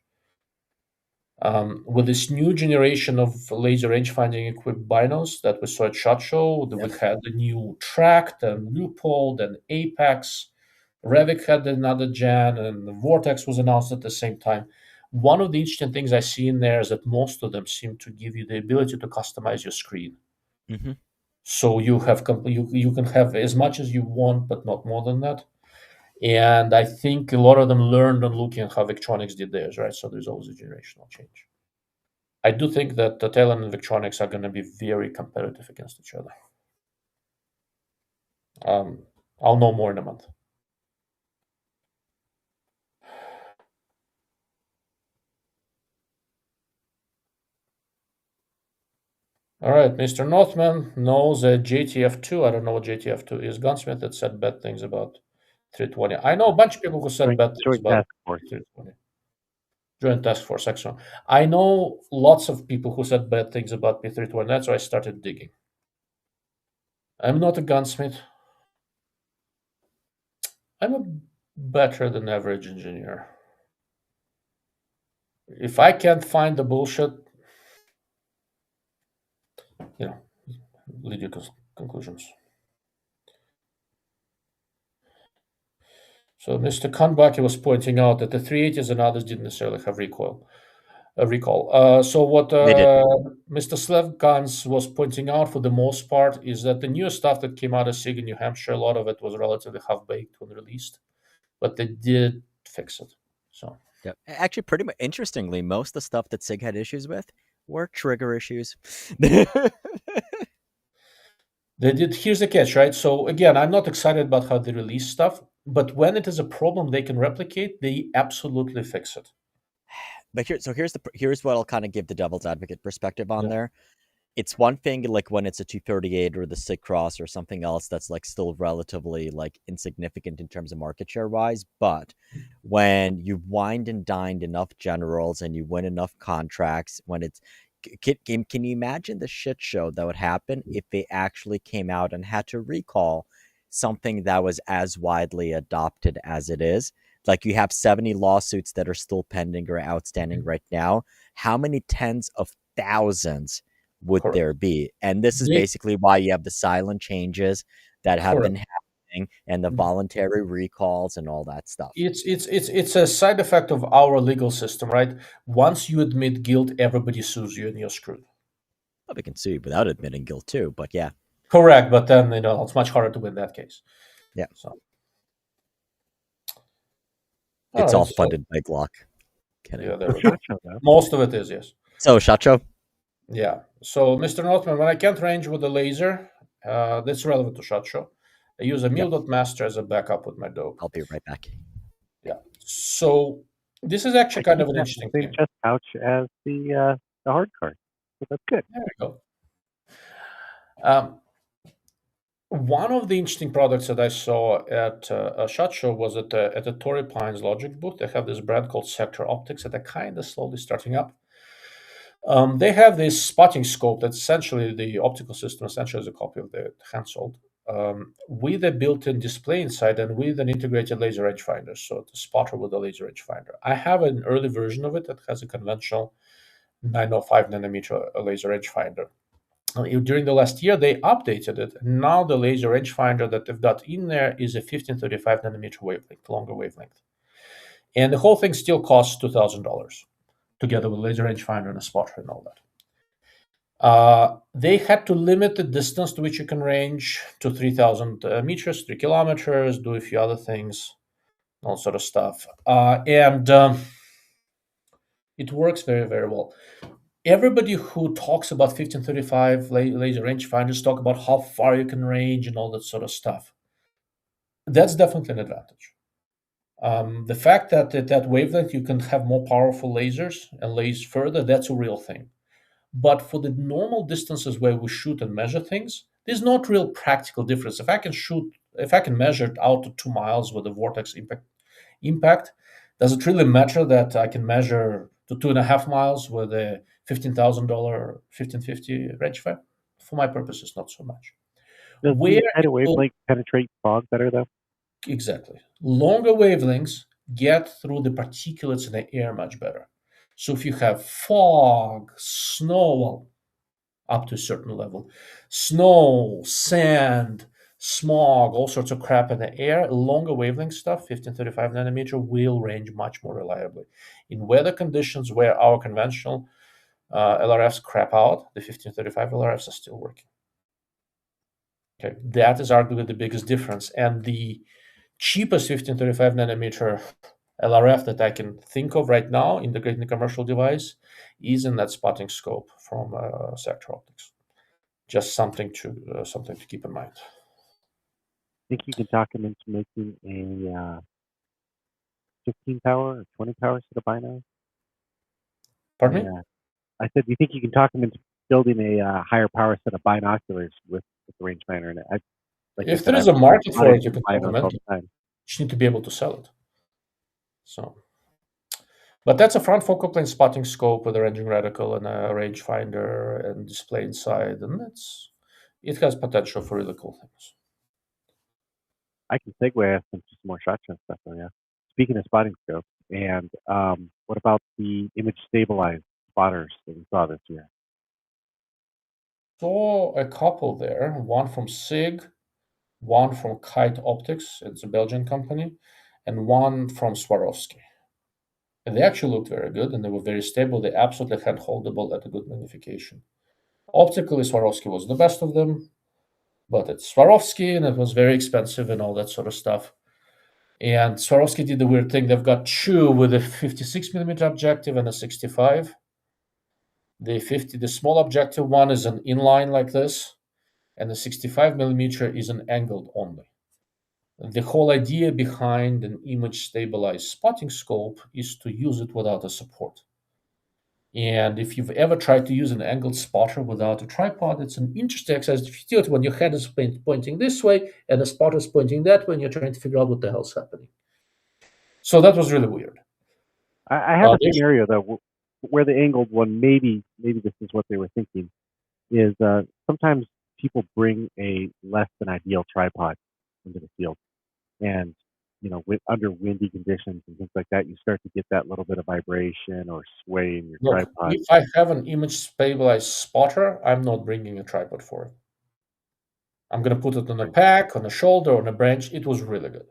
With this new generation of laser rangefinding equipped binos that we saw at SHOT Show, we had the new Tract and Leupold and Apex. Revit had another gen, and the Vortex was announced at the same time. One of the interesting things I see in there is that most of them seem to give you the ability to customize your screen. Mm-hmm. So you can have as much as you want, but not more than that. And I think a lot of them learned on looking at how Victronics did theirs, right? So there's always a generational change. I do think that the Talon and Victronics are going to be very competitive against each other. I'll know more in a month. All right, Mr. Northman knows that JTF2. I don't know what JTF2 is. Gunsmith had said bad things about 320. I know a bunch of people who said bad things about 320. Joint Task Force, excellent. I know lots of people who said bad things about P320. That's why I started digging. I'm not a gunsmith. I'm a better than average engineer. If I can't find the bullshit, lead your conclusions. So Mr. Kanbaki was pointing out that the 380s and others didn't necessarily have recall. So what Mr. Slev Gans was pointing out for the most part is that the new stuff that came out of Sig in New Hampshire, a lot of it was relatively half-baked when released, but they did fix it. So Yeah. Actually, pretty much interestingly, most of the stuff that Sig had issues with were trigger issues. They did. Here's the catch, right? So again, I'm not excited about how they release stuff, but when it is a problem they can replicate, they absolutely fix it. But here's what I'll kind of give the devil's advocate perspective on Yeah. there. It's one thing like when it's a 238 or the Sig Cross or something else that's like still relatively like insignificant in terms of market share wise, but when you wined and dined enough generals and you win enough contracts, when it's can you imagine the shit show that would happen if they actually came out and had to recall something that was as widely adopted as it is? Like you have 70 lawsuits that are still pending or outstanding right now. How many tens of thousands would Correct. there be? And this is basically why you have the silent changes that have been happening and the voluntary recalls and all that stuff. It's a side effect of our legal system, right? Once you admit guilt, everybody sues you and you're screwed. Well, they can sue you without admitting guilt too, but yeah. Correct, but then it's much harder to win that case. Yeah. So it's all funded by Glock. Kidding. Yeah, there we go. Most of it is, yes. So SHOT Show? Yeah. So Mr. Northman, when I can't range with a laser, that's relevant to SHOT Show. I use a Mule.master as a backup with my dope. I'll be right back. Yeah. So this is actually kind of an interesting thing. Same chest pouch as the hard card. So that's good. There we go. One of the interesting products that I saw at a SHOT Show was at the Torrey Pines Logic booth. They have this brand called Sector Optics that are kind of slowly starting up. They have this spotting scope that's essentially the optical system, essentially is a copy of the handsold, with a built-in display inside and with an integrated laser rangefinder, so it's a spotter with a laser rangefinder. I have an early version of it that has a conventional 905 nanometer laser rangefinder. During the last year, they updated it. Now the laser rangefinder that they've got in there is a 1535 nanometer wavelength, longer wavelength. And the whole thing still costs $2,000, together with laser rangefinder and a spotter and all that. They had to limit the distance to which you can range to 3,000 meters, 3 kilometers, do a few other things, all sort of stuff. And it works very, very well. Everybody who talks about 1535 laser rangefinders talk about how far you can range and all that sort of stuff. That's definitely an advantage. The fact that at that wavelength you can have more powerful lasers and laser further, that's a real thing. But for the normal distances where we shoot and measure things, there's not real practical difference. If I can measure it out to 2 miles with a Vortex impact, does it really matter that I can measure to 2.5 miles with a $15,000 1550 rangefinder? For my purposes, not so much. Does the wider wavelength penetrate fog better though? Exactly. Longer wavelengths get through the particulates in the air much better. So if you have fog, snow, up to a certain level, snow, sand, smog, all sorts of crap in the air, longer wavelength stuff, 1535 nanometer, will range much more reliably. In weather conditions where our conventional LRFs crap out, the 1535 LRFs are still working. Okay, that is arguably the biggest difference. And the cheapest 1535 nanometer LRF that I can think of right now, integrating the commercial device, is in that spotting scope from Sector Optics. Just something to keep in mind. I think you can talk them into making a 15 power or 20 power set of binos. Pardon me? I said, do you think you can talk them into building a higher power set of binoculars with the rangefinder in it? If there is a market for it, you can implement it. You just need to be able to sell it. So, but that's a front focal plane spotting scope with a ranging reticle and a rangefinder and display inside, and it has potential for really cool things. I can segue us into some more shotgun stuff, though. Yeah. Speaking of spotting scopes, and what about the image stabilized spotters that we saw this year? Saw a couple there. One from Sig, one from Kite Optics. It's a Belgian company, and one from Swarovski. And they actually looked very good, and they were very stable. They absolutely hand holdable at a good magnification. Optically, Swarovski was the best of them, but it's Swarovski, and it was very expensive and all that sort of stuff. And Swarovski did the weird thing. They've got two with a 56mm objective and a 65. The small objective one is an inline like this, and the 65mm is an angled only. The whole idea behind an image stabilized spotting scope is to use it without a support. And if you've ever tried to use an angled spotter without a tripod, it's an interesting exercise. If you do it when your head is pointing this way and the spotter is pointing that way, and you're trying to figure out what the hell's happening. So that was really weird. I have a scenario though where the angled one, maybe this is what they were thinking, is sometimes people bring a less than ideal tripod into the field, and under windy conditions and things like that, you start to get that little bit of vibration or sway in your tripod. If I have an image stabilized spotter, I'm not bringing a tripod for it. I'm going to put it on a pack, on a shoulder, on a branch. It was really good.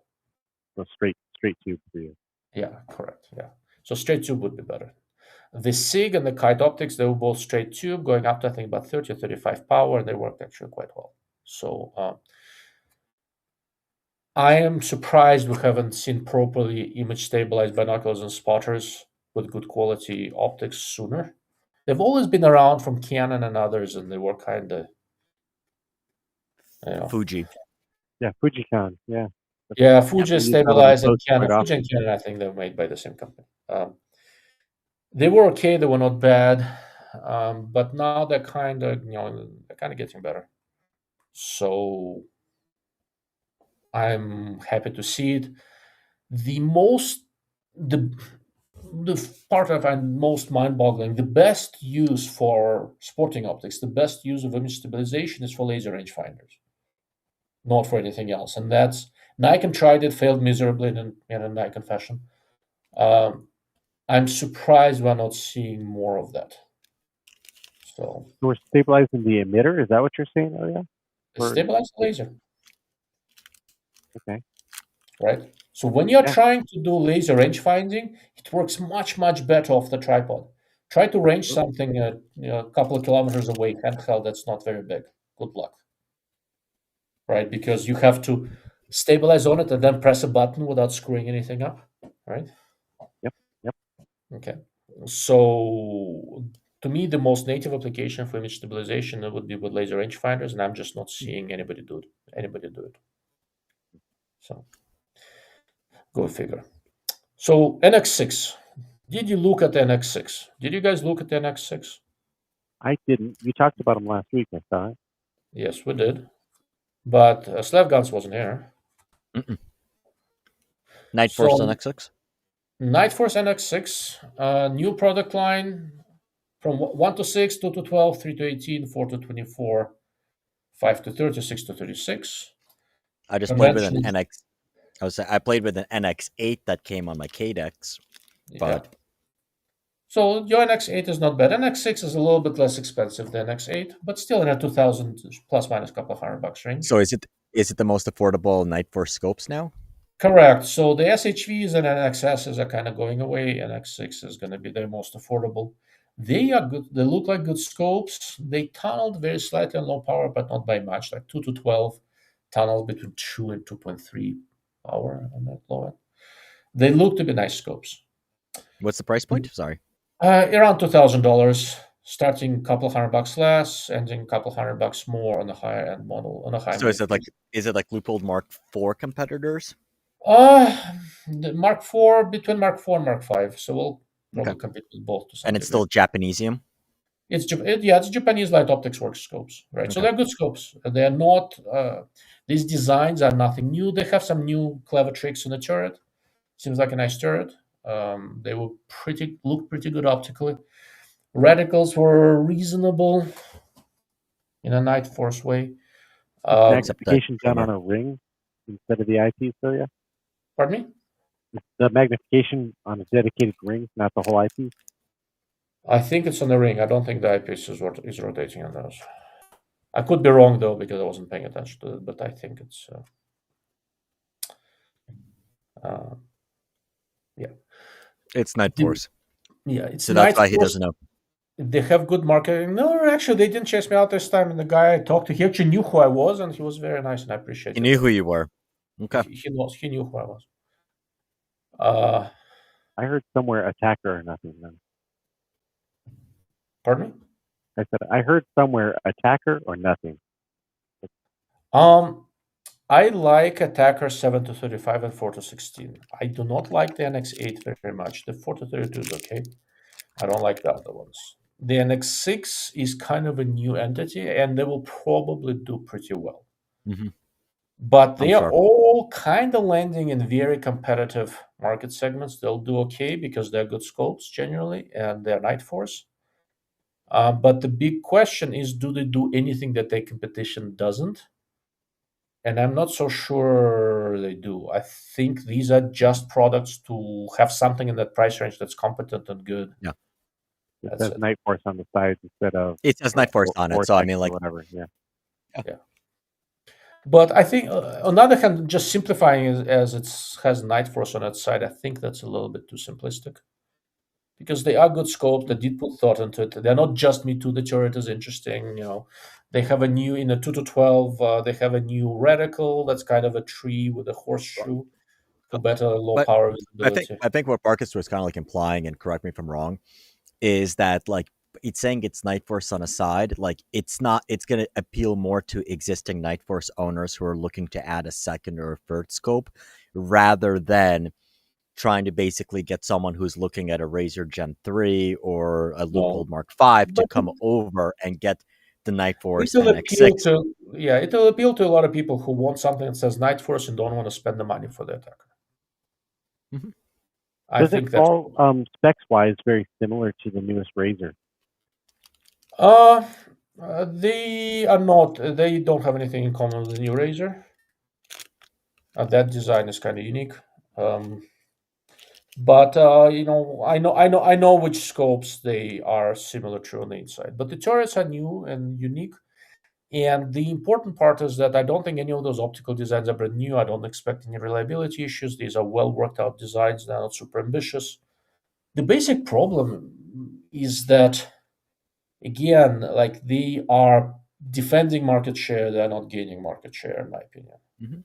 So straight tube for you. Yeah, correct. Yeah. So straight tube would be better. The Sig and the Kite optics, they were both straight tube, going up to I think about 30 or 35 power, and they worked actually quite well. So I am surprised we haven't seen properly image stabilized binoculars and spotters with good quality optics sooner. They've always been around from Canon and others, and they were kind of, Fuji. Yeah, Fujicon. Yeah. Yeah, Fuji is stabilized, and Canon. Fuji and Canon, I think they're made by the same company. They were okay. They were not bad, but now they're kind of, getting better. So I'm happy to see it. The part I find most mind-boggling, the best use for sporting optics, the best use of image stabilization is for laser rangefinders, not for anything else. And that's Nikon tried it, failed miserably in a Nikon fashion. I'm surprised we're not seeing more of that. So we're stabilizing the emitter. Is that what you're saying? Oh yeah. Stabilize the laser. Okay. Right. So when you're trying to do laser range finding, it works much, much better off the tripod. Try to range something a couple of kilometers away, handheld. That's not very big. Good luck. Right, because you have to stabilize on it and then press a button without screwing anything up. Right. Yep. Okay. So to me, the most native application for image stabilization would be with laser rangefinders, and I'm just not seeing anybody do it. So go figure. So NX6. Did you look at the NX6? Did you guys look at the NX6? I didn't. You talked about them last week, I thought. Yes, we did. But Slavguns wasn't here. Night Force NX6? Night Force NX6, new product line from 1 to 6, 2 to 12, 3 to 18, 4 to 24, 5 to 30, 6 to 36. I just played with an NX. I played with an NX8 that came on my KDEX. But so your NX8 is not bad. NX6 is a little bit less expensive than NX8, but still in a 2,000 plus minus a couple of $100 range. So is it the most affordable Night Force scopes now? Correct. So the SHVs and NXSs are kind of going away. NX6 is going to be their most affordable. They are good. They look like good scopes. They tunneled very slightly on low power, but not by much, like 2 to 12, tunneled between 2 and 2.3 power on that low end. They look to be nice scopes. What's the price point? Sorry. Around $2,000, starting a couple $100 less, ending a couple $100 more on the higher end model. On a high. So is it like loophole Mark IV competitors? The Mark IV, between Mark IV and Mark V. So we'll probably compete with both. And it's still Japanesium? It's Japanese light optics work scopes, right? Okay. So they're good scopes. They're not, these designs are nothing new. They have some new clever tricks in the turret. Seems like a nice turret. They will look pretty good optically. Reticles were reasonable in a Night Force way. Magnification done on a ring instead of the eyepiece, though, yeah? Pardon me? The magnification on a dedicated ring, not the whole eyepiece? I think it's on the ring. I don't think the eyepiece is rotating on those. I could be wrong, though, because I wasn't paying attention to it, but I think it's... yeah. It's Night Force. Yeah, it's so that's why he doesn't know. They have good marketing. No, actually, they didn't chase me out this time. And the guy I talked to, he actually knew who I was, and he was very nice, and I appreciate it. He knew who you were. Okay. He knew who I was. Uh, I heard somewhere attacker or nothing. Then. Pardon me? I said I heard somewhere attacker or nothing. I like Attacker 7 to 35 and 4 to 16. I do not like the NX8 very much. The 4 to 32 is okay. I don't like the other ones. The NX6 is kind of a new entity, and they will probably do pretty well. Mm-hmm. But they I'm are sure. all kind of landing in very competitive market segments. They'll do okay because they're good scopes generally, and they're Night Force. But the big question is, do they do anything that their competition doesn't? And I'm not so sure they do. I think these are just products to have something in that price range that's competent and good. Yeah. It That's says it. Night Force on the sides instead of It says Night Force on it, so I mean, like, whatever. Yeah. But I think, on the other hand, just simplifying as it has Night Force on its side, I think that's a little bit too simplistic. Because they are good scopes, they did put thought into it. They're not just me too. The turret is interesting. They have a new in the 2 to 12. They have a new reticle that's kind of a tree with a horseshoe for better low but power visibility. I think what Marcus was kind of like implying, and correct me if I'm wrong, is that like it's saying it's Night Force on a side, like it's not. It's going to appeal more to existing Night Force owners who are looking to add a second or a third scope, rather than trying to basically get someone who's looking at a Razor Gen 3 or a Loophole Mark 5 to But come over and get the Night Force it'll appeal NX6. it'll appeal to a lot of people who want something that says Night Force and don't want to spend the money for the attacker. Mm-hmm. I Does think it that's fall specs wise very similar to the newest Razor? They are not. They don't have anything in common with the new Razor. That design is kind of unique. But I know which scopes they are similar to on the inside. But the turrets are new and unique. And the important part is that I don't think any of those optical designs are brand new. I don't expect any reliability issues. These are well worked out designs. They're not super ambitious. The basic problem is that, again, like they are defending market share, they're not gaining market share, in my opinion. Mm-hmm.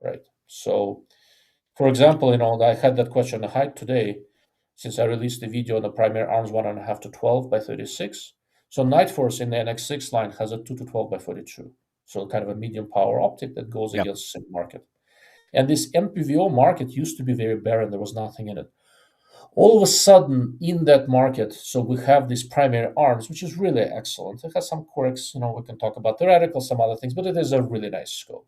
Right. So, for example, I had that question on height today, since I released the video on the primary arms 1.5 to 12 by 36. So Night Force in the NX6 line has a 2 to 12 by 42. So kind of a medium power optic that goes Yeah. against the market. And this MPVO market used to be very barren. There was nothing in it. All of a sudden, in that market, so we have these primary arms, which is really excellent. It has some quirks, we can talk about the reticle, some other things, but it is a really nice scope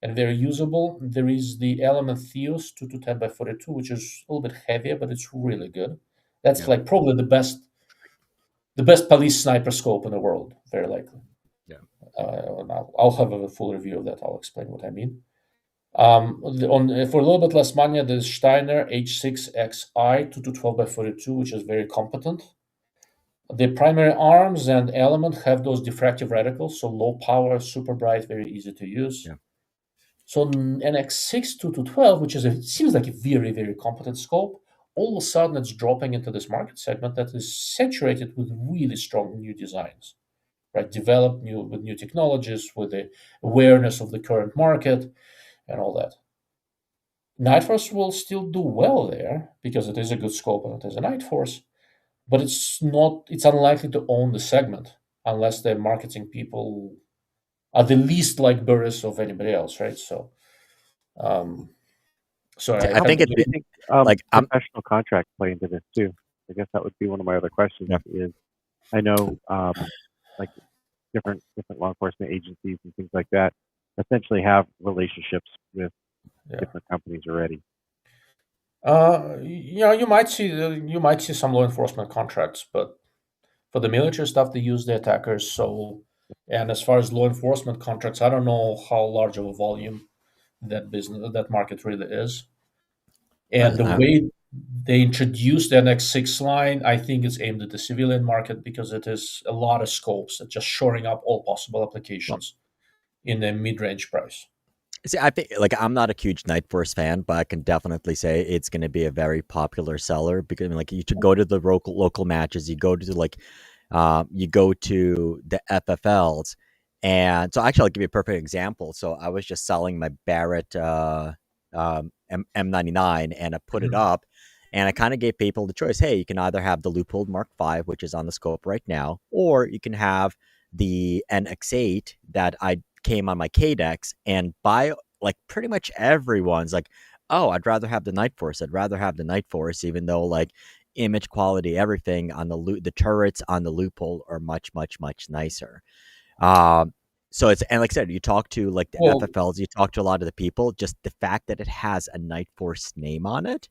and very usable. There is the Element Theos 2 to 10 by 42, which is a little bit heavier, but it's really good. That's like probably the best police sniper scope in the world, very likely. Yeah. I'll have a full review of that. I'll explain what I mean. For a little bit less money, there's Steiner H6XI 2 to 12 by 42, which is very competent. The primary arms and element have those diffractive reticles, so low power, super bright, very easy to use. Yeah. So NX6 2 to 12, which seems like a very, very competent scope, all of a sudden it's dropping into this market segment that is saturated with really strong new designs, right? Developed with new technologies, with the awareness of the current market and all that. Night Force will still do well there because it is a good scope and it is a Night Force, but it's unlikely to own the segment unless the marketing people are the least like Burris of anybody else, right? So, sorry, I think I think like professional contracts play into this too. I guess that would be one of my other questions. Yeah. Is I know like different law enforcement agencies and things like that essentially have relationships with different companies already. You might see some law enforcement contracts, but for the military stuff, they use the attackers. So, and as far as law enforcement contracts, I don't know how large of a volume that market really is. And the way they introduced the NX6 line, I think it's aimed at the civilian market because it is a lot of scopes that just shoring up all possible applications in a mid-range price. See, I think like I'm not a huge Night Force fan, but I can definitely say it's going to be a very popular seller because I mean, like you should go to the local matches, you go to you go to the FFLs, and so actually I'll give you a perfect example. So I was just selling my Barrett M99, and I put it up, and I kind of gave people the choice. Hey, you can either have the Leupold Mark V, which is on the scope right now, or you can have the NX8 that I came on my KDEX, and by like pretty much everyone's like, oh, I'd rather have the Night Force. I'd rather have the Night Force, even though like image quality, everything on the turrets on the Leupold are much, much, much nicer. So it's, and like I said, you talk to like the FFLs, you talk to a lot of the people, just the fact that it has a Night Force name on it,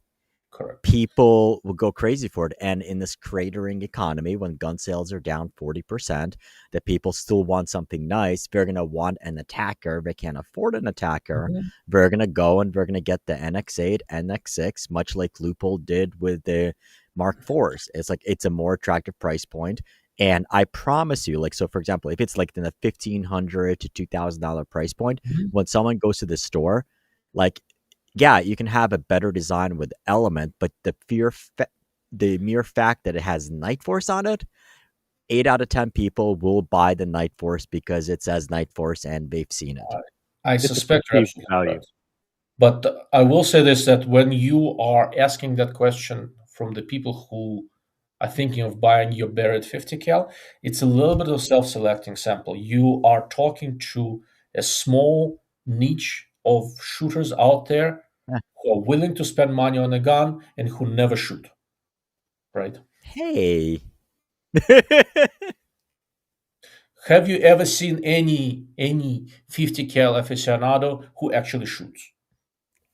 correct, people will go crazy for it. And in this cratering economy, when gun sales are down 40%, that people still want something nice, they're going to want an attacker. They can't afford an attacker. They're going to go and they're going to get the NX8, NX6, much like Leupold did with the Mark IVs. It's like, it's a more attractive price point. And I promise you, like, so for example, if it's like in the $1,500 to $2,000 price point, when someone goes to the store, like, yeah, you can have a better design with Element, but the mere fact that it has Night Force on it, 8 out of 10 people will buy the Night Force because it says Night Force and they've seen it. I suspect you're absolutely value. Right. But I will say this, that when you are asking that question from the people who are thinking of buying your Barrett 50 cal, it's a little bit of self-selecting sample. You are talking to a small niche of shooters out there who are willing to spend money on a gun and who never shoot, right? Hey. Have you ever seen any 50 cal aficionado who actually shoots?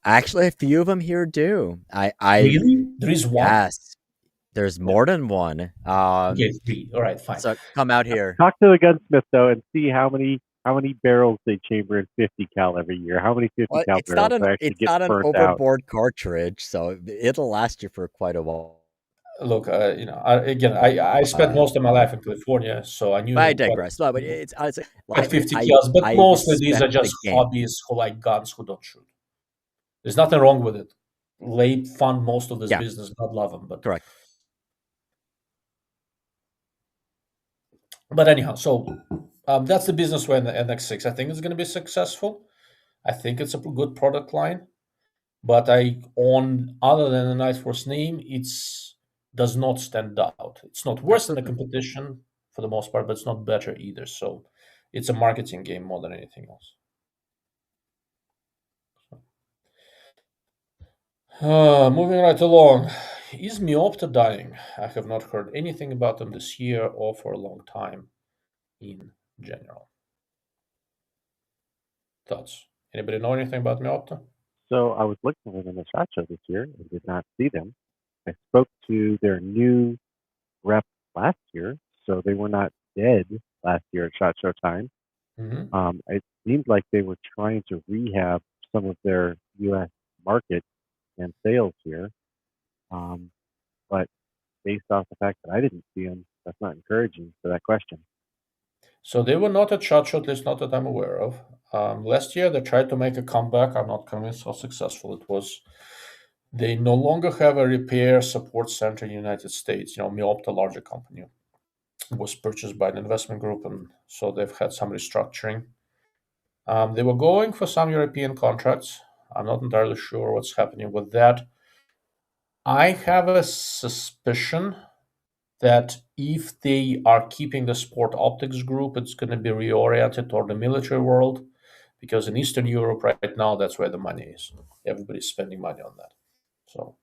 Actually, a few of them here do. I really? There is one? Yes. There's more than one. Okay, 3. All right, fine. So come out here. Talk to the gunsmith though and see how many barrels they chamber in 50 cal every year. How many 50 cal barrels actually get burnt out? It's not an overboard cartridge, so it'll last you for quite a while. Look, I spent most of my life in California, so I knew. But I digress. But it's honestly like 50 kills, but mostly these are just hobbyists who like guns who don't shoot. There's nothing wrong with it. They fund most of this business, not love them, but correct. But anyhow, so that's the business where the NX6 I think is going to be successful. I think it's a good product line, but other than the Night Force name, it's does not stand out. It's not worse than the competition for the most part, but it's not better either. So it's a marketing game more than anything else. Moving right along. Is Meopta dying? I have not heard anything about them this year or for a long time in general. Thoughts? Anybody know anything about Meopta? So I was looking for them in the SHOT Show this year and did not see them. I spoke to their new rep last year, so they were not dead last year at SHOT Show time. It seemed like they were trying to rehab some of their U.S. market and sales here, but based off the fact that I didn't see them, that's not encouraging for that question. So they were not at SHOT Show, at least not that I'm aware of. Last year they tried to make a comeback. I'm not convinced how successful it was. They no longer have a repair support center in the United States. Meopta, larger company, was purchased by an investment group, and so they've had some restructuring. They were going for some European contracts. I'm not entirely sure what's happening with that. I have a suspicion that if they are keeping the sport optics group, it's going to be reoriented toward the military world, because in Eastern Europe right now, that's where the money is. Everybody's spending money on that. So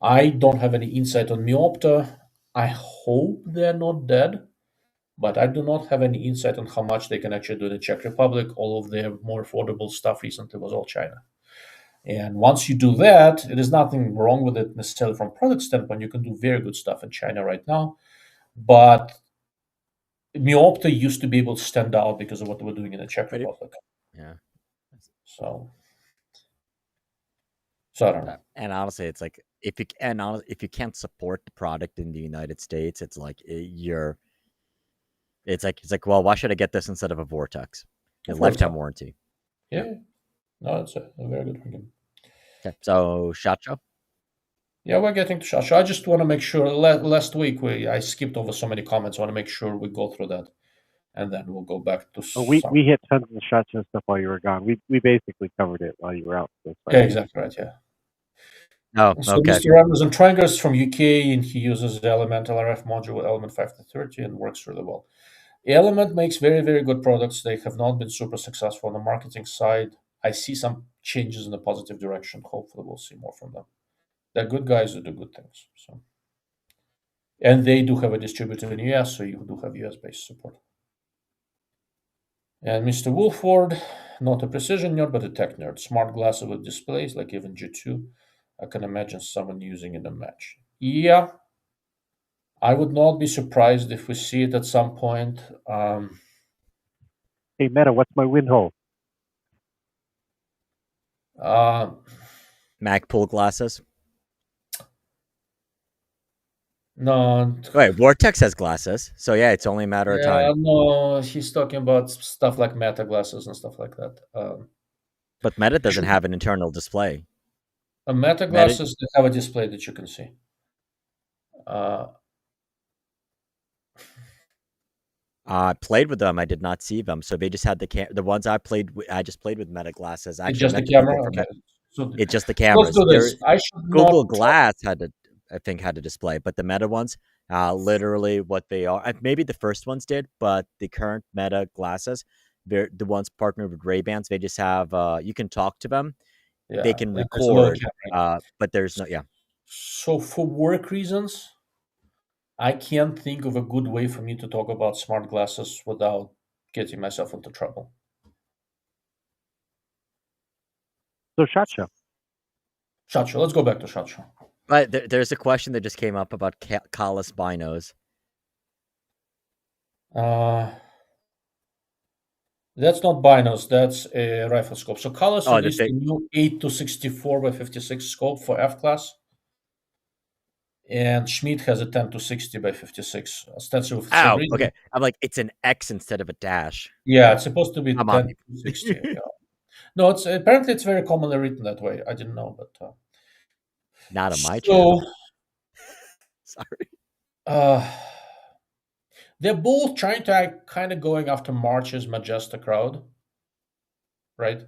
I don't have any insight on Meopta. I hope they're not dead, but I do not have any insight on how much they can actually do in the Czech Republic. All of their more affordable stuff recently was all China. And once you do that, it is nothing wrong with it necessarily from a product standpoint. You can do very good stuff in China right now. But Meopta used to be able to stand out because of what they were doing in the Czech Republic. Yeah. So I don't know. And honestly, it's like if you can't support the product in the United States, it's like it's like well, why should I get this instead of a Vortex? Lifetime warranty. Yeah. No, it's a very good argument. Okay, so SHOT Show. Yeah, we're getting to SHOT Show. I just want to make sure. Last week I skipped over so many comments. I want to make sure we go through that and then we'll go back to we hit tons of shots and stuff while you were gone. We basically covered it while you were out. Yeah, exactly right. Yeah. Oh, So okay. Mr. Amazon Tringer is from UK, and he uses the Element LRF module Element 5-30 and works really well. Element makes very, very good products. They have not been super successful on the marketing side. I see some changes in the positive direction. Hopefully, we'll see more from them. They're good guys who do good things. So, and they do have a distributor in US, so you do have US-based support. And Mr. Wolford, not a precision nerd, but a tech nerd. Smart glasses with displays, like even G2. I can imagine someone using in a match. Yeah, I would not be surprised if we see it at some point. Hey, Meta, what's my wind hole? Magpul glasses. No. Wait, Vortex has glasses, so yeah, it's only a matter of time. No, he's talking about stuff like Meta glasses and stuff like that. But Meta doesn't have an internal display. Meta glasses they have a display that you can see. I played with them. I did not see them. So they just had the ones I played with. I just played with Meta glasses. Actually, just the camera. Okay. So it's just the cameras. Google Glass had a display, but the Meta ones, literally what they are. Maybe the first ones did, but the current Meta glasses, they're the ones partnered with Ray-Bans. They just have you can talk to them. Yeah, they can record, but there's no So for work reasons, I can't think of a good way for me to talk about smart glasses without getting myself into trouble. So SHOT Show. SHOT Show. Let's go back to SHOT Show. But there's a question that just came up about Collis binos. That's not binos. That's a rifle scope. So Collis released a new 8-64 by 56 scope for F class. And Schmidt has a 10-60 by 56. Okay. I'm like, it's an X instead of a dash. Yeah, it's supposed to be 10-60. Yeah. No, apparently it's very commonly written that way. I didn't know, but not on my channel. Sorry. They're both trying to kind of going after March's Magesta crowd, right?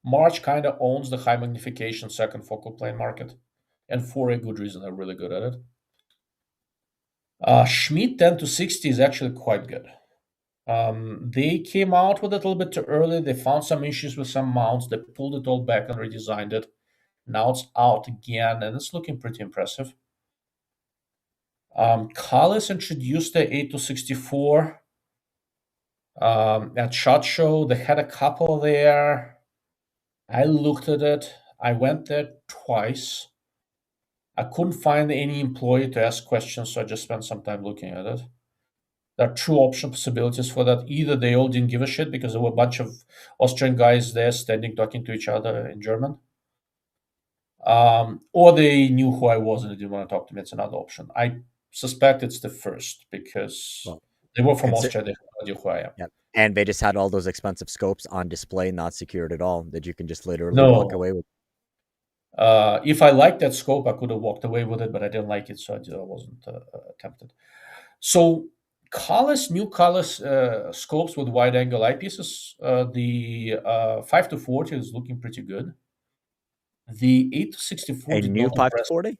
March kind of owns the high magnification second focal plane market, and for a good reason. They're really good at it. Schmidt 10-60 is actually quite good. They came out with it a little bit too early. They found some issues with some mounts. They pulled it all back and redesigned it. Now it's out again, and it's looking pretty impressive. Collis introduced the 8-64 at SHOT Show. They had a couple there. I looked at it. I went there twice. I couldn't find any employee to ask questions, so I just spent some time looking at it. There are two option possibilities for that. Either they all didn't give a shit because there were a bunch of Austrian guys there standing, talking to each other in German. Or they knew who I was and they didn't want to talk to me. It's another option. I suspect it's the first because they were from Austria. They have no idea who I am. Yeah. And they just had all those expensive scopes on display, not secured at all, that you can just literally walk away with. If I liked that scope, I could have walked away with it, but I didn't like it, so I wasn't tempted. So new Collis scopes with wide-angle eyepieces. The 5-40 is looking pretty good. The 8-64 a new 5-40.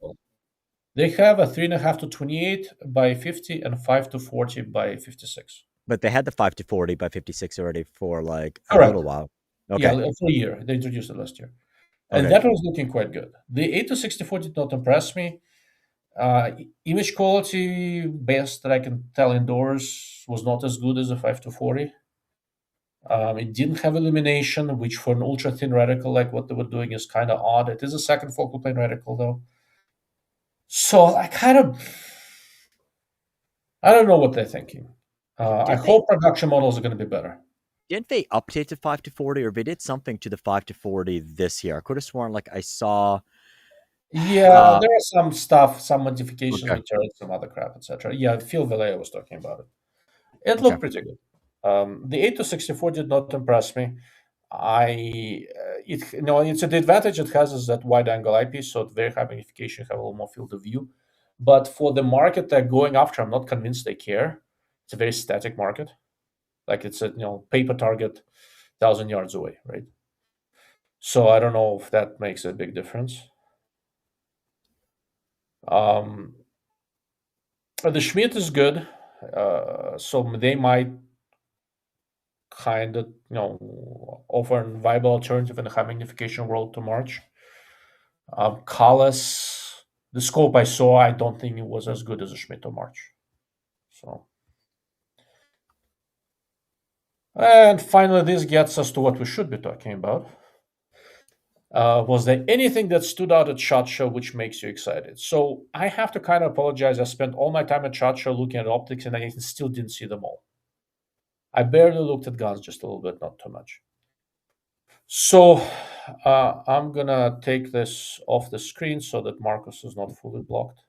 They have a 3.5-28 by 50 and 5-40 by 56. But they had the 5-40 by 56 already for like a little while. Okay. Yeah, for a year. They introduced it last year. And that was looking quite good. The 8-64 did not impress me. Image quality, best that I can tell indoors, was not as good as the 5-40. It didn't have illumination, which for an ultra-thin reticle like what they were doing is kind of odd. It is a second focal plane reticle, though. So I don't know what they're thinking. I hope production models are going to be better. Didn't they update the 5-40, or they did something to the 5-40 this year? I could have sworn like I saw. Yeah, there are some stuff, some modifications, some other crap, etc. Yeah, Phil Vallejo was talking about it. It looked pretty good. The 8-64 did not impress me. It's the advantage it has is that wide-angle eyepiece, so very high magnification, have a little more field of view. But for the market they're going after, I'm not convinced they care. It's a very static market. like it's a paper target, 1,000 yards away, right? So I don't know if that makes a big difference. The Schmidt is good, so they might kind of offer a viable alternative in the high magnification world to March. Callas, the scope I saw, I don't think it was as good as a Schmidt to March. So, and finally, this gets us to what we should be talking about. Was there anything that stood out at SHOT Show which makes you excited? So I have to kind of apologize. I spent all my time at SHOT Show looking at optics, and I still didn't see them all. I barely looked at guns, just a little bit, not too much. So I'm gonna take this off the screen so that Marcus is not fully blocked.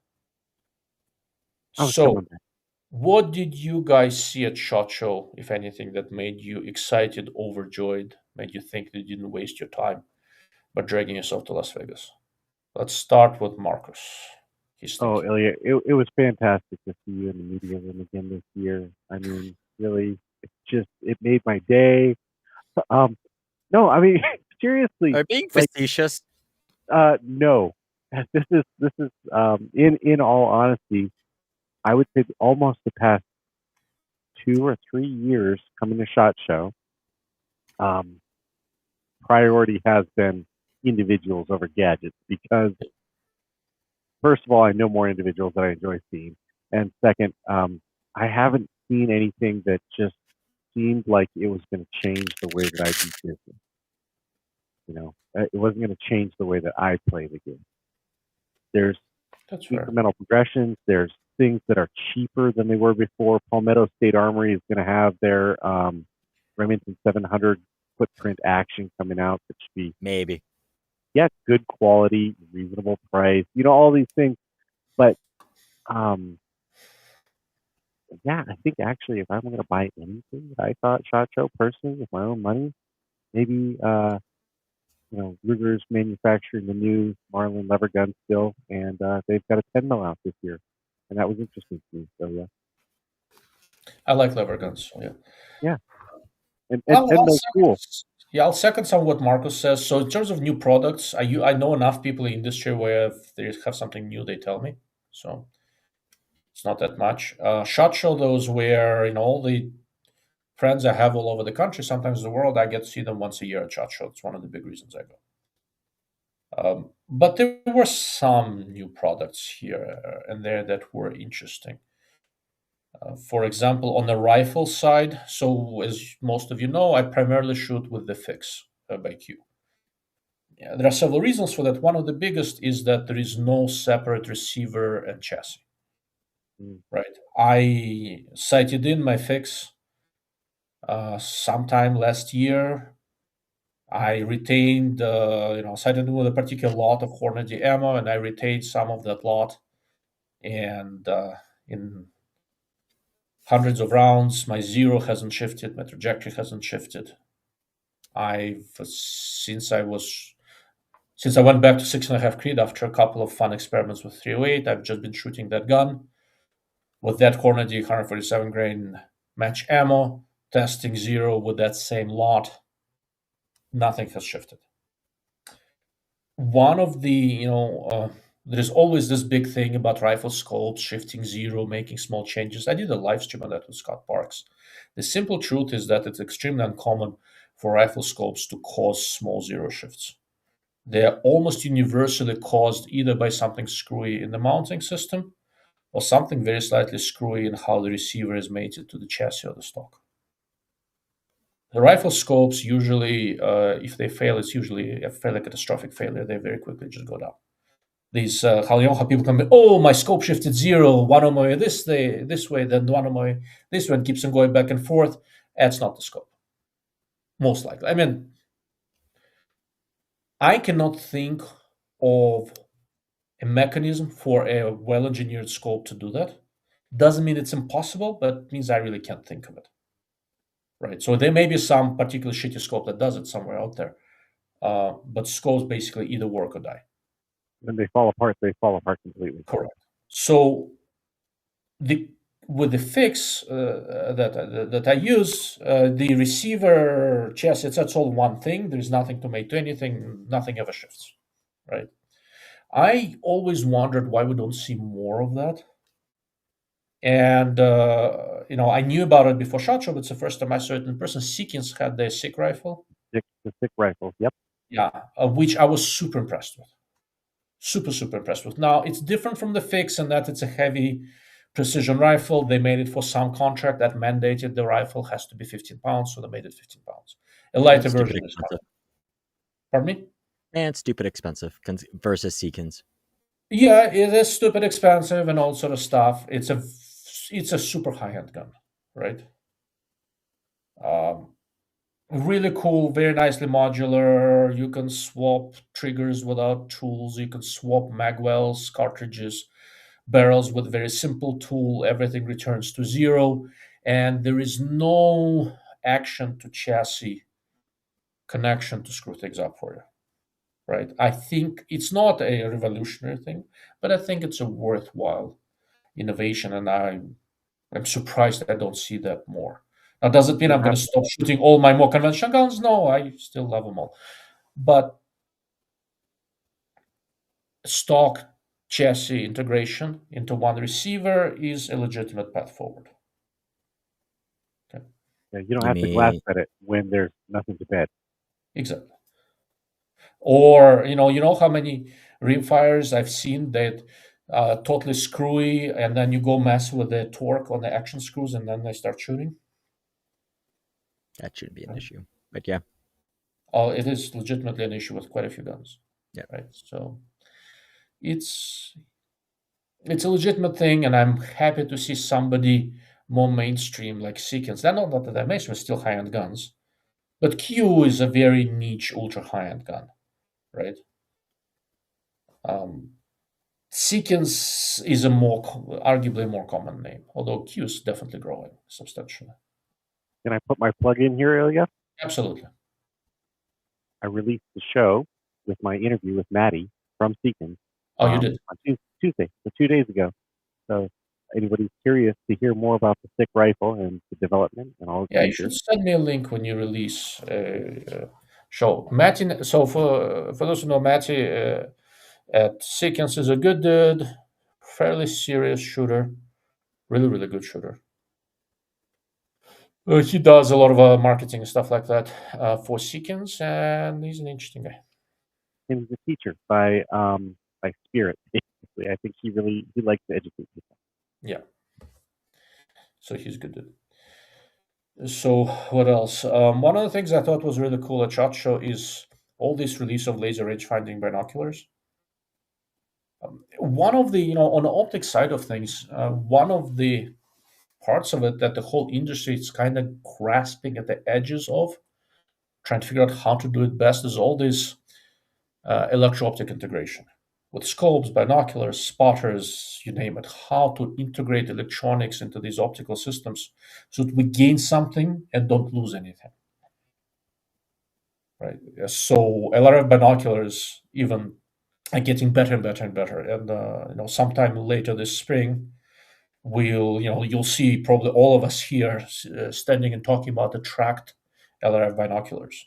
So, what did you guys see at SHOT Show, if anything, that made you excited, overjoyed, made you think that you didn't waste your time by dragging yourself to Las Vegas? Let's start with Marcus. Oh, Ilya, it was fantastic to see you in the media room again this year. I mean, really, it made my day. No, I mean, seriously. Are you being facetious? No. This is in all honesty, I would say almost the past 2 or 3 years coming to SHOT Show, priority has been individuals over gadgets because, first of all, I know more individuals that I enjoy seeing, and second, I haven't seen anything that just seemed like it was going to change the way that I do business. It wasn't going to change the way that I play the game. There's incremental progressions. There's things that are cheaper than they were before. Palmetto State Armory is going to have their Remington 700 footprint action coming out. That should be maybe, yeah, good quality, reasonable price. All these things. But yeah, I think actually, if I'm going to buy anything that I thought SHOT Show personally with my own money, maybe Ruger's manufacturing the new Marlin lever gun still, and they've got a 10 mil out this year, and that was interesting to me. So yeah, I like lever guns. So, yeah, yeah, and 10 mil's cool. Yeah, I'll second some of what Marcus says. So in terms of new products, I know enough people in the industry where if they have something new, they tell me. So it's not that much. SHOT Show, those where all the friends I have all over the country, sometimes the world, I get to see them once a year at SHOT Show. It's one of the big reasons I go. But there were some new products here and there that were interesting. For example, on the rifle side, so as most of you know, I primarily shoot with the Fix by Q. Yeah, there are several reasons for that. One of the biggest is that there is no separate receiver and chassis. Right. I sighted in my Fix sometime last year. I retained, sighted in with a particular lot of Hornady ammo, and I retained some of that lot. And in hundreds of rounds, my zero hasn't shifted, my trajectory hasn't shifted. Since I went back to 6.5 Creed after a couple of fun experiments with 308, I've just been shooting that gun with that Hornady 147 grain match ammo, testing zero with that same lot. Nothing has shifted. One of the, there's always this big thing about rifle scopes, shifting zero, making small changes. I did a live stream on that with Scott Parks. The simple truth is that it's extremely uncommon for rifle scopes to cause small zero shifts. They're almost universally caused either by something screwy in the mounting system or something very slightly screwy in how the receiver is mated to the chassis or the stock. The rifle scopes usually, if they fail, it's usually a fairly catastrophic failure. They very quickly just go down. These how people come in, oh, my scope shifted zero, one of my this way, then one of my this one keeps on going back and forth. That's not the scope. Most likely. I mean, I cannot think of a mechanism for a well-engineered scope to do that. Doesn't mean it's impossible, but it means I really can't think of it. Right. So there may be some particular shitty scope that does it somewhere out there. But scopes basically either work or die. When they fall apart completely. Correct. So with the fix that I use, the receiver chassis, that's all one thing. There's nothing to mate to anything. Nothing ever shifts, right? I always wondered why we don't see more of that. And I knew about it before SHOT Show. It's the first time I saw it in person. Seekins had their Sig rifle. The Sig rifle. Yep. Yeah, which I was super impressed with. Super impressed with. Now, it's different from the fix in that it's a heavy precision rifle. They made it for some contract that mandated the rifle has to be 15 pounds, so they made it 15 pounds. A lighter version is coming. Pardon me? And stupid expensive versus Seekins. Yeah, it is stupid expensive and all sort of stuff. It's a super high-end gun, right? Really cool, very nicely modular. You can swap triggers without tools. You can swap magwells, cartridges, barrels with a very simple tool. Everything returns to zero, and there is no action to chassis connection to screw things up for you, right? I think it's not a revolutionary thing, but I think it's a worthwhile innovation, and I'm surprised I don't see that more. Now, does it mean I'm going to stop shooting all my more conventional guns? No, I still love them all. But stock chassis integration into one receiver is a legitimate path forward. Okay. Yeah, you don't have to glass set it when there's nothing to bed. Exactly. Or you know how many rimfires I've seen that totally screwy, and then you go mess with the torque on the action screws, and then they start shooting. That shouldn't be an issue, but yeah. Oh, it is legitimately an issue with quite a few guns. Yeah. Right. So it's a legitimate thing, and I'm happy to see somebody more mainstream like Seekins. They're not that they're mainstream, still high-end guns, but Q is a very niche, ultra high-end gun, right? Seekins is arguably more common name, although Q is definitely growing substantially. Can I put my plug in here, Ilya? Absolutely. I released the show with my interview with Maddie from Seekins. Oh, you did? On Tuesday, so 2 days ago. So anybody's curious to hear more about the Sig rifle and the development and all. Yeah, you should send me a link when you release a show. Matty. So for those who know, Matty at Seekins is a good dude, fairly serious shooter, really good shooter. He does a lot of marketing and stuff like that for Seekins, and he's an interesting guy. And he's a teacher by spirit, basically. I think he likes to educate people. Yeah. So he's good dude. So what else? One of the things I thought was really cool at SHOT Show is all this release of laser rangefinding binoculars. One of the, on the optics side of things, one of the parts of it that the whole industry is kind of grasping at the edges of, trying to figure out how to do it best, is all this electro-optic integration with scopes, binoculars, spotters, you name it, how to integrate electronics into these optical systems so that we gain something and don't lose anything. Right. So a lot of binoculars even are getting better and better and better. And sometime later this spring, you'll see probably all of us here standing and talking about the tracked LRF binoculars.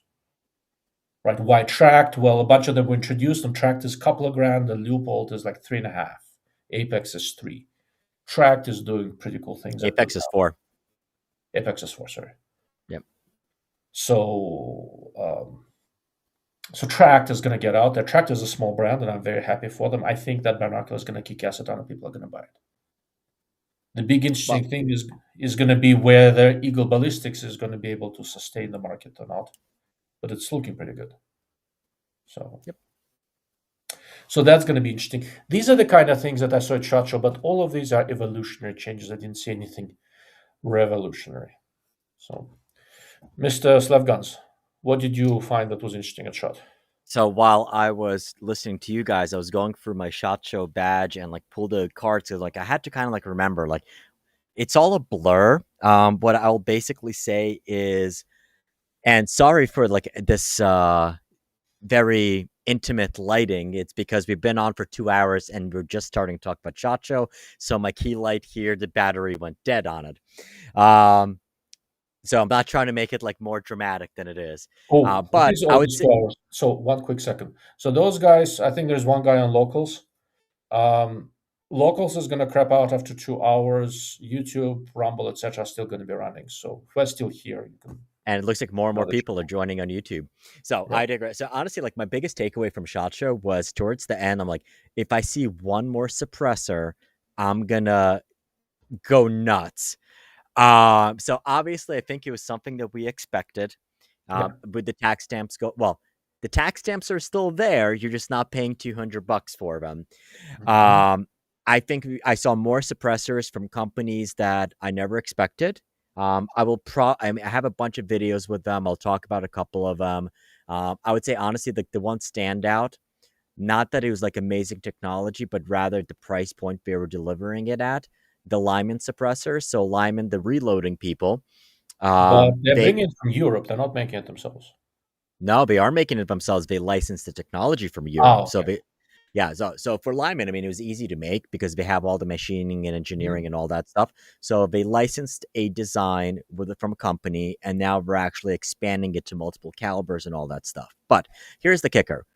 Right? Why tracked? Well, a bunch of them were introduced, and tracked is a couple of grand. The Leupold is like 3.5. Apex is 3. Tracked is doing pretty cool things. Apex is 4. Apex is 4. Sorry. Yep. So Tracked is going to get out there. Tracked is a small brand, and I'm very happy for them. I think that binocular is going to kick ass. A ton of people are going to buy it. The big interesting thing is going to be whether Eagle Ballistics is going to be able to sustain the market or not. But it's looking pretty good. So, yep. So that's going to be interesting. These are the kind of things that I saw at SHOT Show, but all of these are evolutionary changes. I didn't see anything revolutionary. So, Mr. Slavguns, what did you find that was interesting at SHOT? So while I was listening to you guys, I was going through my SHOT Show badge and pulled the cards. So I had to kind of remember, it's all a blur. What I'll basically say is, and sorry for this very intimate lighting, it's because we've been on for 2 hours and we're just starting to talk about SHOT Show. So my key light here, the battery went dead on it. So I'm not trying to make it like more dramatic than it is. Oh, But these I all would these say, 2 hours. So one quick second. So those guys, I think there's one guy on locals. Locals is gonna crap out after 2 hours. YouTube, Rumble, etc. are still gonna be running. So if we're still here, you can. and it looks like more and more Another people are channel. joining on YouTube. So Yeah. I digress. So honestly, like my biggest takeaway from SHOT Show was towards the end, I'm like, if I see one more suppressor, I'm gonna go nuts. So obviously, I think it was something that we expected. Yeah. With the tax stamps the tax stamps are still there. You're just not paying $200 for them. Mhm. I think I saw more suppressors from companies that I never expected. I have a bunch of videos with them. I'll talk about a couple of them. I would say honestly, the one standout, not that it was like amazing technology, but rather the price point they were delivering it at. The Lyman suppressor. So Lyman, the reloading people, But they're they bringing it from Europe. They're not making it themselves. no, they are making it themselves. They licensed the technology from Europe. Oh, okay. So for Lyman, I mean, it was easy to make because they have all the machining and engineering Mhm. and all that stuff. So they licensed a design from a company, and now we're actually expanding it to multiple calibers and all that stuff. But here's the kicker: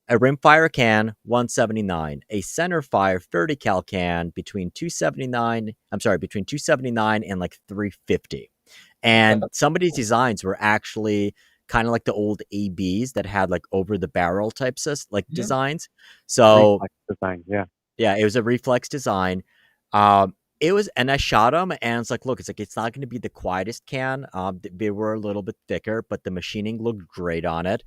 a rimfire can 179, a centerfire 30 cal can between 279. I'm sorry, between 279 and like 350. Okay. And some of these designs were actually kind of like the old ABs that had like over the barrel types of like Mhm. designs. So Reflex design, yeah. yeah, it was a reflex design. It was, and I shot them, and it's like, look, it's not going to be the quietest can. They were a little bit thicker, but the machining looked great on it.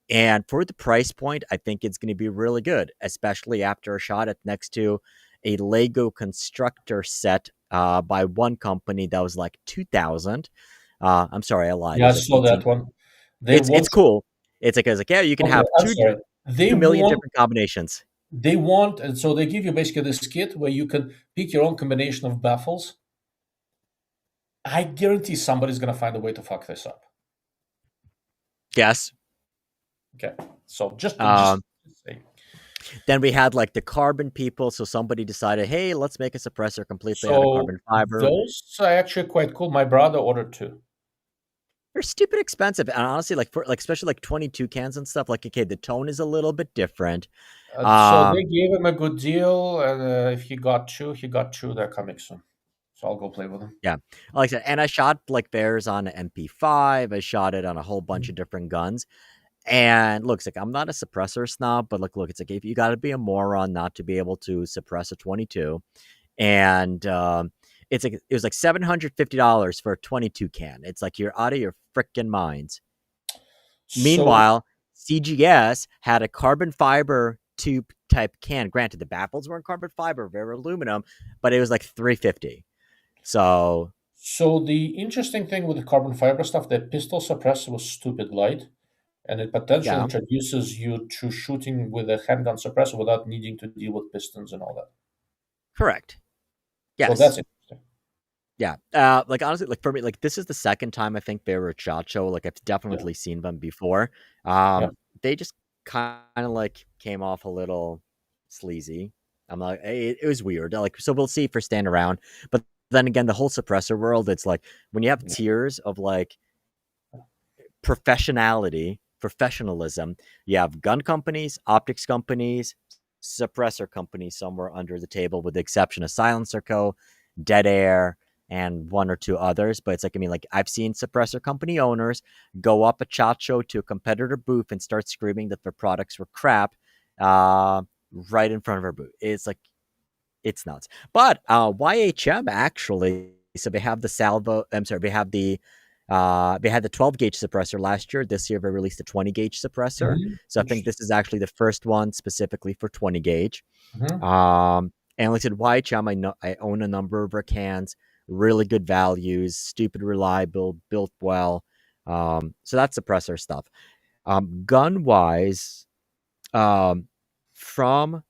And for the price point, I think it's going to be really good, especially after I shot it next to a Lego constructor set by one company that was like 2,000. I'm sorry, I lied. It Yeah, I was like saw 18. that one. They It's want. cool. It's like yeah, you can Okay, have I'm sorry. They 2 million want. different combinations. They want, and so they give you basically this kit where you can pick your own combination of baffles. I guarantee somebody's gonna find a way to fuck this up. Yes. Okay, so just Um, say. Then we had like the carbon people. So somebody decided, hey, let's make a suppressor completely out of So carbon fiber. those are actually quite cool. My brother ordered two. They're stupid expensive, and honestly, like for like especially like 22 cans and stuff. Like okay, the tone is a little bit different. So they Um, gave him a good deal, and if he got two, he got two. They're coming soon, so I'll go play with them. yeah, like I said, and I shot like theirs on MP5. I shot it on a whole bunch of Mhm. different guns. And looks like I'm not a suppressor snob, but look, it's like if you got to be a moron not to be able to suppress a 22. And it was like $750 for a 22 can. It's like you're out of your freaking minds. So Meanwhile, CGS had a carbon fiber tube type can. Granted, the baffles weren't carbon fiber, they were aluminum, but it was like 350. So So the interesting thing with the carbon fiber stuff, the pistol suppressor was stupid light, and it potentially yeah, introduces you to shooting with a handgun suppressor without needing to deal with pistons and all that. correct. So Yes. that's interesting. Yeah. Like honestly, like for me, like this is the second time I think they were at SHOT Show. Like I've Yeah, definitely seen them before. yeah. They just kind of like came off a little sleazy. I'm like, it was weird. Like, so we'll see for stand around. But then again, the whole suppressor world, it's like when you have Yeah. tiers of like professionalism, you have gun companies, optics companies, suppressor companies somewhere under the table, with the exception of Silencer Co., Dead Air, and one or two others. But it's like, I mean, like I've seen suppressor company owners go up a SHOT Show to a competitor booth and start screaming that their products were crap right in front of our booth. It's like, it's nuts. But YHM actually, so they have the salvo. I'm sorry, they had the 12 gauge suppressor last year. This year they released a 20 gauge suppressor. Mhm. So I think Interesting. this is actually the first one specifically for 20 gauge. Mhm. And like I said, YHM, I own a number of their cans, really good values, stupid reliable, built well. So that's suppressor stuff. Gun wise, from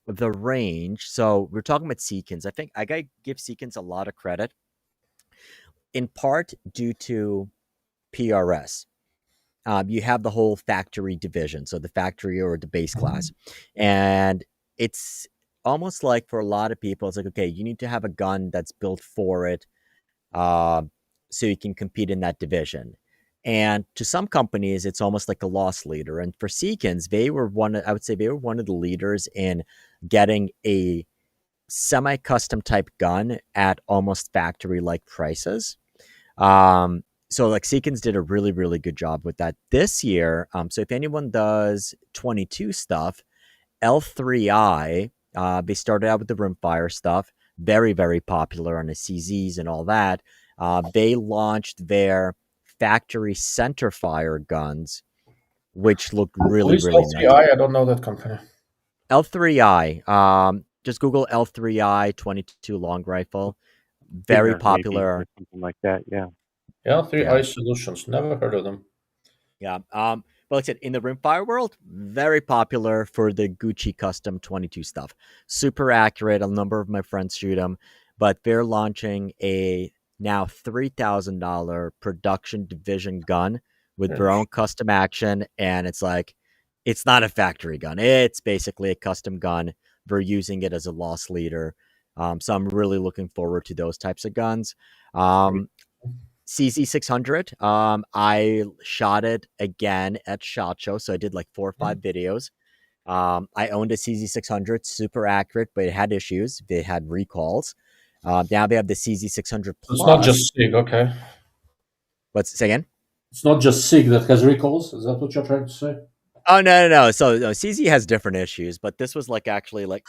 the range. So we're talking about Seekins. I think I gotta give Seekins a lot of credit, in part due to PRS. you have the whole factory division, so the factory or the base class, and it's almost like for a lot of people, it's like, okay, you need to have a gun that's built for it, so you can compete in that division. And to some companies, it's almost like a loss leader. And for Seekins, I would say they were one of the leaders in getting a semi-custom type gun at almost factory-like prices. So like Seekins did a really, really good job with that this year. So if anyone does 22 stuff, L3I, they started out with the rimfire stuff, very, very popular on the CZs and all that. They launched their factory center fire guns, which look really, Who is really nice. L3I? I don't know that company. L3I. Just Google L3I 22 long rifle. Very popular. Or something like that. Yeah. L3I Solutions. Never heard of them. Yeah. But like I said, in the rimfire world, very popular for the Gucci custom 22 stuff. Super accurate. A number of my friends shoot them, but they're launching a now $3,000 production division gun with their own custom action. And it's like, it's not a factory gun. It's basically a custom gun. They're using it as a loss leader. So I'm really looking forward to those types of guns. CZ600. I shot it again at SHOT Show, so I did like 4 or 5 videos. I owned a CZ600, super accurate, but it had issues. They had recalls. Now they have the CZ600 Plus. It's not just Sig, okay? Say again? It's not just Sig that has recalls. Is that what you're trying to say? Oh no. So CZ has different issues, but this was like actually like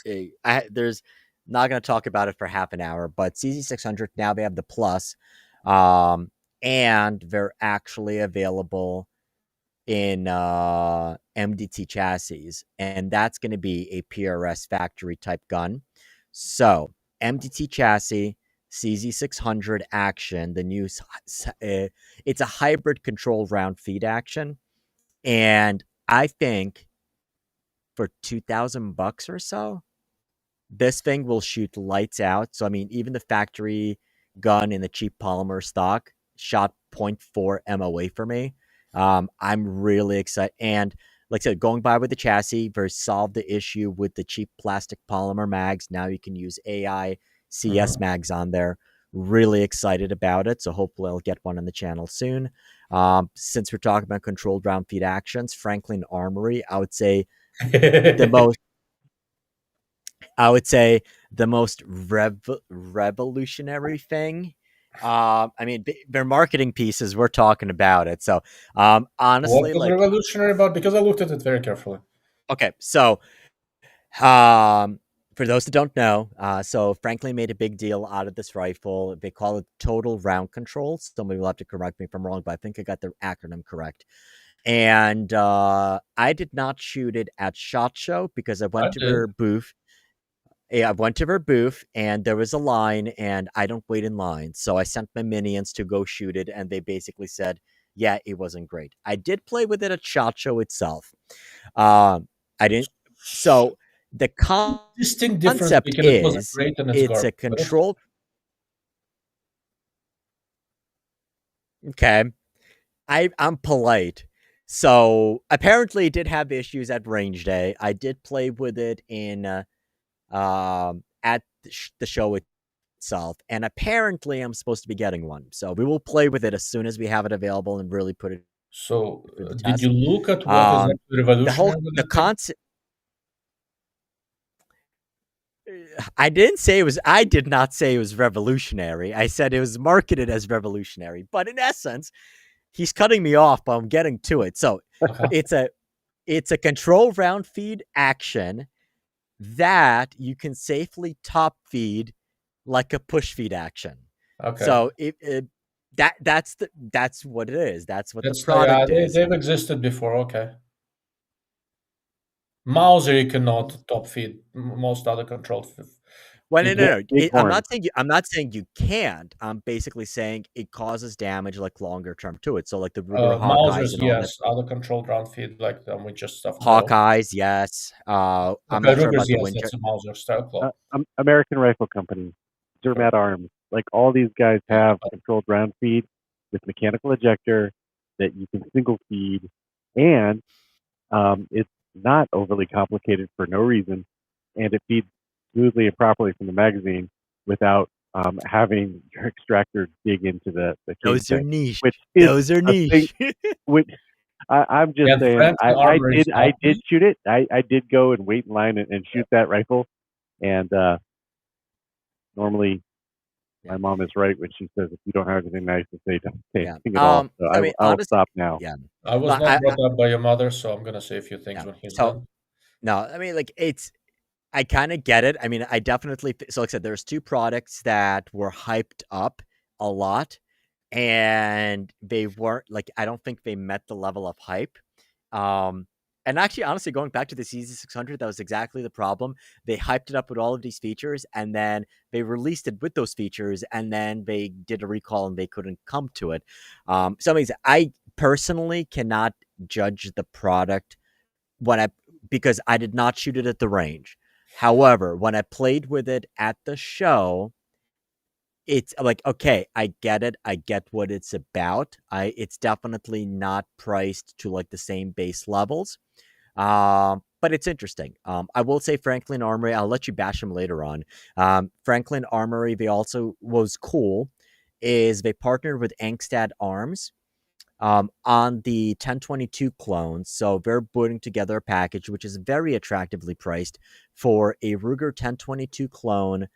there's not going to talk about it for half an hour. But CZ600 now they have the Plus. And they're actually available in MDT chassis, and that's going to be a PRS factory type gun. So MDT chassis, CZ600 action, the new, it's a hybrid controlled round feed action, and I think for $2,000 or so, this thing will shoot lights out. So I mean, even the factory gun in the cheap polymer stock shot 0.4 MOA for me. I'm really excited. And like I said, going by with the chassis, they solved the issue with the cheap plastic polymer mags. Now you can use AI CS mags on there. Really excited about it. So hopefully I'll get one on the channel soon. Since we're talking about controlled round feed actions, Franklin Armory, I would say the most revolutionary thing. I mean, their marketing pieces, we're talking about it. So, honestly, what was revolutionary about? Because I looked at it very carefully. Okay, so, for those that don't know, so Franklin made a big deal out of this rifle. They call it total round control. Somebody will have to correct me if I'm wrong, but I think I got the acronym correct. And I did not shoot it at SHOT Show because I went to their booth. I went to their booth and there was a line and I don't wait in line. So I sent my minions to go shoot it and they basically said, yeah, it wasn't great. I did play with it at SHOT Show itself. I didn't. So the concept is it's a controlled. Okay. I'm polite. So apparently it did have issues at range day. I did play with it in at the show itself, and apparently I'm supposed to be getting one. So we will play with it as soon as we have it available and really put it. So did you look at what is revolutionary? The concept. I did not say it was revolutionary. I said it was marketed as revolutionary, but in essence, he's cutting me off, but I'm getting to it. So it's a control round feed action that you can safely top feed like a push feed action. Okay. So that's what it is. That's what the product is. They've existed before. Okay. Mauser you cannot top feed most other controlled. Well, no. I'm not saying you can't. I'm basically saying it causes damage like longer term to it. So like the Ruger Hawkeyes and all yes, other controlled round feed like them with just stuff. Hawkeyes, yes. I'm not sure about the Winter. That's a Mauser style claw. American Rifle Company, Zermatt Arms, like all these guys have controlled round feed with mechanical ejector, that you can single feed, and it's not overly complicated for no reason, and it feeds smoothly and properly from the magazine without having your extractor dig into the case Those are tank, niche. which is Those are a thing. niche. Which I'm just And saying, Franklin Armory I stopped did me. shoot it. I did go and wait in line and shoot that rifle, and normally Yeah. my mom is right when she says if you don't have anything nice to say, don't say Yeah. anything at all. So I mean, I'll honestly, stop now. yeah. I was But not brought up by your mother, so I'm gonna say a few things yeah. when he's So done. no, I mean, like I kind of get it. I mean, I definitely so like I said, there's two products that were hyped up a lot, and they weren't like I don't think they met the level of hype. And actually, honestly, going back to the CZ600, that was exactly the problem. They hyped it up with all of these features, and then they released it with those features, and then they did a recall, and they couldn't come to it. So, I personally cannot judge the product because I did not shoot it at the range. However, when I played with it at the show, it's like, okay, I get it. I get what it's about. It's definitely not priced to like the same base levels. But it's interesting. I will say Franklin Armory, I'll let you bash them later on. Franklin Armory, they also was cool, is they partnered with Angstad Arms on the 1022 clones. So they're putting together a package which is very attractively priced for a Ruger 1022 clone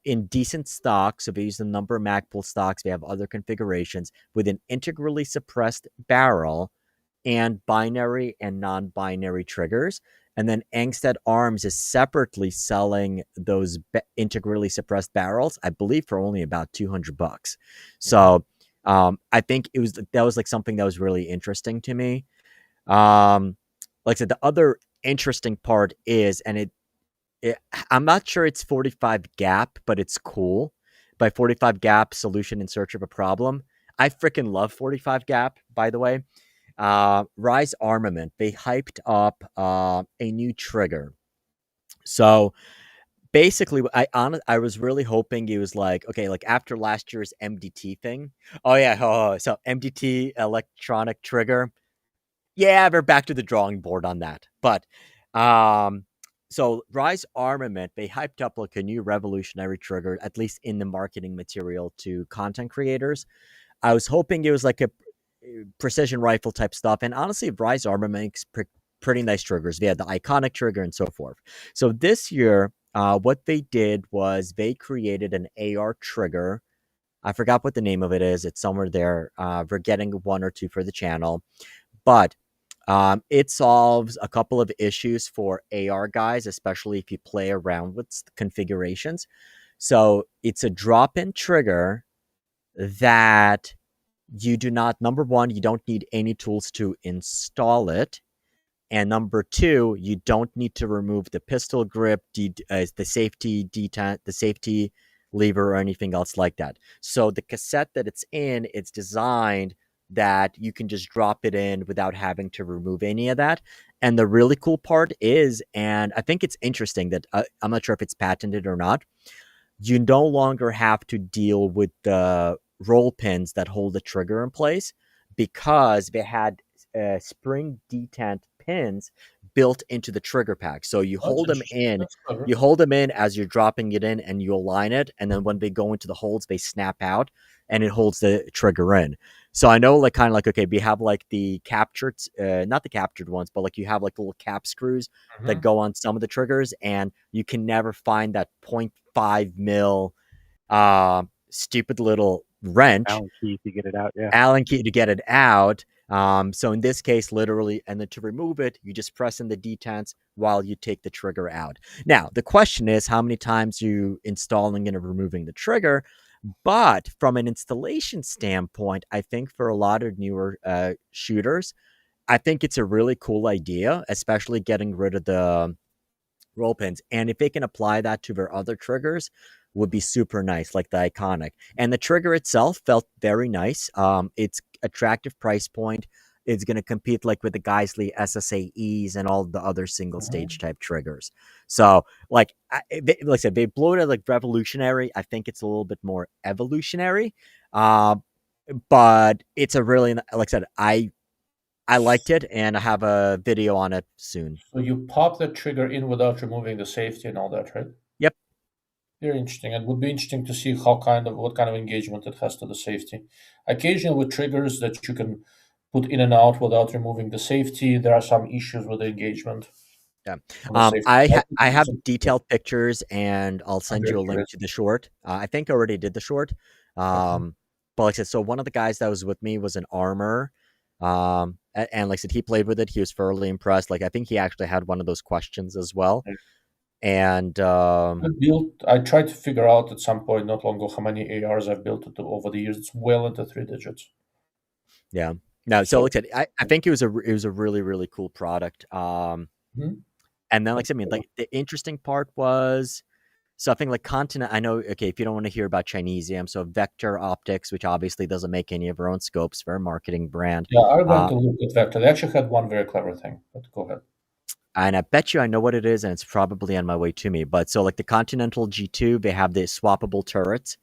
in decent stock. So they use the number Magpul stocks. They have other configurations with an integrally suppressed barrel and binary and non-binary triggers. And then Angstad Arms is separately selling those integrally suppressed barrels, I believe, for only about $200. So I think that was like something that was really interesting to me. Like I said, the other interesting part is, and I'm not sure it's 45 gap, but it's cool. By 45 gap, solution in search of a problem. I freaking love 45 gap, by the way. Rise Armament, they hyped up a new trigger. So basically, I was really hoping it was like, okay, like after last year's MDT thing. Oh yeah, so MDT electronic trigger. Yeah, we're back to the drawing board on that. But so Rise Armament, they hyped up like a new revolutionary trigger, at least in the marketing material to content creators. I was hoping it was like a precision rifle type stuff. And honestly, Rise Armament makes pretty nice triggers. They had the iconic trigger and so forth. So this year, what they did was they created an AR trigger. I forgot what the name of it is. It's somewhere there. We're getting one or two for the channel. But it solves a couple of issues for AR guys, especially if you play around with configurations. So it's a drop-in trigger that you do not, number one, you don't need any tools to install it. And number two, you don't need to remove the pistol grip, the safety detent, the safety lever, or anything else like that. So the cassette that it's in, it's designed that you can just drop it in without having to remove any of that. And the really cool part is, and I think it's interesting that I'm not sure if it's patented or not, you no longer have to deal with the roll pins that hold the trigger in place because they had spring detent pins built into the trigger pack. So you hold them in, as you're dropping it in, and you align it, and then when they go into the holds, they snap out, and it holds the trigger in. So I know, like, kind of like, okay, we have like the captured, not the captured ones, but like you have like little cap screws that go on some of the triggers, and you can never find that 0.5 mil stupid little wrench, Allen key to get it out. Yeah, Allen key to get it out. So in this case, literally, and then to remove it, you just press in the detents while you take the trigger out. Now, the question is how many times you installing and removing the trigger. But from an installation standpoint, I think for a lot of newer shooters, I think it's a really cool idea, especially getting rid of the roll pins. And if they can apply that to their other triggers, would be super nice, like the iconic. And the trigger itself felt very nice. It's attractive price point. It's going to compete like with the Geissele SSAEs and all the other single stage type triggers. So like I said, they blew it like revolutionary. I think it's a little bit more evolutionary. but it's a really, like I said, I liked it, and I have a video on it soon. So you pop the trigger in without removing the safety and all that, right? Yep. Very interesting. It would be interesting to see what kind of engagement it has to the safety. Occasionally with triggers that you can put in and out without removing the safety, there are some issues with the engagement. Yeah. On the safety I have side. detailed pictures, and I'll I'm send very you a link curious. to the short. I think I already did the short. Okay. But like I said, so one of the guys that was with me was an armor. And like I said, he played with it. He was fairly impressed. Like I think he actually had one of those questions as well. Yeah. And I tried to figure out at some point not long ago how many ARs I've built over the years. It's well into 3 digits. yeah, no. So So like I said, I think it was a really really cool product. mhm. And then like I mean, like the interesting part was something like Continent. I know, okay, if you don't want to hear about Chinesium, so Vector Optics, which obviously doesn't make any of their own scopes, for a marketing brand. Yeah, I went to look at Vector. They actually had one very clever thing, but go ahead. And I bet you I know what it is, and it's probably on my way to me. But so like the Continental G2, they have the swappable turrets,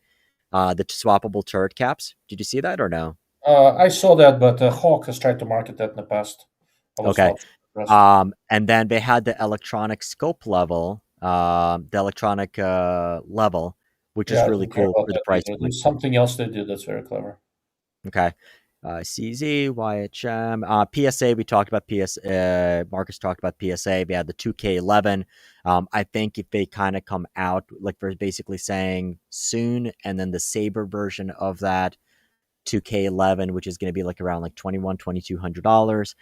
the swappable turret caps. Did you see that or no? I saw that, but Hawk has tried to market that in the past. I was Okay. not impressed. And then they had the electronic scope level, the electronic level, which Yeah, is I really didn't care cool about for the that price either. point. There's something else they did that's very clever. Okay. CZ, YHM, PSA. We talked about Marcus talked about PSA. We had the 2K11. I think if they kind of come out, like they're basically saying soon, and then the Saber version of that 2K11, which is going to be like around like $2,200.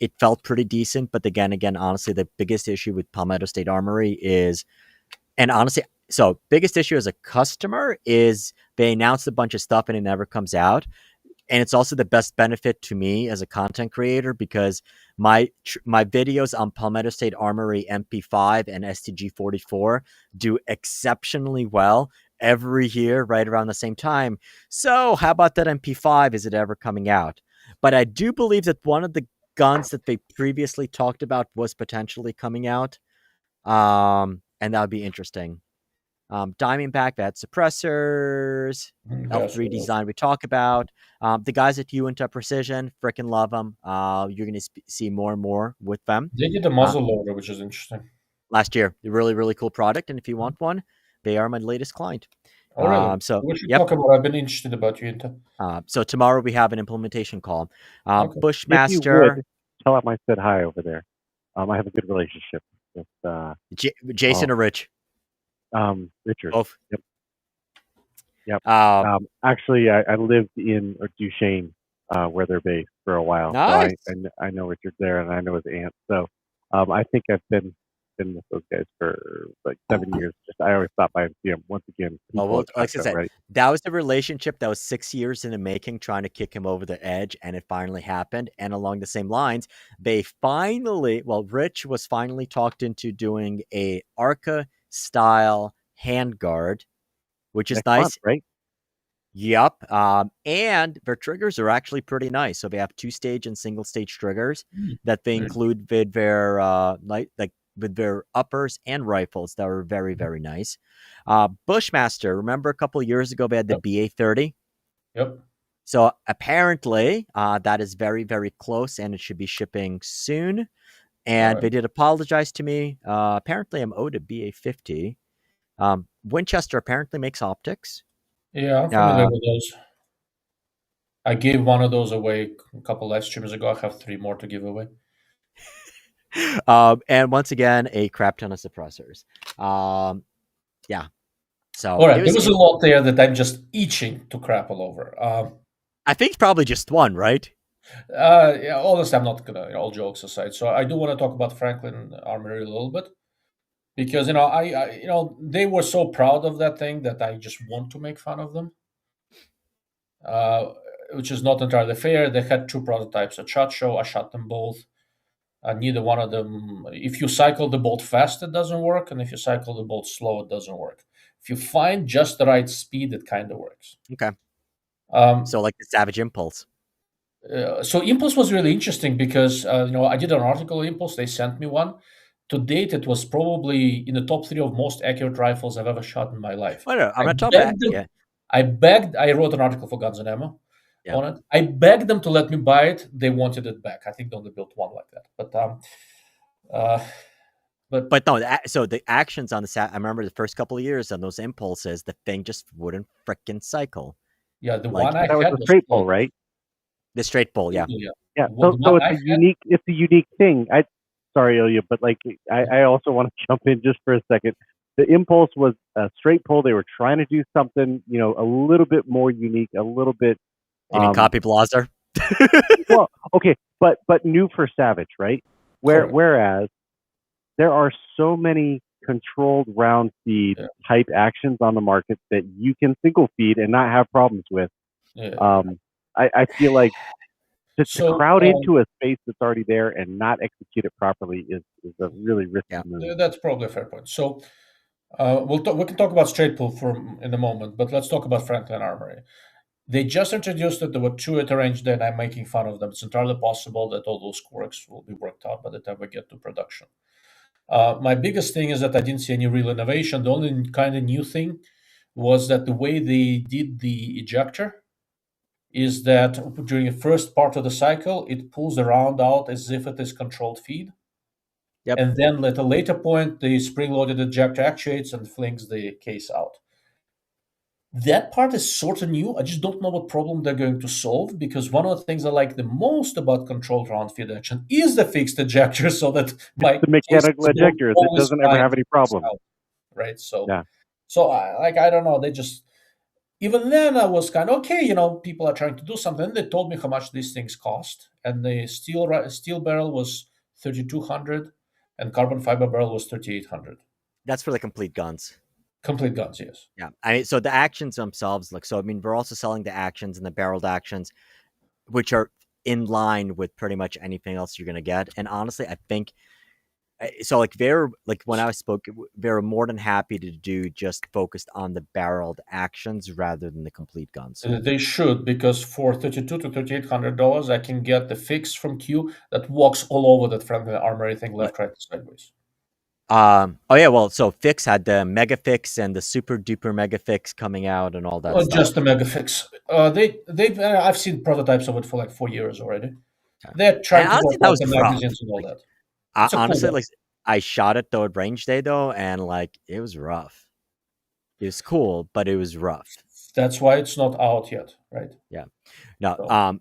It felt pretty decent, but again, honestly, the biggest issue with Palmetto State Armory is, and honestly, so biggest issue as a customer is they announce a bunch of stuff and it never comes out. And it's also the best benefit to me as a content creator because my videos on Palmetto State Armory MP5 and STG44 do exceptionally well every year right around the same time. So how about that MP5? Is it ever coming out? But I do believe that one of the guns that they previously talked about was potentially coming out. And that would be interesting. Diamondback, that suppressors, L3 design we talk about. The guys at Uinta Precision, freaking love them. You're going to see more and more with them. They did a muzzle loader, which is interesting. Last year, a really, really cool product. And if you want one, they are my latest client. Oh, really? So, We should yep. talk about. I've been interested about Uinta. So tomorrow we have an implementation call. Okay. Bushmaster. If you would, tell him I said hi over there. I have a good relationship with Jason or Rich? Richard. Both. Yep. Actually, I lived in Duchesne, where they're based for a while. Nice. So I know Richard there, and I know his aunt. So I think I've been with those guys for like 7 years. I always stop by and see them. Once again, like I said, right? That was the relationship that was 6 years in the making, trying to kick him over the edge, and it finally happened. And along the same lines, they finally, Rich was finally talked into doing a Arca style handguard, which is nice, month, right? Yep. And their triggers are actually pretty nice. So they have 2-stage and single-stage triggers that they include with their with their uppers and rifles that were very, very nice. Bushmaster, remember a couple of years ago they had the BA-30? Yep. So apparently that is very, very close, and it should be shipping soon. And they did apologize to me. Apparently I'm owed a BA-50. Winchester apparently makes optics. Yeah, I'm familiar with those. I gave one of those away a couple live streams ago. I have 3 more to give away. And once again, a crap ton of suppressors. Yeah. So all right, there was a lot there that I'm just itching to crap all over. I think probably just one, right? Yeah, honestly, I'm not gonna. All jokes aside, so I do want to talk about Franklin Armory a little bit because I they were so proud of that thing that I just want to make fun of them, which is not entirely fair. They had 2 prototypes at SHOT Show. I shot them both. Neither one of them. If you cycle the bolt fast, it doesn't work, and if you cycle the bolt slow, it doesn't work. If you find just the right speed, it kind of works. Okay. So like the Savage Impulse. So Impulse was really interesting because I did an article on Impulse. They sent me one. To date, it was probably in the top 3 of most accurate rifles I've ever shot in my life. I'm not talking about. I wrote an article for Guns and Ammo. on it. I begged them to let me buy it. They wanted it back. I think they only built one like that. But no, so the actions on the I remember the first couple of years on those impulses, the thing just wouldn't frickin' cycle. Yeah, the one I that was had the straight pull, right? The straight pull, yeah. Yeah. So it's a unique thing. Sorry, Ilya, but I also want to jump in just for a second. The impulse was a straight pull. They were trying to do something, a little bit more unique, a little bit. You mean copy blazer? Well, okay, but new for Savage, right? Whereas there are so many controlled round feed type actions on the market that you can single feed and not have problems with. I feel like to crowd into a space that's already there and not execute it properly is a really risky move. That's probably a fair point. So we can talk about straight pull in a moment, but let's talk about Franklin Armory. They just introduced it. There were 2 at the range day, and I'm making fun of them. It's entirely possible that all those quirks will be worked out by the time we get to production. My biggest thing is that I didn't see any real innovation. The only kind of new thing was that the way they did the ejector is that during the first part of the cycle, it pulls the round out as if it is controlled feed. Yep. And then at a later point, the spring-loaded ejector actuates and flings the case out. That part is sort of new. I just don't know what problem they're going to solve, because one of the things I like the most about controlled round feed action is the fixed ejector, so that the mechanical ejector, it doesn't ever have any problem. Right. So I don't know. They just, even then I was kind of okay, people are trying to do something. They told me how much these things cost, and the steel barrel was $3,200 and carbon fiber barrel was $3,800. That's for the complete guns. Complete guns, yes. Yeah. So the actions themselves, we're also selling the actions and the barreled actions, which are in line with pretty much anything else you're going to get. And honestly, I think, when I spoke, they're more than happy to do just focused on the barreled actions rather than the complete guns. They should, because for $3,200 to $3,800, I can get the fix from Q that walks all over that Franklin Armory thing, left, right, sideways. So Fix had the Mega Fix and the Super Duper Mega Fix coming out and all that stuff. Just the Mega Fix. I've seen prototypes of it for like 4 years already. They're trying to work out the magazines and all that. Honestly, I shot it though at range day though, and it was rough. It was cool, but it was rough. That's why it's not out yet, right? Yeah. No.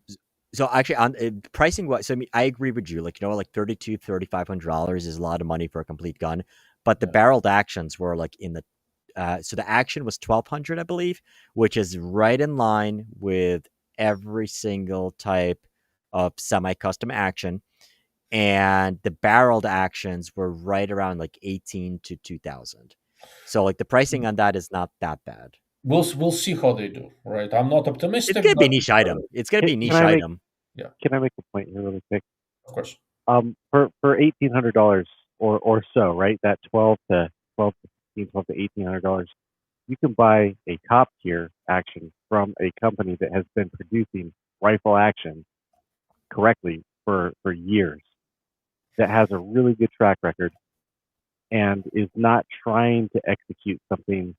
So actually, on pricing, I agree with you. $3,200, $3,500 is a lot of money for a complete gun, but the barreled actions were in the. So the action was $1,200, I believe, which is right in line with every single type of semi-custom action, and the barreled actions were right around $1,800 to $2,000. So the pricing on that is not that bad. We'll see how they do, right? I'm not optimistic. It's gonna be a niche item. It's gonna be a niche item. Yeah. Can I make a point here really quick? Of course. For $1,800 or so, right? That $1,200 to $1,800, you can buy a top tier action from a company that has been producing rifle action correctly for years, that has a really good track record, and is not trying to execute something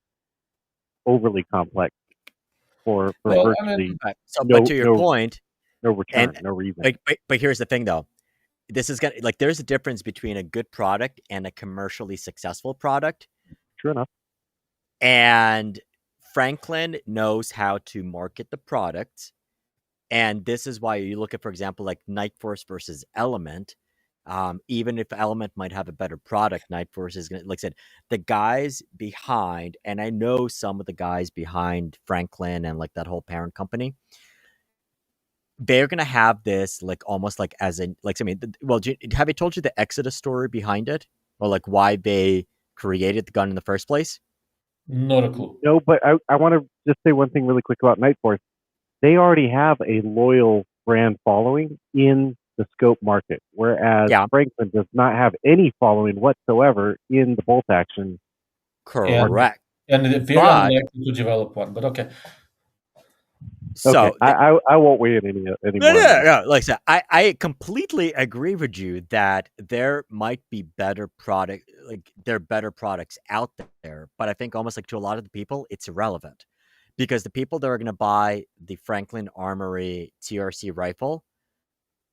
overly complex for virtually. But to your point, no return, no reason. But here's the thing, though. This is gonna there's a difference between a good product and a commercially successful product. True enough. And Franklin knows how to market the product, and this is why you look at, for example, Night Force versus Element. Even if Element might have a better product, Night Force is going to, like I said, the guys behind, and I know some of the guys behind Franklin and that whole parent company, they're going to have this almost as a, have I told you the Exodus story behind it? Or why they created the gun in the first place? Not a clue. No, but I want to just say one thing really quick about Night Force. They already have a loyal brand following in the scope market, whereas Franklin does not have any following whatsoever in the bolt action. Correct. And very unlikely to develop one, but okay. So I won't weigh in anymore. No. Like I said, I completely agree with you that there might be better product, there are better products out there, but I think almost to a lot of the people, it's irrelevant because the people that are going to buy the Franklin Armory TRC rifle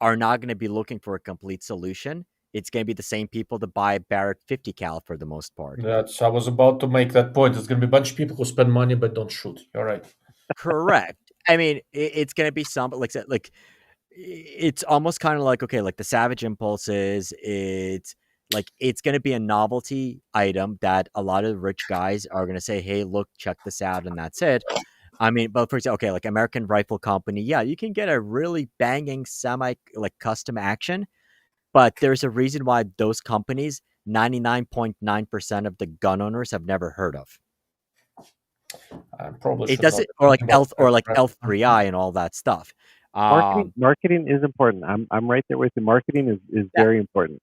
are not going to be looking for a complete solution. It's going to be the same people that buy Barrett 50 cal for the most part. I was about to make that point. There's going to be a bunch of people who spend money but don't shoot. You're right. Correct. I mean, it's going to be some, like it's almost kind of like, okay, like the Savage Impulses, it's going to be a novelty item that a lot of rich guys are going to say, hey, look, check this out, and that's it. I mean, but for example, okay, like American Rifle Company, yeah, you can get a really banging like custom action, but there's a reason why those companies, 99.9% of the gun owners have never heard of. Probably it doesn't, or like L3I and all that stuff. Marketing is important. I'm right there with you. Marketing is very important.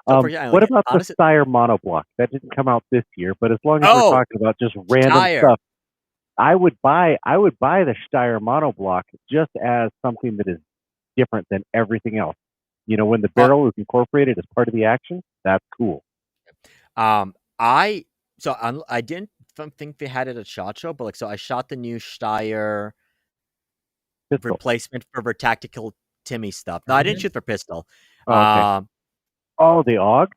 So what about the Steyr monoblock? That didn't come out this year, but as long as we're talking about just random stuff, I would buy the Steyr monoblock just as something that is different than everything else. You know, when the barrel is incorporated as part of the action, that's cool. I didn't think they had it at SHOT Show, but I shot the new Steyr pistol replacement for tactical Timmy stuff. No, I didn't shoot for pistol. Oh, okay. The AUG?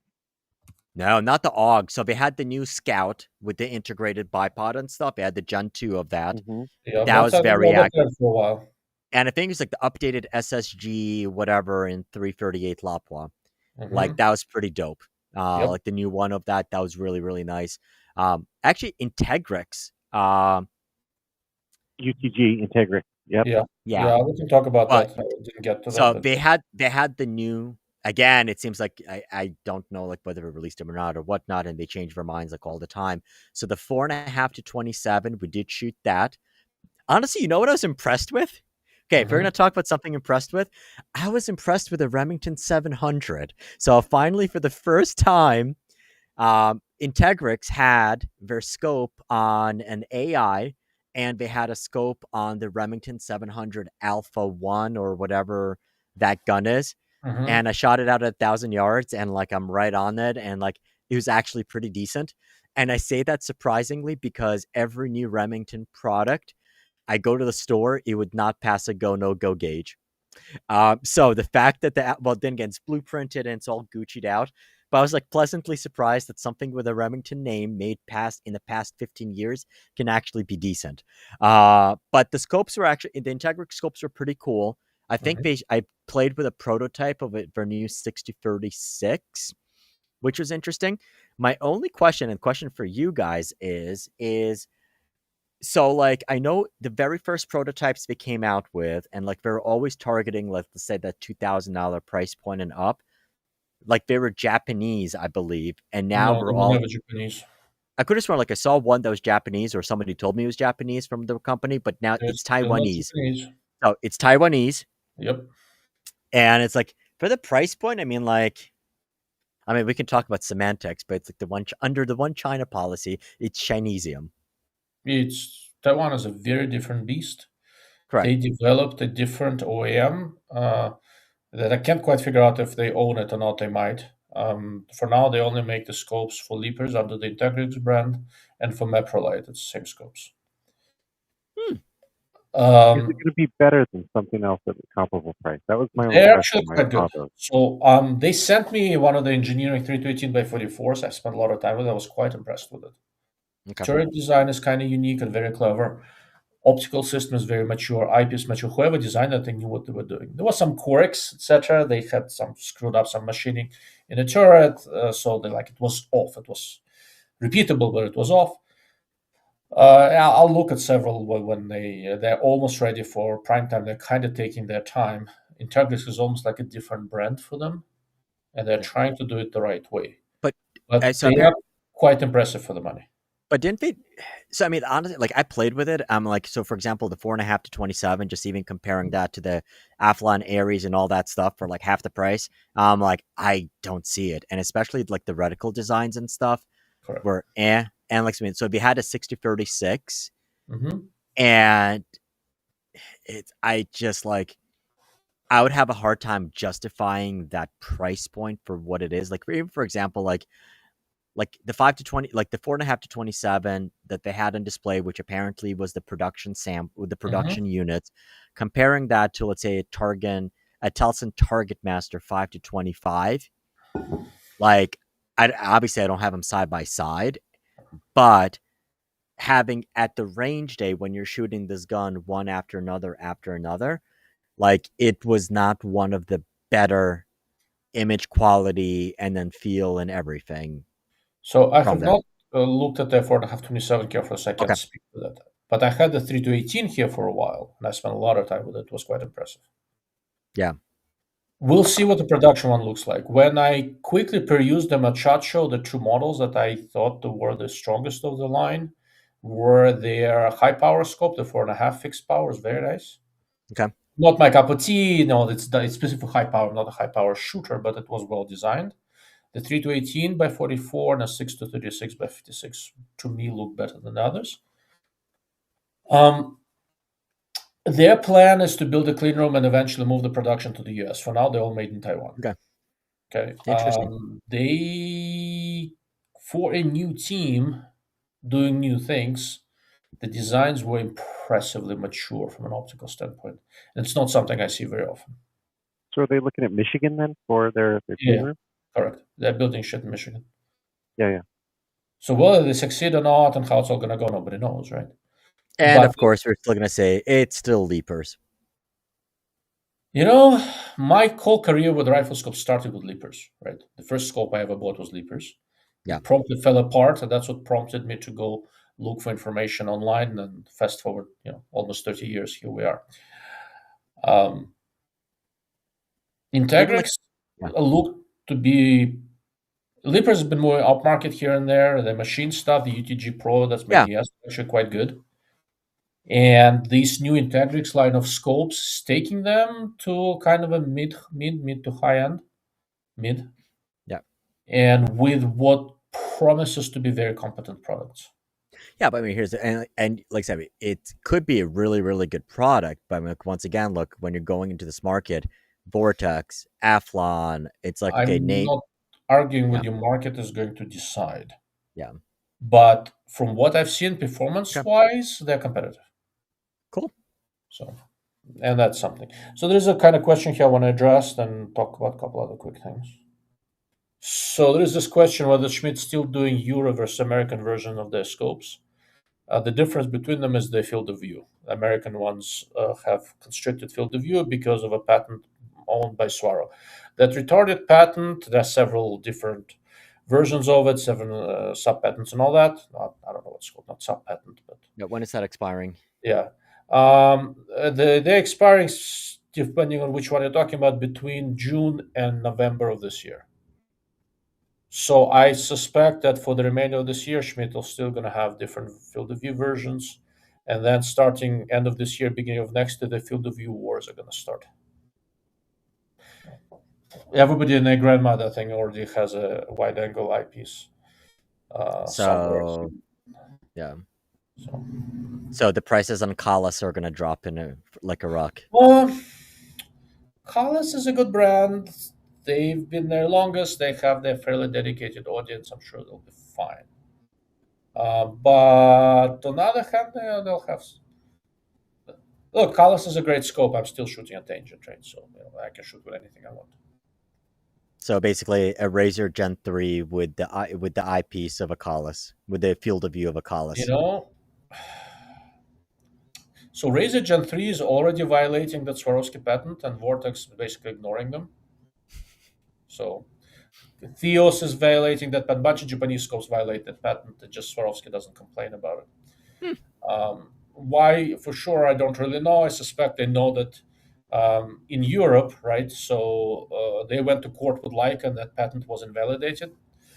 No, not the AUG. So they had the new Scout with the integrated bipod and stuff. They had the Gen 2 of that. Yeah, that was very active for a while. And I think it's like the updated SSG whatever in 338 Lapua. Like that was pretty dope. Like the new one of that was really, really nice. Actually, Integrix. UTG Integrix. Yep. Yeah. We can talk about that. I didn't get to that. So they had the new. Again, it seems like I don't know like whether it released them or not or whatnot, and they change their minds like all the time. So the 4.5 to 27, we did shoot that. Honestly, you know what I was impressed with? Okay, if we're going to talk about something impressed with, I was impressed with the Remington 700. So finally, for the first time, Integrix had their scope on an AI, and they had a scope on the Remington 700 Alpha 1 or whatever that gun is. And I shot it out at 1,000 yards, and like I'm right on it, and like it was actually pretty decent. And I say that surprisingly because every new Remington product, I go to the store, it would not pass a go, no go gauge. So the fact that then again, it's blueprinted and it's all Gucci'd out, but I was like pleasantly surprised that something with a Remington name made in the past 15 years can actually be decent. But the scopes were actually, the Integrix scopes were pretty cool. I think I played with a prototype of it for new 6036, which was interesting. My only question for you guys is so like I know the very first prototypes they came out with, and like they're always targeting, let's say, that $2,000 price point and up. Like they were Japanese, I believe, and now we're all Japanese. I could have sworn like I saw one that was Japanese, or somebody told me it was Japanese from the company, but now it's Taiwanese. Oh, it's Taiwanese. Yep. And it's like for the price point, I mean, we can talk about semantics, but it's like under the one China policy, it's Chinesium. Taiwan is a very different beast. Correct. They developed a different OEM that I can't quite figure out if they own it or not. They might. For now, they only make the scopes for Leapers under the Integrix brand, and for Meprolite, it's the same scopes. Is it going to be better than something else at a comparable price? That was my only question. They're actually quite good. So they sent me one of the engineering 318x44s. I spent a lot of time with it. I was quite impressed with it. Okay. Turret design is kind of unique and very clever. Optical system is very mature. IP is mature. Whoever designed it, they knew what they were doing. There was some quirks, etc. They had some screwed up some machining in the turret, so it was off. It was repeatable, but it was off. I'll look at several when they're almost ready for prime time. They're kind of taking their time. Integrix is almost like a different brand for them, and they're trying to do it the right way. But they are quite impressive for the money. But didn't they? So I mean, honestly, like I played with it. I'm like, so for example, the 4.5 to 27, just even comparing that to the Athlon Aries and all that stuff for like half the price. Like I don't see it, and especially like the reticle designs and stuff were and like I mean, so if you had a 6036, and I just like, I would have a hard time justifying that price point for what it is. Like even for example, like like the 5-20, like the 4.5-27 that they had on display, which apparently was the production with the production units, comparing that to, let's say, a Telson Target Master 5-25. Like, obviously I don't have them side by side, but having at the range day when you're shooting this gun one after another, like it was not one of the better image quality and then feel and everything. So I have not looked at the 4.5-27 carefully, so I can't Okay. speak to that. But I had the 3-18 here for a while, and I spent a lot of time with it. It was quite impressive. Yeah. We'll see what the production one looks like. When I quickly perused them at SHOT Show, the two models that I thought were the strongest of the line were their high power scope, the 4.5 fixed power is very nice. Okay. Not my cup of tea. No, it's specific for high power, not a high power shooter, but it was well designed. The 3-18 by 44 and a 6-36 by 56 to me look better than the others. Their plan is to build a clean room and eventually move the production to the US. For now, they're all made in Taiwan. Okay. Interesting. They, for a new team doing new things, the designs were impressively mature from an optical standpoint. And it's not something I see very often. So are they looking at Michigan then for their clean room? Correct. They're building shit in Michigan. Yeah. So whether they succeed or not and how it's all going to go, nobody knows, right? And of course, we're still going to say it's still leapers. You know, my whole career with rifle scopes started with leapers, right? The first scope I ever bought was leapers. Yeah. It promptly fell apart, and that's what prompted me to go look for information online. And fast forward, almost 30 years, here we are. Integrix look to be leapers have been more upmarket here and there. The machine stuff, the UTG Pro, that's made actually quite good. And this new Integrix line of scopes is taking them to kind of a mid to high end, mid. Yeah. And with what promises to be very competent products. Yeah, but I mean, and like I said, it could be a really, really good product. But I mean, once again, look, when you're going into this market, Vortex, Athlon, it's like, okay, I'm not arguing with you, market is going to decide. Yeah. But from what I've seen performance-wise, they're competitive. Cool. So, and that's something. So there's a kind of question here I want to address and talk about a couple other quick things. So there is this question whether Schmidt's still doing Euro versus American version of their scopes. The difference between them is the field of view. American ones have constricted field of view because of a patent owned by Swaro. That retarded patent, there are several different versions of it, 7 sub-patents and all that. I don't know what's called, not sub-patent, but... Yeah, when is that expiring? Yeah. They're expiring, depending on which one you're talking about, between June and November of this year. So I suspect that for the remainder of this year, Schmidt is still going to have different field of view versions. And then starting end of this year, beginning of next year, the field of view wars are going to start. Everybody and their grandmother, I think, already has a wide angle eyepiece somewhere. Yeah. So the prices on Kalas are going to drop like a rock. Well, Kalas is a good brand. They've been there longest. They have their fairly dedicated audience. I'm sure they'll be fine. But on the other hand, they'll have... Look, Kalas is a great scope. I'm still shooting at tangent range, so I can shoot with anything I want. So basically, a Razor Gen 3 with the eyepiece of a Kalas, with the field of view of a Kalas. So Razor Gen 3 is already violating that Swarovski patent, and Vortex is basically ignoring them. So Theos is violating that patent. A bunch of Japanese scopes violate that patent. Just Swarovski doesn't complain about it. Why, for sure, I don't really know. I suspect they know that in Europe, right? So they went to court with Leica, and that patent was invalidated.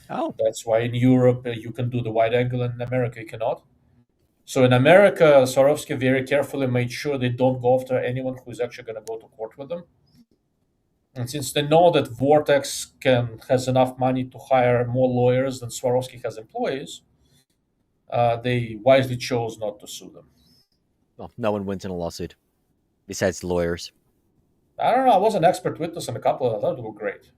Oh. That's why in Europe you can do the wide angle, and in America you cannot. So in America, Swarovski very carefully made sure they don't go after anyone who is actually going to go to court with them. And since they know that Vortex has enough money to hire more lawyers than Swarovski has employees, they wisely chose not to sue them. Well, no one wins in a lawsuit, besides the lawyers. I don't know. I was an expert witness in a couple of them. I thought they were great.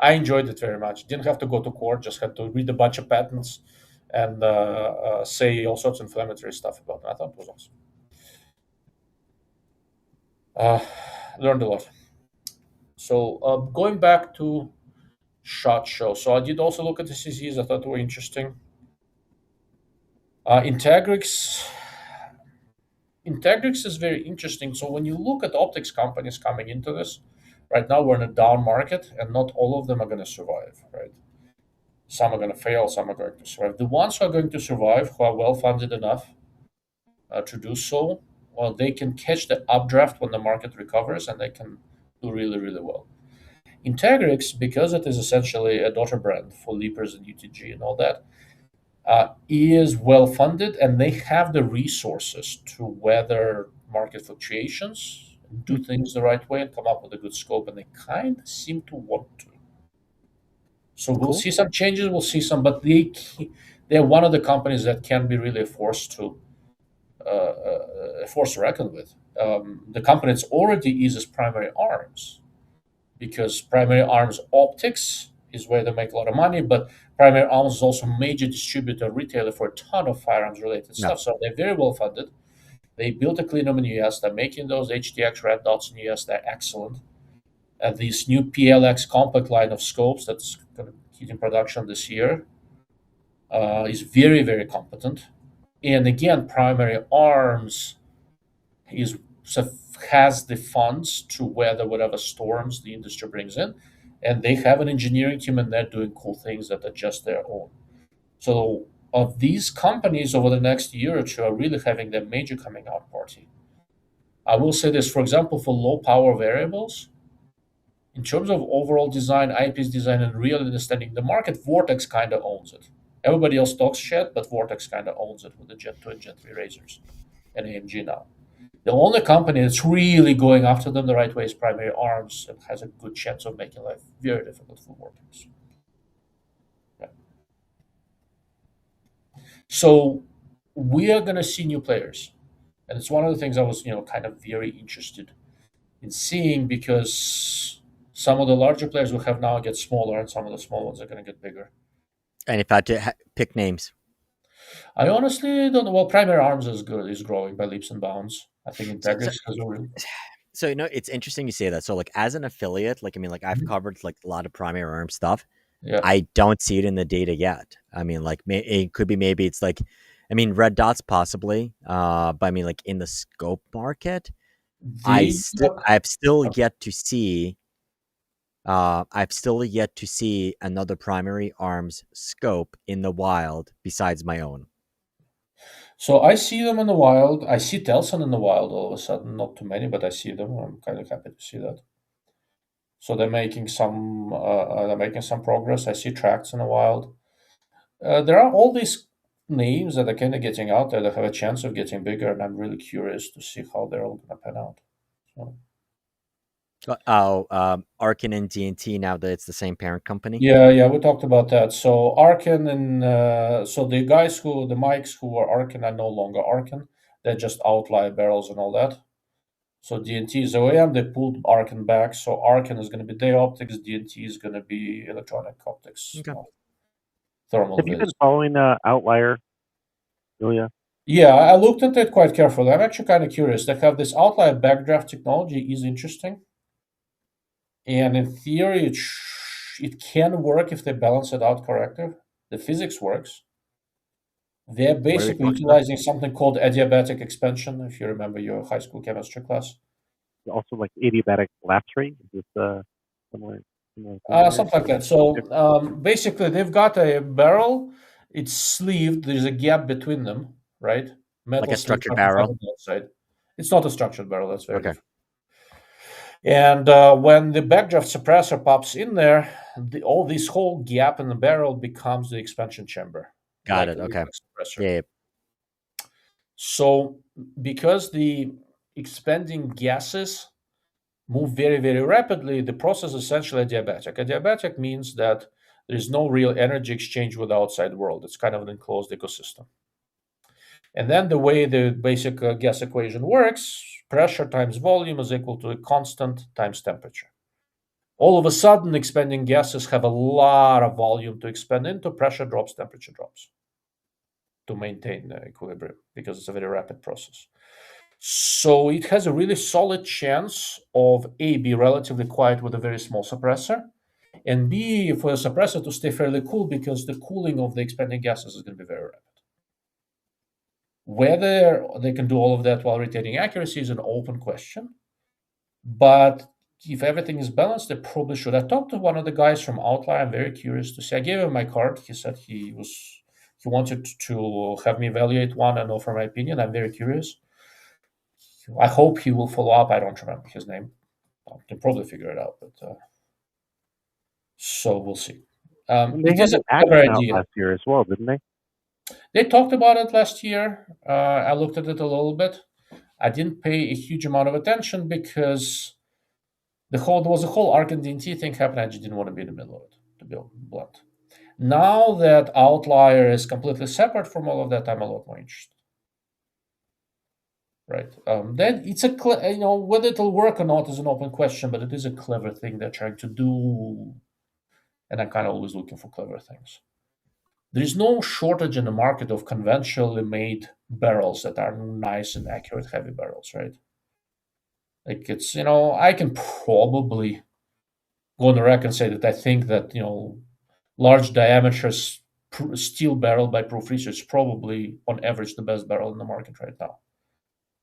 I enjoyed it very much. Didn't have to go to court, just had to read a bunch of patents and say all sorts of inflammatory stuff about it. I thought it was awesome. Learned a lot. So going back to SHOT Show. So I did also look at the CZs. I thought they were interesting. Integrix is very interesting. So when you look at optics companies coming into this, right now we're in a down market, and not all of them are going to survive, right? Some are going to fail, some are going to survive. The ones who are going to survive, who are well funded enough to do so, well, they can catch the updraft when the market recovers, and they can do really, really well. Integrix, because it is essentially a daughter brand for Leapers and UTG and all that, is well funded, and they have the resources to weather market fluctuations, do things the right way, and come up with a good scope. And they kind of seem to want to. So we'll see some changes. We'll see some, but they're one of the companies that can be really a force to reckon with. The company that's already uses primary arms, because primary arms optics is where they make a lot of money, but primary arms is also a major distributor retailer for a ton of firearms related stuff. So they're very well funded. They built a clean room in the US. They're making those HTX red dots in the US. They're excellent. And this new PLX compact line of scopes that's going to hit in production this year is very, very competent. And again, primary arms has the funds to weather whatever storms the industry brings in, and they have an engineering team, and they're doing cool things that are just their own. So of these companies over the next year or two are really having their major coming out party. I will say this, for example, for low power variables, in terms of overall design, eyepiece design, and really understanding the market, Vortex kind of owns it. Everybody else talks shit, but Vortex kind of owns it with the Gen 2 and Gen 3 razors and AMG now. The only company that's really going after them the right way is Primary Arms, and has a good chance of making life very difficult for Vortex. Yeah. So we are going to see new players, and it's one of the things I was, kind of very interested in seeing, because some of the larger players we have now get smaller, and some of the small ones are going to get bigger. And if I had to pick names, I honestly don't know. Well, Primary Arms is good; is growing by leaps and bounds. I think Integrix has already. So it's interesting you say that. So as an affiliate, I've covered a lot of primary arm stuff. Yeah. I don't see it in the data yet. It could be, maybe it's red dots possibly. But in the scope market, I've still yet to see. I've still yet to see another primary arms scope in the wild besides my own. So I see them in the wild. I see Telson in the wild all of a sudden. Not too many, but I see them. I'm kind of happy to see that. So they're making some progress. I see Tracts in the wild. There are all these names that are kind of getting out there that have a chance of getting bigger, and I'm really curious to see how they're all going to pan out. So. Arkin and D&T, now that it's the same parent company. Yeah, we talked about that. So Arkin and so the mics who were Arkin are no longer Arkin. They're just outlier barrels and all that. So D&T is OEM. They pulled Arkin back. So Arkin is going to be day optics. D&T is going to be electronic optics. Okay. Thermal. Have you been following Outlier, Julia? Yeah, I looked at it quite carefully. I'm actually kind of curious. They have this outlier backdraft technology is interesting. And in theory, it can work if they balance it out correctly. The physics works. They're basically utilizing something called adiabatic expansion, if you remember your high school chemistry class. Also like adiabatic lapse rate? Is this similar? Something like that. So basically, they've got a barrel. It's sleeved. There's a gap between them, right? Metal, like a structured barrel. It's not a structured barrel. That's very different. And when the backdraft suppressor pops in there, all this whole gap in the barrel becomes the expansion chamber. Got it. Okay. Yeah. So because the expanding gases move very, very rapidly, the process is essentially adiabatic. Adiabatic means that there is no real energy exchange with the outside world. It's kind of an enclosed ecosystem. And then the way the basic gas equation works, pressure times volume is equal to a constant times temperature. all of a sudden, expanding gases have a lot of volume to expand into, pressure drops, temperature drops to maintain equilibrium because it's a very rapid process. So it has a really solid chance of A, be relatively quiet with a very small suppressor, and B, for the suppressor to stay fairly cool because the cooling of the expanding gases is going to be very rapid. Whether they can do all of that while retaining accuracy is an open question. But if everything is balanced, they probably should. I talked to one of the guys from Outlier. I'm very curious to see. I gave him my card. He said he wanted to have me evaluate one and offer my opinion. I'm very curious. I hope he will follow up. I don't remember his name. I can probably figure it out, but so we'll see. And they It had is a an clever action out idea. last year as well, didn't they? They talked about it last year. I looked at it a little bit. I didn't pay a huge amount of attention because there was a whole ARC and DNT thing happening. I just didn't want to be in the middle of it, to be blunt. Now that Outlier is completely separate from all of that, I'm a lot more interested. Right. Then it's whether it'll work or not is an open question, but it is a clever thing they're trying to do, and I'm kind of always looking for clever things. There is no shortage in the market of conventionally made barrels that are nice and accurate heavy barrels, right? Like it's I can probably go on the record and say that I think that large diameter steel barrel by Proof Research is probably on average the best barrel in the market right now.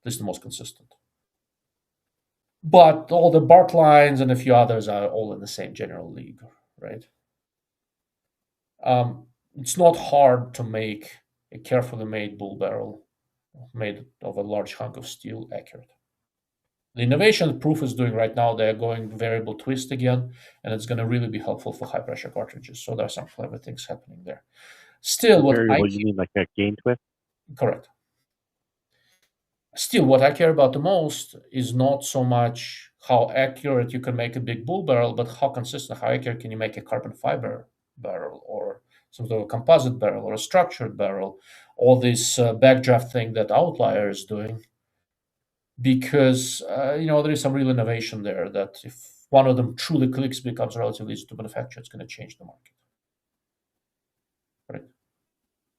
This is the most consistent. But all the Bart lines and a few others are all in the same general league, right? It's not hard to make a carefully made bull barrel made of a large hunk of steel accurate. The innovation Proof is doing right now, they're going variable twist again, and it's going to really be helpful for high pressure cartridges. So there are some clever things happening there. Still, Variable, you mean like a gain twist? Correct. Still, what I care about the most is not so much how accurate you can make a big bull barrel, but how consistent, how accurate can you make a carbon fiber barrel or some sort of a composite barrel or a structured barrel, or this backdraft thing that Outlier is doing. Because there is some real innovation there that if one of them truly clicks, becomes relatively easy to manufacture, it's going to change the market. Right.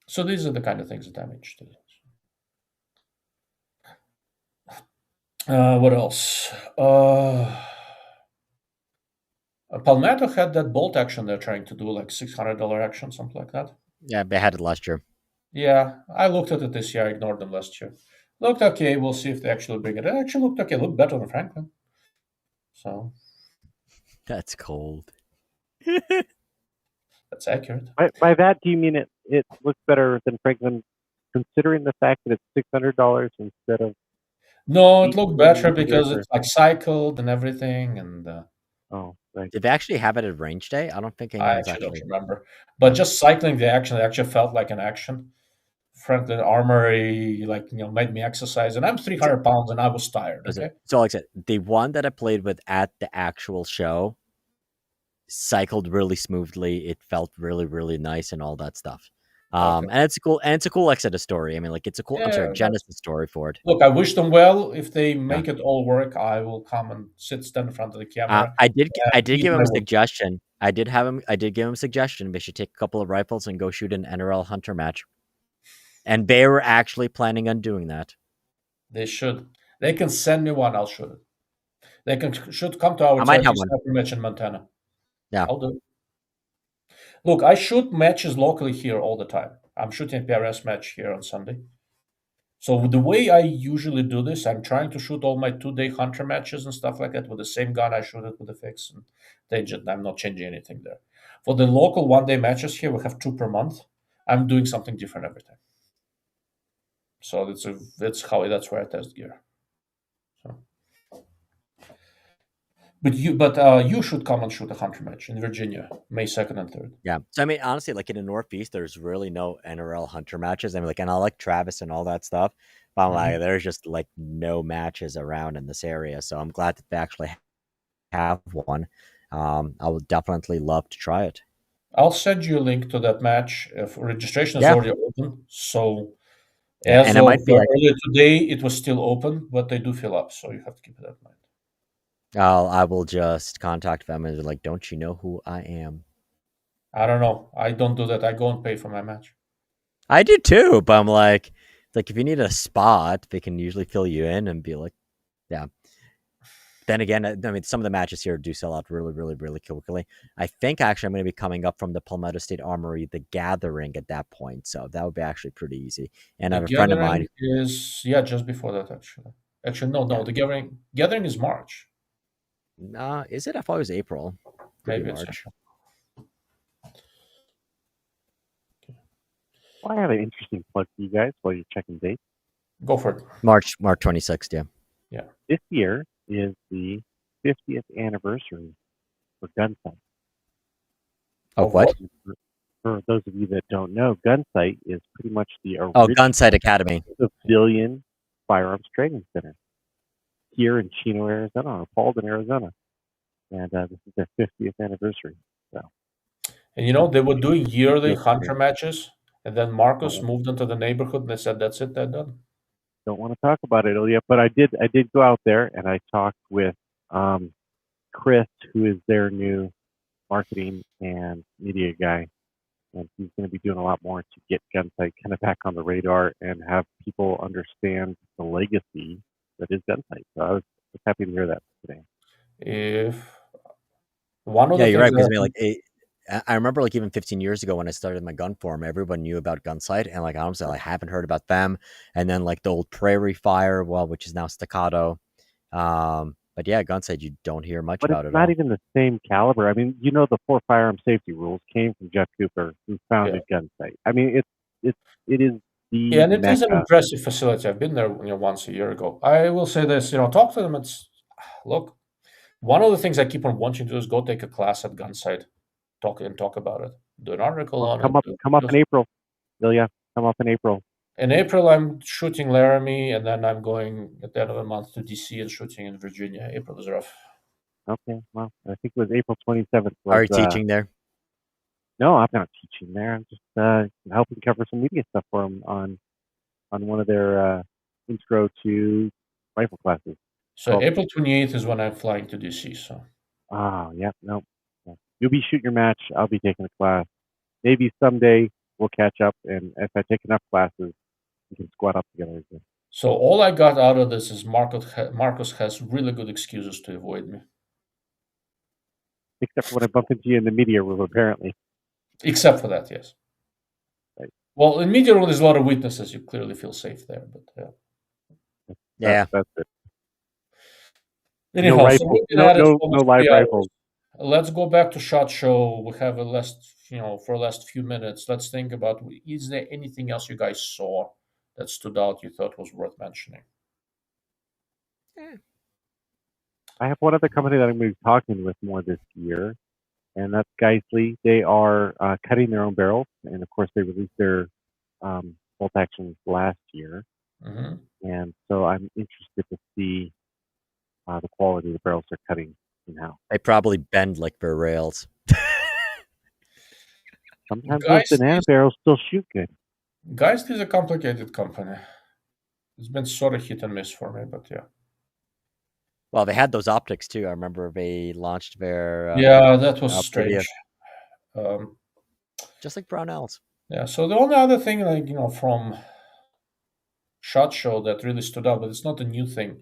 So these are the kind of things that I'm interested in. What else? Palmetto had that bolt action they're trying to do, like $600 action, something like that. Yeah, they had it last year. Yeah, I looked at it this year. I ignored them last year. Looked okay. We'll see if they actually bring it. It actually looked okay. Looked better than Franklin. So that's cold. That's accurate. By that, do you mean it looks better than Franklin, considering the fact that it's $600 instead of? No, it looked better because it's like cycled and everything, and oh, right. Did they actually have it at range day? I don't think anyone's I don't remember. But just cycling the action, it actually felt like an action. Franklin Armory, made me exercise, and I'm 300 pounds, and I was tired. Okay. So, like I said, the one that I played with at the actual show cycled really smoothly. It felt really, really nice, and all that stuff. And it's cool. And it's a cool Exodus story. I mean, like it's a cool. I'm sorry, Genesis story for it. Look, I wish them well. If they make it all work, I will come and stand in front of the camera. I did give him a suggestion. I did give him a suggestion. They should take a couple of rifles and go shoot an NRL Hunter match. And they were actually planning on doing that. They should. They can send me one. I'll shoot it. They should come to our match in Montana. Yeah, I'll do it. Look, I shoot matches locally here all the time. I'm shooting a PRS match here on Sunday. So the way I usually do this, I'm trying to shoot all my 2-day Hunter matches and stuff like that with the same gun. I shoot it with the fix, and I'm not changing anything there. For the local 1-day matches here, we have 2 per month. I'm doing something different every time. So that's where I test gear. So. But you should come and shoot a Hunter match in Virginia, May 2nd and 3rd. Yeah. So I mean, honestly, like in the Northeast, there's really no NRL Hunter matches. I mean, and I like Travis and all that stuff, but I'm like, there's just like no matches around in this area. So I'm glad that they actually have one. I would definitely love to try it. I'll send you a link to that match. If registration is already open, so as of earlier today, it was still open, but they do fill up, so you have to keep that in mind. I will just contact them and be like, "Don't you know who I am?" I don't know. I don't do that. I go and pay for my match. I do too, but I'm like, if you need a spot, they can usually fill you in and be like, yeah. Then again, I mean, some of the matches here do sell out really, really, really quickly. I think actually I'm going to be coming up from the Palmetto State Armory, the Gathering at that point, so that would be actually pretty easy. And I The have a friend of mine. gathering is just before that actually. Actually, no, Yeah, the gathering is March. is it? I thought it was April. Could be Maybe it's March. April. Well, I have an interesting plug for you guys while you're checking dates. Go for it. March 26th. Yeah. Yeah. This year is the 50th anniversary for Gunsight. Of what? For those of you that don't know, Gunsight is pretty much the original Gunsight Academy. civilian firearms training center here in Chino, Arizona, or Paulden, Arizona. And this is their 50th anniversary. So, And they were doing yearly Yep. hunter matches, and then Marcus Oh. moved into the neighborhood, and they said, "That's it, they're done." Don't want to talk about it yet, but I did go out there and I talked with Chris, who is their new marketing and media guy, and he's going to be doing a lot more to get Gunsight kind of back on the radar and have people understand the legacy that is Gunsight. So I was happy to hear that today. If one of Yeah, the you're things right. Because that I remember even 15 years ago when I started my gun forum, everyone knew about Gunsight, and honestly, I haven't heard about them. And then the old Prairie Fire, which is now Staccato. But yeah, Gunsight, you don't hear much But about it's it not all. even the same caliber. I mean, the 4 firearm safety rules came from Jeff Cooper, who founded Gunsight. I mean, it is the and it is an mecca. impressive facility. I've been there, once a year ago. I will say this, talk to them. Look, one of the things I keep on wanting to do is go take a class at Gunsight, talk about it, do an article Well, on come it. up in April, Ilya. Come up in April. In April, I'm shooting Laramie, and then I'm going at the end of the month to DC and shooting in Virginia. April is rough. Okay, well, I think it was April 27th. Are you teaching there? No, I'm not teaching there. I'm just helping cover some media stuff for them on one of their intro to rifle classes. So April 28th is when I'm flying to DC. So. Yeah, no. You'll be shooting your match. I'll be taking a class. Maybe someday we'll catch up, and if I take enough classes, we can squat up together again. So all I got out of this is Marcus has really good excuses to avoid me. Except for when I bump into you in the media room, apparently. Except for that, yes. Right. Well, in media room, there's a lot of witnesses. You clearly feel safe there, but yeah. That's it. Anyhow, no rifle, so we've been at it for no almost live 3 rifles. hours. Let's go back to SHOT Show. We have for the last few minutes. Let's think about, is there anything else you guys saw that stood out you thought was worth mentioning? I have one other company that I'm going to be talking with more this year, and that's Geissele. They are cutting their own barrels, and of course they released their bolt actions last year, and so I'm interested to see the quality of the barrels they're cutting in-house. They probably bend like their rails. Sometimes those banana barrels still shoot good. Geissele is a complicated company. It's been sort of hit and miss for me, but yeah. Well, they had those optics too. I remember they launched their that was strange. Just like Brownells. Yeah. So the only other thing, from SHOT Show that really stood out, but it's not a new thing.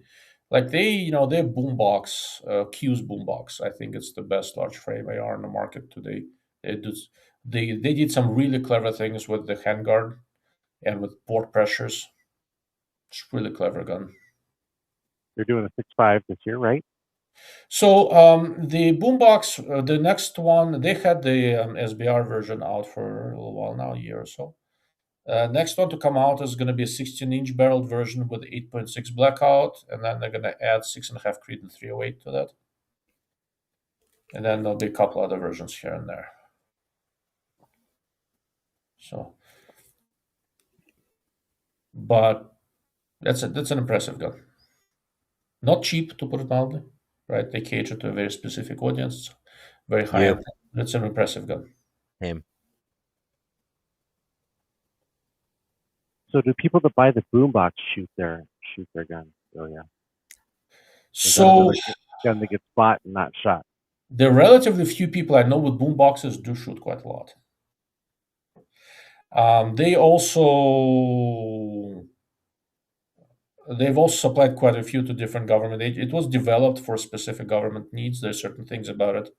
Like their boombox, Q's boombox. I think it's the best large frame AR in the market today. They did some really clever things with the handguard and with port pressures. It's a really clever gun. They're doing a 6.5 this year, right? So the boombox, the next one, they had the SBR version out for a little while now, a year or so. Next one to come out is going to be a 16-inch barreled version with 8.6 blackout, and then they're going to add 6.5 Creed and 308 to that. And then there'll be a couple other versions here and there. So, but that's an impressive gun. Not cheap, to put it mildly, right? They cater to a very specific audience, very high end. It's an impressive gun. Him. So do people that buy the boombox shoot their guns? Oh yeah. So gun that gets spot and not shot. The relatively few people I know with boom boxes do shoot quite a lot. They've also supplied quite a few to different government. It was developed for specific government needs. There's certain things about it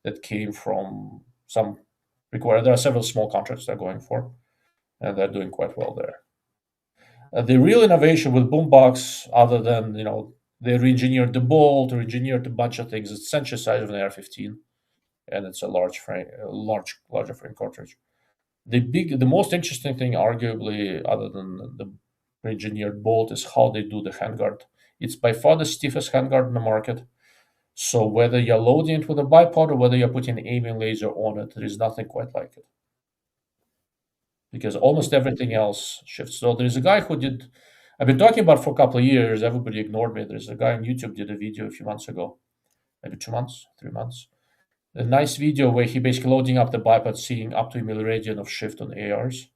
that came from some required. There are several small contracts they're going for, and they're doing quite well there. The real innovation with boombox, other than they re-engineered the bolt, re-engineered a bunch of things. It's essentially the size of an AR-15, and it's a larger frame cartridge. The most interesting thing, arguably, other than the re-engineered bolt, is how they do the handguard. It's by far the stiffest handguard in the market. So whether you're loading it with a bipod or whether you're putting an aiming laser on it, there is nothing quite like it. Because almost everything else shifts. So there's a guy who did, I've been talking about for a couple of years, everybody ignored me. There's a guy on YouTube did a video a few months ago, maybe 2 months, 3 months. A nice video where he basically loading up the bipod, seeing up to a milliradian of shift on ARs.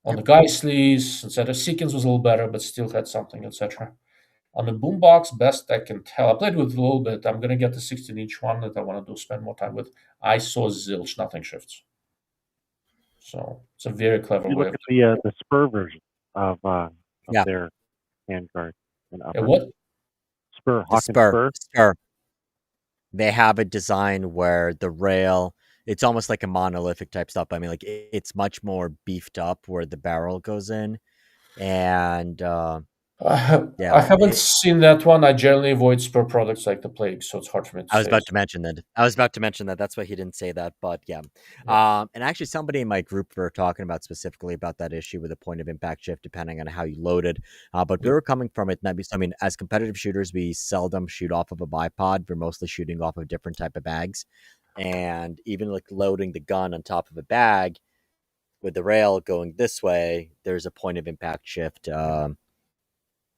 On the guy sleeves, etc. Sequence was a little better, but still had something, etc. On the boombox, best I can tell, I played with it a little bit. I'm gonna get the 16-inch one that I want to spend more time with. I saw zilch, nothing shifts. So it's a very clever You way. look at the spur version of their handguard and upper. What? Spur, Hawkins Spur. They have a design where the rail, it's almost like a monolithic type stuff. I mean, like it's much more beefed up where the barrel goes in, and I haven't seen that one. I generally avoid spur products like the plague, so it's hard for me to say. I was about to mention that. That's why he didn't say that, but yeah. And actually, somebody in my group were talking about specifically about that issue with the point of impact shift, depending on how you loaded. But we were coming from it. I mean, as competitive shooters, we seldom shoot off of a bipod. We're mostly shooting off of different type of bags, and even like loading the gun on top of a bag with the rail going this way, there's a point of impact shift.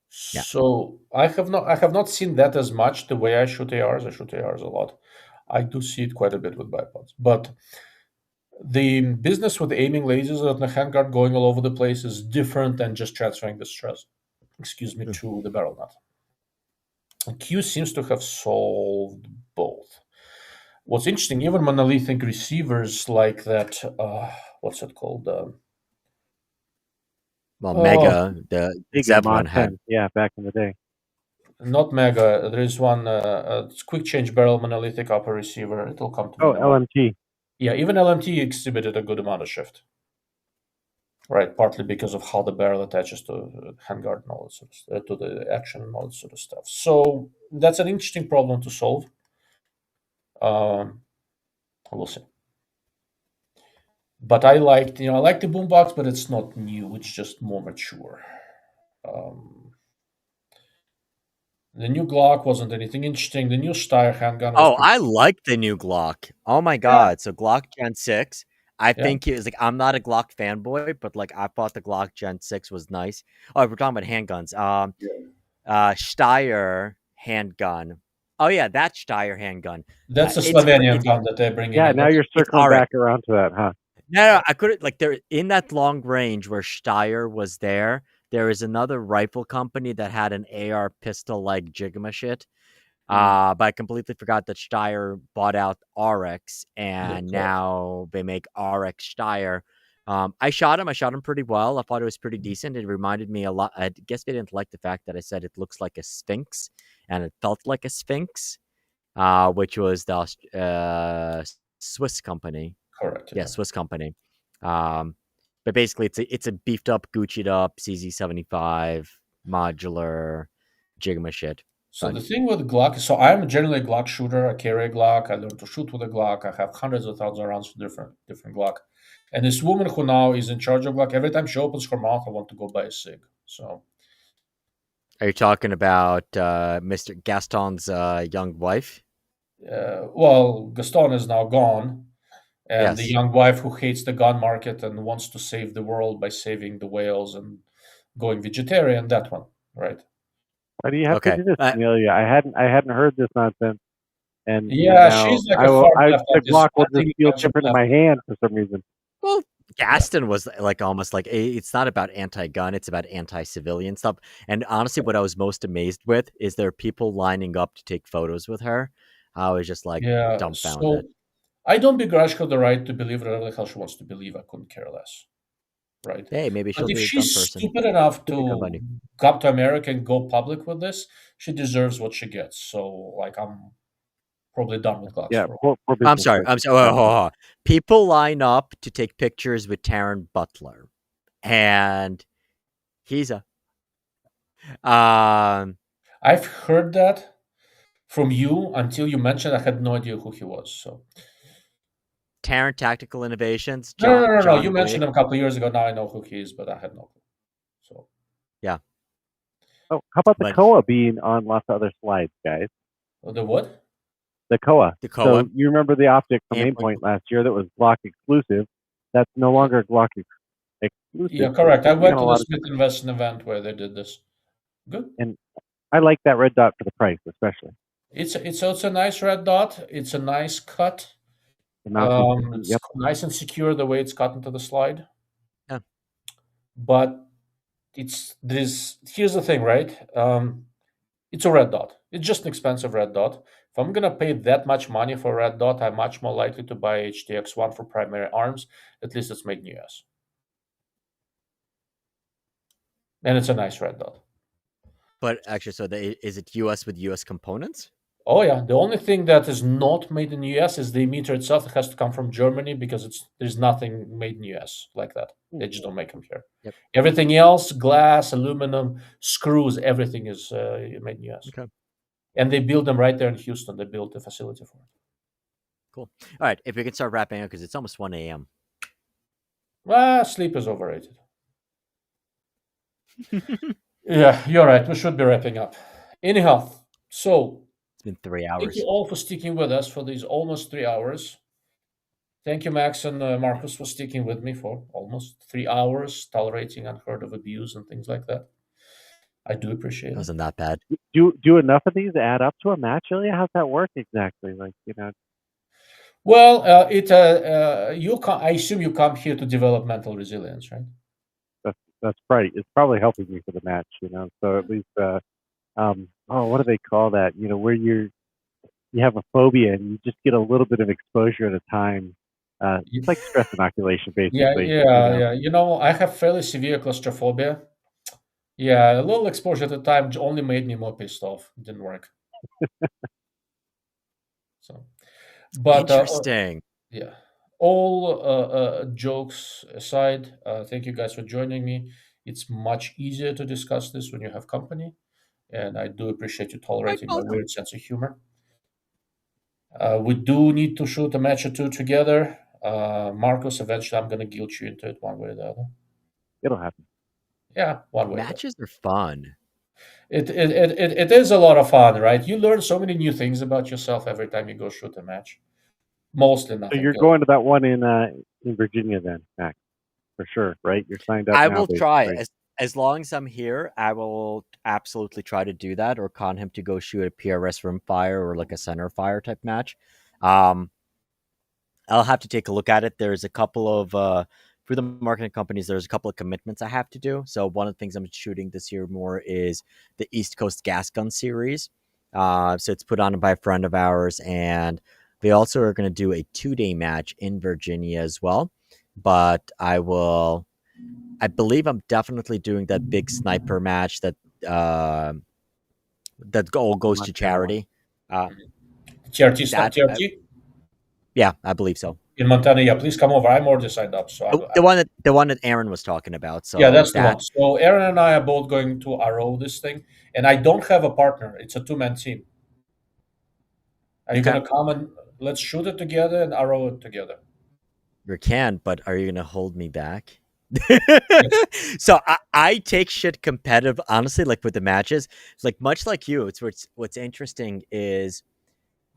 So I have not seen that as much the way I shoot ARs. I shoot ARs a lot. I do see it quite a bit with bipods. But the business with aiming lasers on the handguard going all over the place is different than just transferring the stress, to the barrel nut. And Q seems to have solved both. What's interesting, even monolithic receivers like that, what's it called? Mega, the Zev one had. Yeah, back in the day. Not Mega. There is one, it's quick change barrel monolithic upper receiver. It'll come to me. LMT. Yeah, even LMT exhibited a good amount of shift. Right, partly because of how the barrel attaches to handguard and all that sort of stuff, to the action and all that sort of stuff. So that's an interesting problem to solve. We'll see. But I like the boombox, but it's not new. It's just more mature. The new Glock wasn't anything interesting. The new Steyr handgun was I like the new Glock. Oh my god. Yeah. So Glock Gen 6. I think it was like, I'm not a Glock fanboy, but like I thought the Glock Gen 6 was nice. Oh, we're talking about handguns. Steyr handgun. Oh yeah, that's Steyr handgun. That's the Slovenian gun that they're bringing. Yeah, now you're circling back around to that, huh? No, I couldn't. Like, there in that long range where Steyr was there is another rifle company that had an AR pistol like Jigma shit. But I completely forgot that Steyr bought out RX, and now they make RX Steyr. I shot him pretty well. I thought it was pretty decent. It reminded me a lot. I guess they didn't like the fact that I said it looks like a Sphinx, and it felt like a Sphinx, which was the Swiss company. Correct. Yeah, Swiss company. But basically, it's a beefed up, Gucci'd up CZ75 modular Jigma shit. So the thing with Glock, so I'm generally a Glock shooter. I carry a Glock. I learned to shoot with a Glock. I have hundreds of thousands of rounds for different Glock. And this woman who now is in charge of Glock, every time she opens her mouth, I want to go buy a Sig. So, are you talking about Mr. Gaston's young wife? Well, Gaston is now gone. And the young wife who hates the gun market and wants to save the world by saving the whales and going vegetarian, that one, right? Why do you have to do this, Amelia? I hadn't heard this nonsense. And yeah, she's like the Glock will just feel different in my hand for some reason. Well, Gaston was like almost like it's not about anti-gun, it's about anti-civilian stuff. And honestly, what I was most amazed with is there are people lining up to take photos with her. I was just like Yeah. dumbfounded. So I don't begrudge her the right to believe whatever the hell she wants to believe. I couldn't care less. Right. Hey, maybe But she'll if be a gun she's person. stupid enough Give me a gun to buddy. come to America and go public with this, she deserves what she gets. So, like, I'm probably done with Glocks Yeah, for a while. poor I'm business sorry. person. I'm sorry. People line up to take pictures with Taron Butler, and he's a I've heard that from you until you mentioned. I had no idea who he was. So Taron Tactical Innovations. no. You John mentioned Wig. him a couple of years ago. Now I know who he is, but I had no clue. So Yeah, Oh, how about the but Koa being on lots of other slides, guys? the what? The Koa. the Koa. So you remember the optic from Aimpoint. Aimpoint last year that was Glock exclusive? That's no longer Glock exclusive. Yeah, correct. I went A to the lot of, Smith Invest event where they did this. Good. and I like that red dot for the price, especially. It's a nice red dot. It's a nice cut. The mounting system. It's Yep. nice and secure the way it's cut into the slide. Yeah. But here's the thing, right? It's a red dot. It's just an expensive red dot. If I'm gonna pay that much money for a red dot, I'm much more likely to buy HTX1 for primary arms. At least it's made in US. And it's a nice red dot. But actually, so is it US with US components? Oh yeah, the only thing that is not made in the US is the emitter itself. It has to come from Germany because there's nothing made in the US like that. They just don't make them here. Yep. Everything else, glass, aluminum, screws, everything is made in the US. Okay. And they build them right there in Houston. They built a facility for it. Cool. All right, if we can start wrapping up because it's almost 1 a.m. Well, sleep is overrated. Yeah, you're right. We should be wrapping up. Anyhow, so It's been 3 thank hours. you all for sticking with us for these almost 3 hours. Thank you, Max and Marcus, for sticking with me for almost 3 hours, tolerating unheard of abuse and things like that. I do appreciate It it. wasn't that bad. Do enough of these add up to a match, Ilya? How's that work exactly? Like, Well, I assume you come here to develop mental resilience, right? that's right. It's probably helping me for the match, So at least, what do they call that? Where you have a phobia and you just get a little bit of exposure at a time. It's like stress inoculation, basically. Yeah. I have fairly severe claustrophobia. Yeah, a little exposure at the time only made me more pissed off. It didn't work. So, but Interesting. yeah, all jokes aside, thank you guys for joining me. It's much easier to discuss this when you have company, and I do appreciate you tolerating my weird sense of humor. We do need to shoot a match or two together. Marcus, eventually I'm going to guilt you into it one way or the other. It'll happen. Yeah, one way. Matches are fun. It is a lot of fun, right? You learn so many new things about yourself every time you go shoot a match. Mostly So nothing. you're going to that one in Virginia then, Max, for sure, right? You're signed up I now. will try. As long as I'm here, I will absolutely try to do that or con him to go shoot a PRS rimfire or like a center fire type match. I'll have to take a look at it. There's a couple of for the marketing companies, there's a couple of commitments I have to do. So one of the things I'm shooting this year more is the East Coast Gas Gun Series. So it's put on by a friend of ours, and they also are going to do a 2-day match in Virginia as well. But I believe I'm definitely doing that big sniper match that all goes to charity. TRT stuff, TRT? Yeah, I believe so. In Montana, yeah. Please come over. I'm already signed up. So the one that Aaron was talking about. So yeah, that's the one. So Aaron and I are both going to RO this thing, and I don't have a partner. It's a 2-man team. Are you going to come and let's shoot it together and RO it together? You can, but are you going to hold me back? So I take shit competitive, honestly, like with the matches. It's like much like you. It's what's interesting is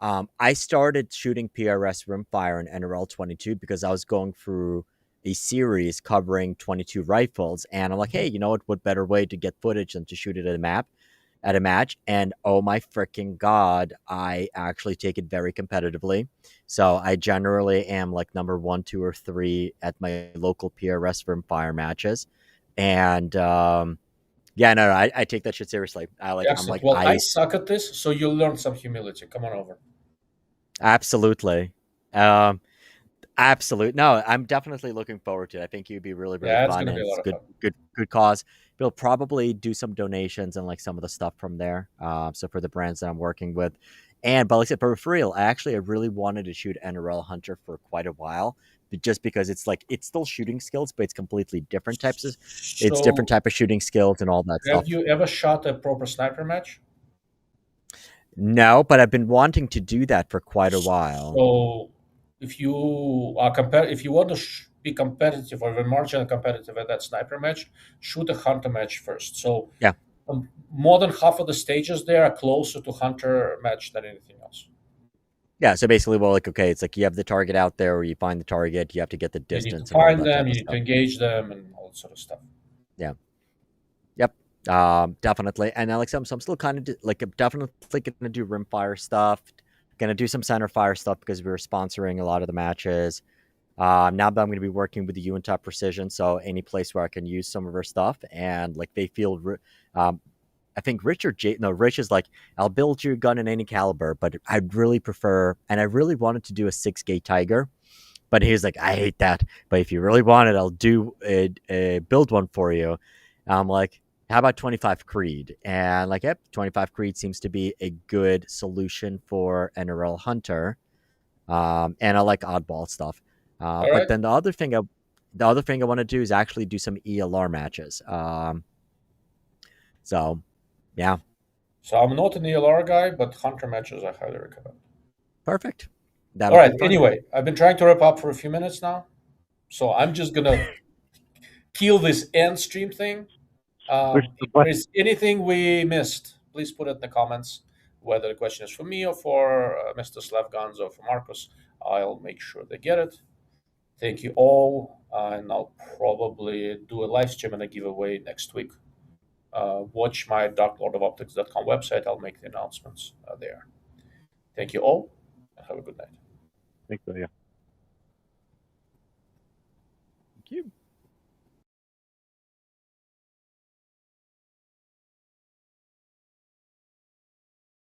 I started shooting PRS rimfire in NRL 22 because I was going through a series covering 22 rifles, and I'm like, hey, you know what better way to get footage than to shoot it at a map? at a match, and oh my freaking god, I actually take it very competitively. So I generally am like number 1, 2, or 3 at my local PRS rimfire matches, and yeah, no, I take that shit seriously. Excellent. Well, I suck at this, so you'll learn some humility. Come on over. Absolutely. Um, Absolute. No, I'm definitely looking forward to it. I think you'd be really, really Yeah, it's fun, gonna be and a it's lot of good, fun. good cause. We'll probably do some donations and like some of the stuff from there. So for the brands that I'm working with, but like I said, for real, I really wanted to shoot NRL Hunter for quite a while, just because it's still shooting skills, but it's completely different types of, it's different So, type of shooting skills and all that have stuff. you ever shot a proper sniper match? No, but I've been wanting to do that for quite a while. So, if you if you want to be competitive or even marginally competitive at that sniper match, shoot a hunter match first. So, Yeah. more than half of the stages there are closer to hunter match than anything else. Yeah, so basically, well, like, okay, it's like you have the target out there, or you find the target, you have to get the You need to distance and all find that them, type you of need to stuff. engage them, and all that sort of stuff. Yeah. Yep. Definitely. And Alex, I'm still kind of like, I'm definitely gonna do rimfire stuff. Gonna do some center fire stuff because we were sponsoring a lot of the matches. Now that I'm gonna be working with the Uintop Precision, so any place where I can use some of her stuff, and like they feel, I think Rich is like, I'll build you a gun in any caliber, but I'd really prefer, and I really wanted to do a 6-gauge Tiger, but he was like, I hate that. But if you really want it, I'll do a build one for you. And I'm like, how about 25 Creed? And like, yep, 25 Creed seems to be a good solution for NRL Hunter. And I like oddball stuff. All But right. then the other thing I want to do is actually do some ELR matches. So yeah, So I'm not an ELR guy, but hunter matches I highly recommend. perfect. All That'll be right. fun. Anyway, I've been trying to wrap up for a few minutes now, so I'm just gonna kill this end stream thing. If there is anything we missed, please put it in the comments. Whether the question is for me or for Mr. Slavgans or for Marcus, I'll make sure they get it. Thank you all, and I'll probably do a live stream and a giveaway next week. Watch my darklordofoptics.com website. I'll make the announcements there. Thank you all, and have a good night. Thanks, yeah. Thank you.